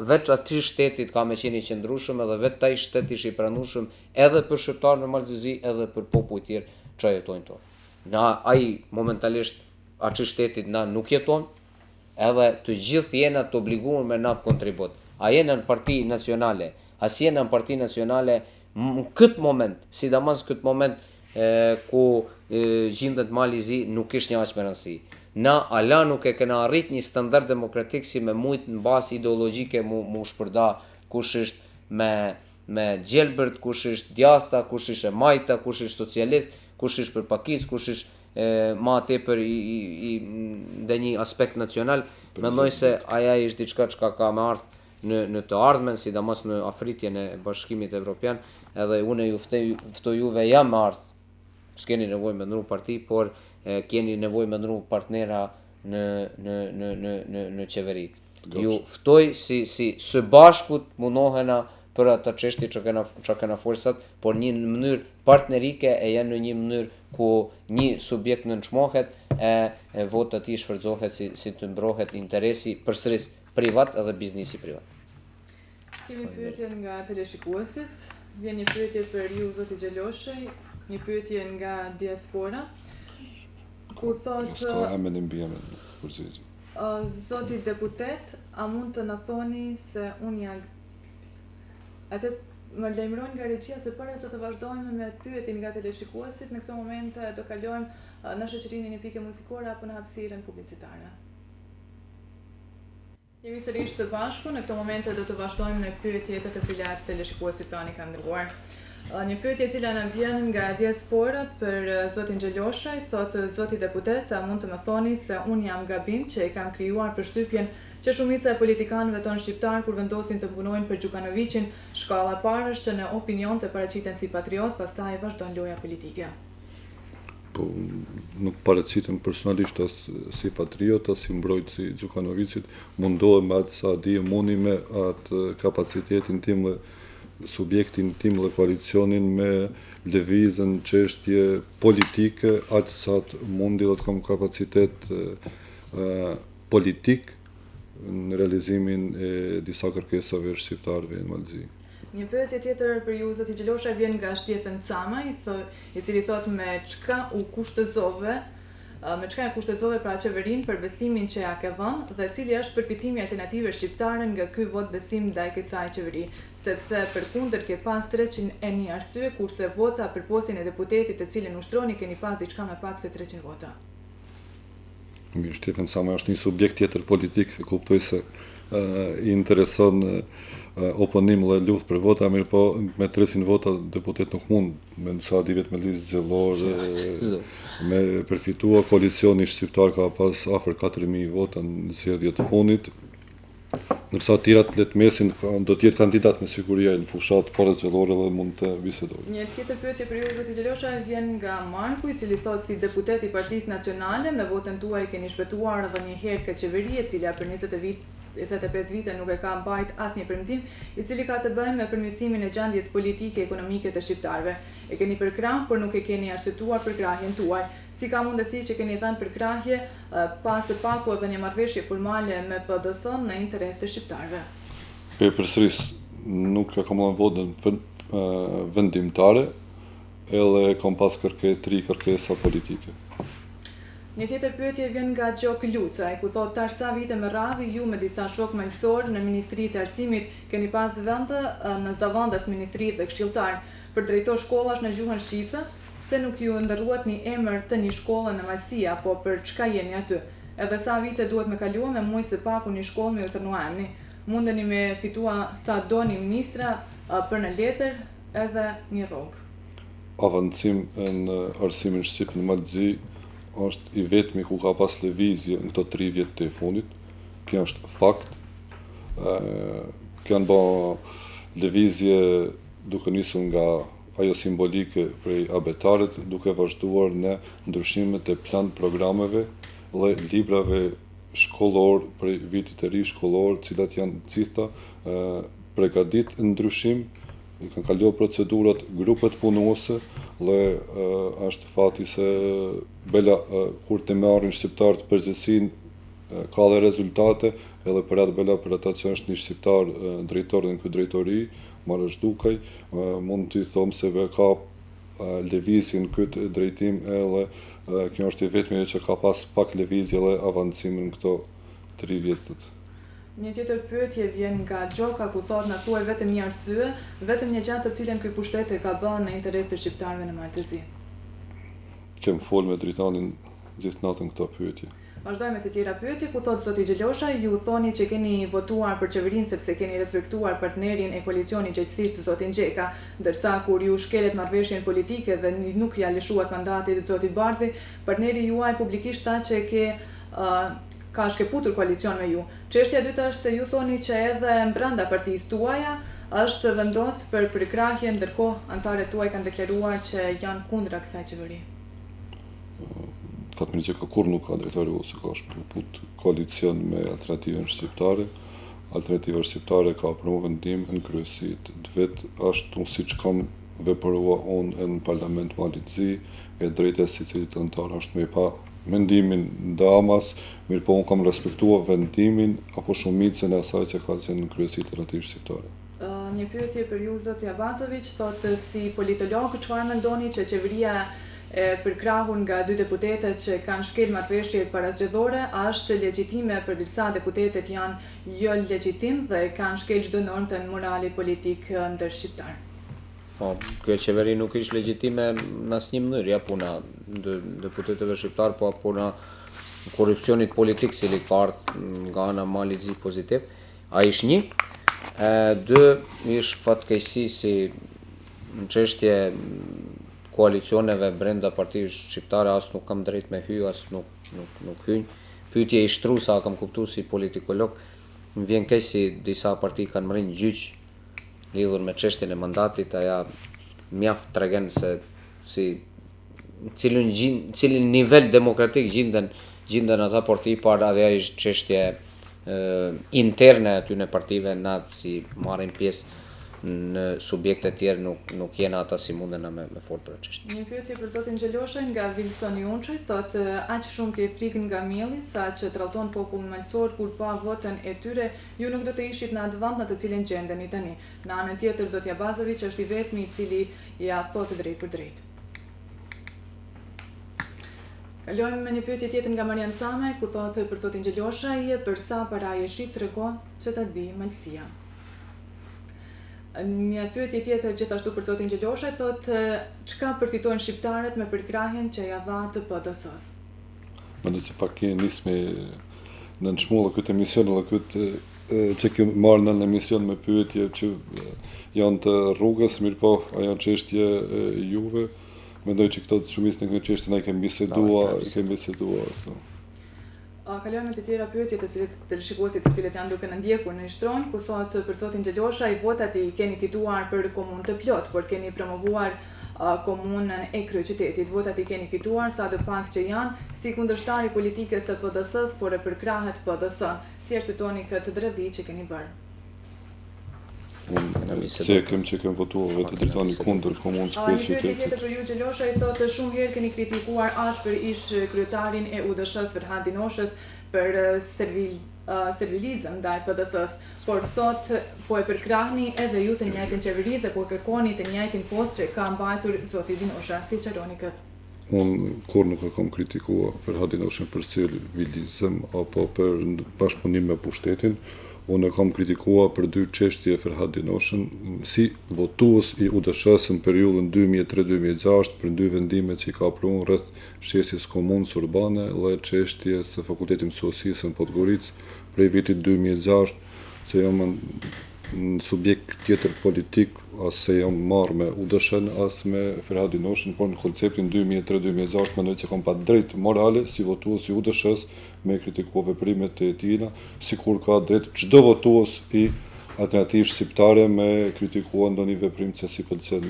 Veç aty shtetit ka me qenë i qëndrueshëm edhe vetë ai shtet ish i pranueshëm edhe për shqiptarë në Maltëzi edhe për popull tjerë që jetojnë to. Na ai momentalisht aty shtetit na nuk jeton, edhe të gjithë jena të obliguar me nap kontribut. A jena në parti nacionale, as jena në parti nacionale në këtë moment, sidomos këtë moment ku gjendet Mali Zi nuk ishte një aq me rëndësi. na ala nuk e kena arrit një standard demokratik si me mujt në bazë ideologjike mu shpërda kush është me gjelbërt, kush është djathta, kush është e majta, kush është socialist, kush është për pakicë, kush është ma tepër i ndonjë aspekt nacional. Mendoj se aja është diçka që ka me ardhur në të ardhmen, sidomos në afritjen e Bashkimit Evropian, edhe unë ju ftoj juve jam me ardh. S'keni nevojë me ndru parti, por keni nevojë me ndru partnera në qeveri. Ju ftoj si së bashkut mundohena për atë çështje që kena folsat, por një në mënyrë partnerike e janë në një mënyrë ku një subjekt nënçmohet e vota ti shfrytëzohet si të mbrohet interesi përsëris privat edhe biznesi privat. Kemi pyetje nga teleshikuesit. Vjen një pyetje për ju zoti Gjeloshaj, një pyetje nga diaspora, ku thotë zoti deputet, a mund të na thoni se unë jam atë më lajmërojnë nga regjia se para se të vazhdojmë me pyetjen nga teleshikuesit, në këtë moment do kalojmë në shoqërinë një pikë muzikore apo në hapësirën publicitare. Jemi sërish së bashku, në këtë moment do të vazhdojmë me pyetjet të cilat teleshikuesit tani kanë dërguar. Një pyetje e cila na vjen nga diaspora për zotin Gjeloshaj, thotë zoti deputet, a mund të më thoni se unë jam gabim që e kam krijuar përshtypjen që shumica e politikanëve tonë shqiptar kur vendosin të punojnë për Gjukanovićin, shkalla e parë është që në opinion të paraqiten si patriot, pastaj vazhdon loja politike. Po nuk paraqiten personalisht as si patriot, as si mbrojtës i Gjukanovićit, mundohem atë sa di mundi me atë kapacitetin tim dhe subjektin tim dhe koalicionin me lëvizën çështje politike, atë sa mundi dhe të kam kapacitet politik në realizimin e disa kërkesave shqiptarëve në Malzi. Një pyetje tjetër për ju zoti Gjeloshaj vjen nga Shtjefen Cama, i cili thotë me çka e kushtëzove pra qeverinë për besimin që ja ke dhënë dhe cili është përfitimi alternative shqiptare nga ky vot besim ndaj kësaj qeveri, sepse përkundër ke pas 301 arsye, kurse vota për postin e deputetit të cilën ushtroni keni pas diçka më pak se 300 vota. Mirë, Shtjefen Cama është një subjekt tjetër politik, kuptoj se i intereson oponim dhe luftë për vota, mirë po me 300 vota deputet nuk mund, me nësa divet me listë zgjelore, me përfitua koalicioni shqiptar ka pas afër 4.000 vota në zgjedhjet fundit, ndërsa tjerat letë mesin do tjetë kandidat me siguria në fushat para zgjedhore dhe mund të bisedojë. Një tjetër pyetje për ju zoti Gjeloshaj vjen nga Marku, i cili thotë si deputet i Partisë Nacionale me votën tuaj keni shpëtuar edhe një herë këtë qeveri e cila për 25 vite nuk e ka mbajt asnjë premtim, i cili ka të bëjë me përmirësimin e gjendjes politike e ekonomike të shqiptarëve. E keni përkrah, por nuk e keni arsyetuar përkrahjen tuaj. Si ka mundësi që keni dhënë përkrahje pas të paku edhe një marrëveshje formale me PD-s-n në interes të shqiptarëve? Përsëris nuk ka kam dhënë votën vendimtare, edhe kam pas 3 kërkesa politike. Një tjetër pyetje vjen nga Gjok Lucaj, ku thotë tarsa vite me radhë ju me disa shok mëjësor në Ministritë e Arsimit keni pas vende në zavandas ministri dhe këshilltar për drejtor shkollash në gjuhën shqipe, se nuk ju ndërruat një emër të një shkolle në Malsi, apo për çka jeni aty? Edhe sa vite duhet me kalua me mujtë se paku një shkollë me ju të emni? Mundeni me fitua sa doni ministra për në letër edhe një rrogë. Avancim në arsimin shqip në Malzi është i vetmi ku ka pas lëvizje në këto 3 vjet të fundit. Kjo është fakt. Kanë bë lëvizje duke nisur nga ajo simbolike prej abetarit, duke vazhduar në ndryshimet e plan programeve dhe librave shkollor prej vitit të ri shkollor, cilat janë gjitha përgatit në ndryshim, kanë kaluar procedurat grupet punuese dhe është fati se bela kur të marrin shqiptarët përgjithësinë ka dhe rezultate, edhe për atë bela për ata që është një shqiptar drejtor në këtë drejtori, Marosh Dukaj, mund të them se ka lëvizje në këtë drejtim edhe kjo është i vetmi që ka pas pak lëvizje dhe avancim në këto 3 vjetët. Një tjetër pyetje vjen nga Gjoka, ku thotë na thuaj vetëm një arsye, vetëm një gjatë të cilën ky pushtet e ka bërë në interes të shqiptarëve në Maltezi. Kem folë me drejtanin gjithë natën këto pyetje. Vazhdoj me të tjera pyetje, ku thotë zoti Gjelosha, ju thoni që keni votuar për qeverinë sepse keni respektuar partnerin e koalicionit gjithësisht zotin Gjeka, ndërsa kur ju shkelet marrëveshjen politike dhe nuk ja lëshuat mandatit zotit Bardhi, partneri juaj publikisht tha që ka shkeputur koalicion me ju. Çështja e dytë është se ju thoni që edhe brenda partisë tuaja është vendos për përkrahje, ndërkohë anëtarët tuaj kanë deklaruar që janë kundra kësaj qeverie. Fatmirësi ka kur nuk ka deklaruar se ka shkëput koalicion me Alternativën Shqiptare. Alternativa Shqiptare ka provu vendim në kryesit të vet, ashtu siç kam vepruar unë në Parlament Malitëzi, e drejta e secilit anëtar është me pa mendimin damas, mirë po unë kam respektuar vendimin apo shumicën e asaj që ka qenë në kryesit të Alternativës Shqiptare. Një pyetje për ju zoti Abazović, thotë si politolog çfarë mendoni që qeveria përkrahur nga dy deputetet që kanë shkel marrëveshje parazgjedhore, është legjitime për disa deputetet janë jo legjitim dhe kanë shkel çdo normë morali politik ndër shqiptar. Po, kjo qeveri nuk ishte legjitime në asnjë mënyrë, ja puna deputetëve shqiptar, po puna korrupsionit politik cili ka ardhur nga ana Malitëzi pozitiv. Ai është një. Dy, është fatkeqësi si në çështje koalicioneve brenda partisë shqiptare as nuk kam drejt me hy, as nuk hyj. Pyetje i shtru sa kam kuptuar si politikolog, më vjen keq si disa parti kanë marrë gjyq lidhur me çështjen e mandatit, aja mjaft tregon se si cilin nivel demokratik gjenden ata parti para dhe ajo është çështje interne aty në partive, na si marrim pjesë në subjekte tjerë nuk jena ata si munden me fol për çështje. Një pyetje për zotin Gjeloshën nga Wilson Junçi, thotë aq shumë ke frikë nga mielli sa që trallton popullin malsor kur pa votën e tyre, ju nuk do të ishit në atë vend në të cilin gjendeni tani. Në anën tjetër zoti Abazović është i vetmi i cili ja thotë drejt për drejt. Kalojmë me një pyetje tjetër nga Marian Came, ku thotë për zotin Gjelosha, për sa para e shit tregon që ta di malësia. Një pyetje tjetër gjithashtu për zotin Gjelosha, thotë çka përfitojnë shqiptarët me përkrahjen që ja dha të PD-s-s? Mendoj se pak keni nis me në shmullë këtë emision dhe këtë që kemë marrë në emision me pyetje që janë të rrugës, mirë po ajo çështje juve. Mendoj që këto të shumicën e këtë çështje ne kemi biseduar këto. Kalojmë të tjera pyetje të cilët televizionistit të cilët janë duke na ndjekur në shtron, ku thotë për zotin Gjelosha, i votat i keni fituar për komunë të plot, por keni promovuar komunën e kryeqytetit. Votat i keni fituar sa do pak që janë si kundërshtari politikës së PD-s-s, por e përkrahet PD-s. Si arsyetoni këtë dredhi që keni bërë? Se kem votuar vetë drejtoni kundër komunës kryeqytetit. Një pyetje tjetër për ju Gjelosha, i thotë shumë herë keni kritikuar ashpër ish kryetarin e UDSH-s Ferhat Dinoshës për servilizëm ndaj PD-s-s, por sot po e përkrahni edhe ju të njëjtën qeveri dhe po kërkoni të njëjtin post që ka mbajtur zoti Dinosha. Si qaroni këtë? Unë kur nuk e kam kritikuar Ferhat Dinoshën për servilizëm apo për bashkëpunim me pushtetin. Unë e kam kritikuar për dy çështje Ferhat Dinoshën si votues i UDSH-s në periudhën 2003-2006 për dy vendime që ka prunë rreth shesjes komunës urbane dhe çështjes së Fakultetit Mësuesisë në Podgoricë prej vitit 2006, që jam në subjekt tjetër politik, as se jam marrë me UDSH-n, as me Ferhat Dinoshën, por në konceptin 2003-2006 mendoj se kam pa drejt morale si votues i UDSH-s me kritikuar veprimet e tina, sikur ka drejt çdo votues i Alternativës Shqiptare me kritikuar ndonjë veprim që si pëlqen.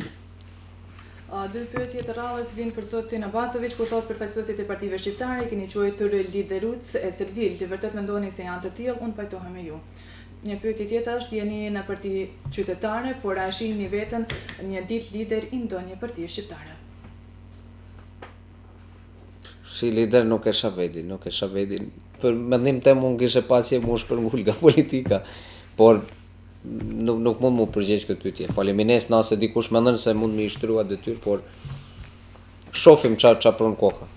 Dy pyetje të radhës vijnë për zotin Abazović, ku thotë përfaqësuesit e partive shqiptare keni quajtur lideruc e servil, që vërtet mendoni se janë të tillë, unë pajtohem me ju. Një pyetje tjetër është, jeni në parti qytetare, por a shihni veten një ditë lider i ndonjë partie shqiptare? Si lider nuk e shoh vedin. Për mendim tem unë kishe pasje mu shpërngull nga politika, por nuk mund mu përgjigj këtë pyetje. Falemindes nëse dikush mendon se mund më ishtrua detyrë, por shohim ç'a pron koha.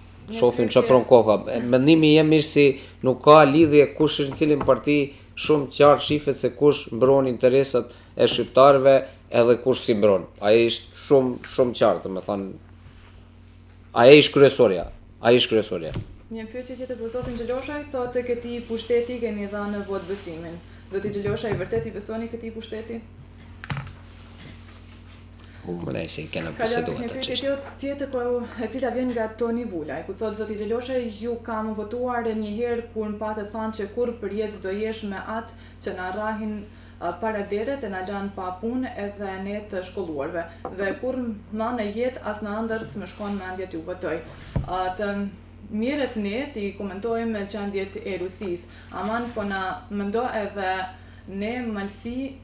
Mendimi im është si nuk ka lidhje kush në cilin parti, shumë qartë shifet se kush mbron interesat e shqiptarëve edhe kush si mbron. Ai është shumë qartë, domethënë ai është kryesorja. Një pyetje tjetër për zotin Gjeloshaj, thotë këtij pushteti keni dhënë vot besimin. Zoti Gjeloshaj vërtet I besoni këtij pushteti? Më ne si kena Kalojmë biseduar në të pyetje çështë. tjetër e cila vjen nga Toni Vulaj, ku thotë zoti Gjeloshaj, ju kam votuar një herë kur më patë thënë që kur për jetë s'do jesh me atë që na rrahin para deret e na gjanë pa punë edhe ne të shkolluarve. Dhe kur ma në jetë as në ëndër s'më shkon mendja t'ju votoj. Të mirët ne t'i komentojmë me gjendjet e Rusisë. Aman po na mendo edhe ne malsi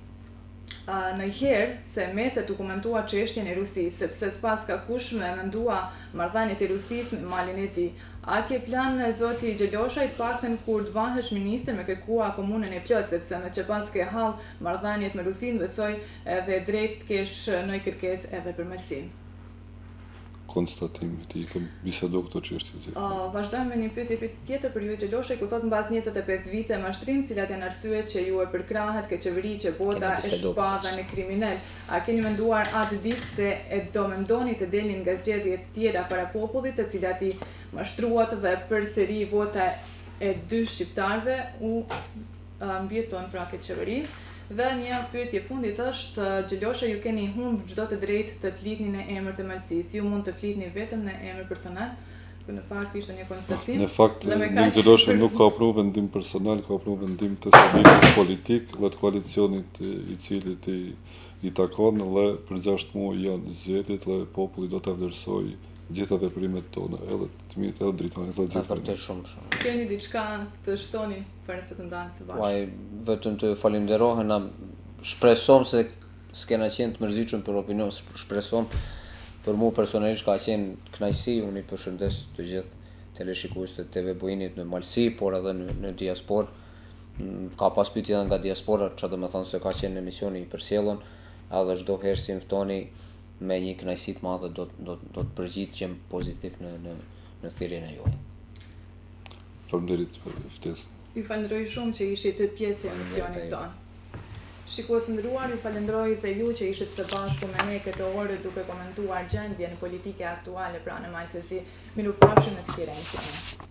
në herë se mete të komentua çështjen e Rusisë, sepse s'pas ka kush me mendua marrëdhëniet e Rusisë me Malin e Zi. A ke plan zoti Gjeloshaj paktën kur të bahesh ministër me kërkua komunën e plot, sepse me që pas ke hall marrëdhëniet me Rusinë, besoj edhe drejt kesh ndonjë kërkesë edhe për Malsin. Konstatimi ti kam bisedu këto çështje. Vazhdojmë me një pyetje tjetër për ju Gjeloshaj, ku thotë mbas 25 vite mashtrim, cilat janë arsyet që ju e përkrahet ke qeveri që bota e shpaga në kriminal. A keni menduar atë ditë se e do mendoni të delin nga zgjedhjet tjera para popullit, të cilat I mashtruat dhe përsëri vota e 2 shqiptarëve u mbijeton pra këtë qeveri? Dhe një pyetje fundit është, Gjeloshaj, ju keni humbë çdo të drejtë të flitni në emër të Malsisë. Ju mund të flitni vetëm në emër personal, që në fakt ishte një konstatim. Në fakt, Nik Gjeloshaj nuk ka pru vendim personal, ka pru vendim të stabilit politik dhe të koalicionit I cilit I takon dhe për 6 muaj janë zgjedhjet dhe populli do të vlerësoj gjitha veprimet tona, edhe të mirët edhe drejtonin edhe gjitha. Vërtet shumë. Keni diçka të shtoni për nëse të ndanë së bashku? Uaj, vetëm të falimderohen, shpresom se s'kena qenë të mërzitshëm për opinion, shpresom për mu personalisht ka qenë kënaqësi, unë I përshëndes të gjithë teleshikuesit të TV Bujinit në Malsi, por edhe në diaspor. Ka pas pyetje edhe nga diaspora, çfarë do të thonë se ka qenë në emisioni I përsjellën, edhe çdo herë si më ftoni me një kënaqësi të madhe do të përgjigjem pozitiv në thirrjen e juaj. Faleminderit për ftesën. Ju falenderoj shumë që ishit pjesë e emisionit tonë. Shikues nderuar, ju falenderoj dhe ju që ishit së bashku me ne këtë orë duke komentuar gjendjen politike aktuale pranë Maltësi. Mirupafshim në të tjera emisione.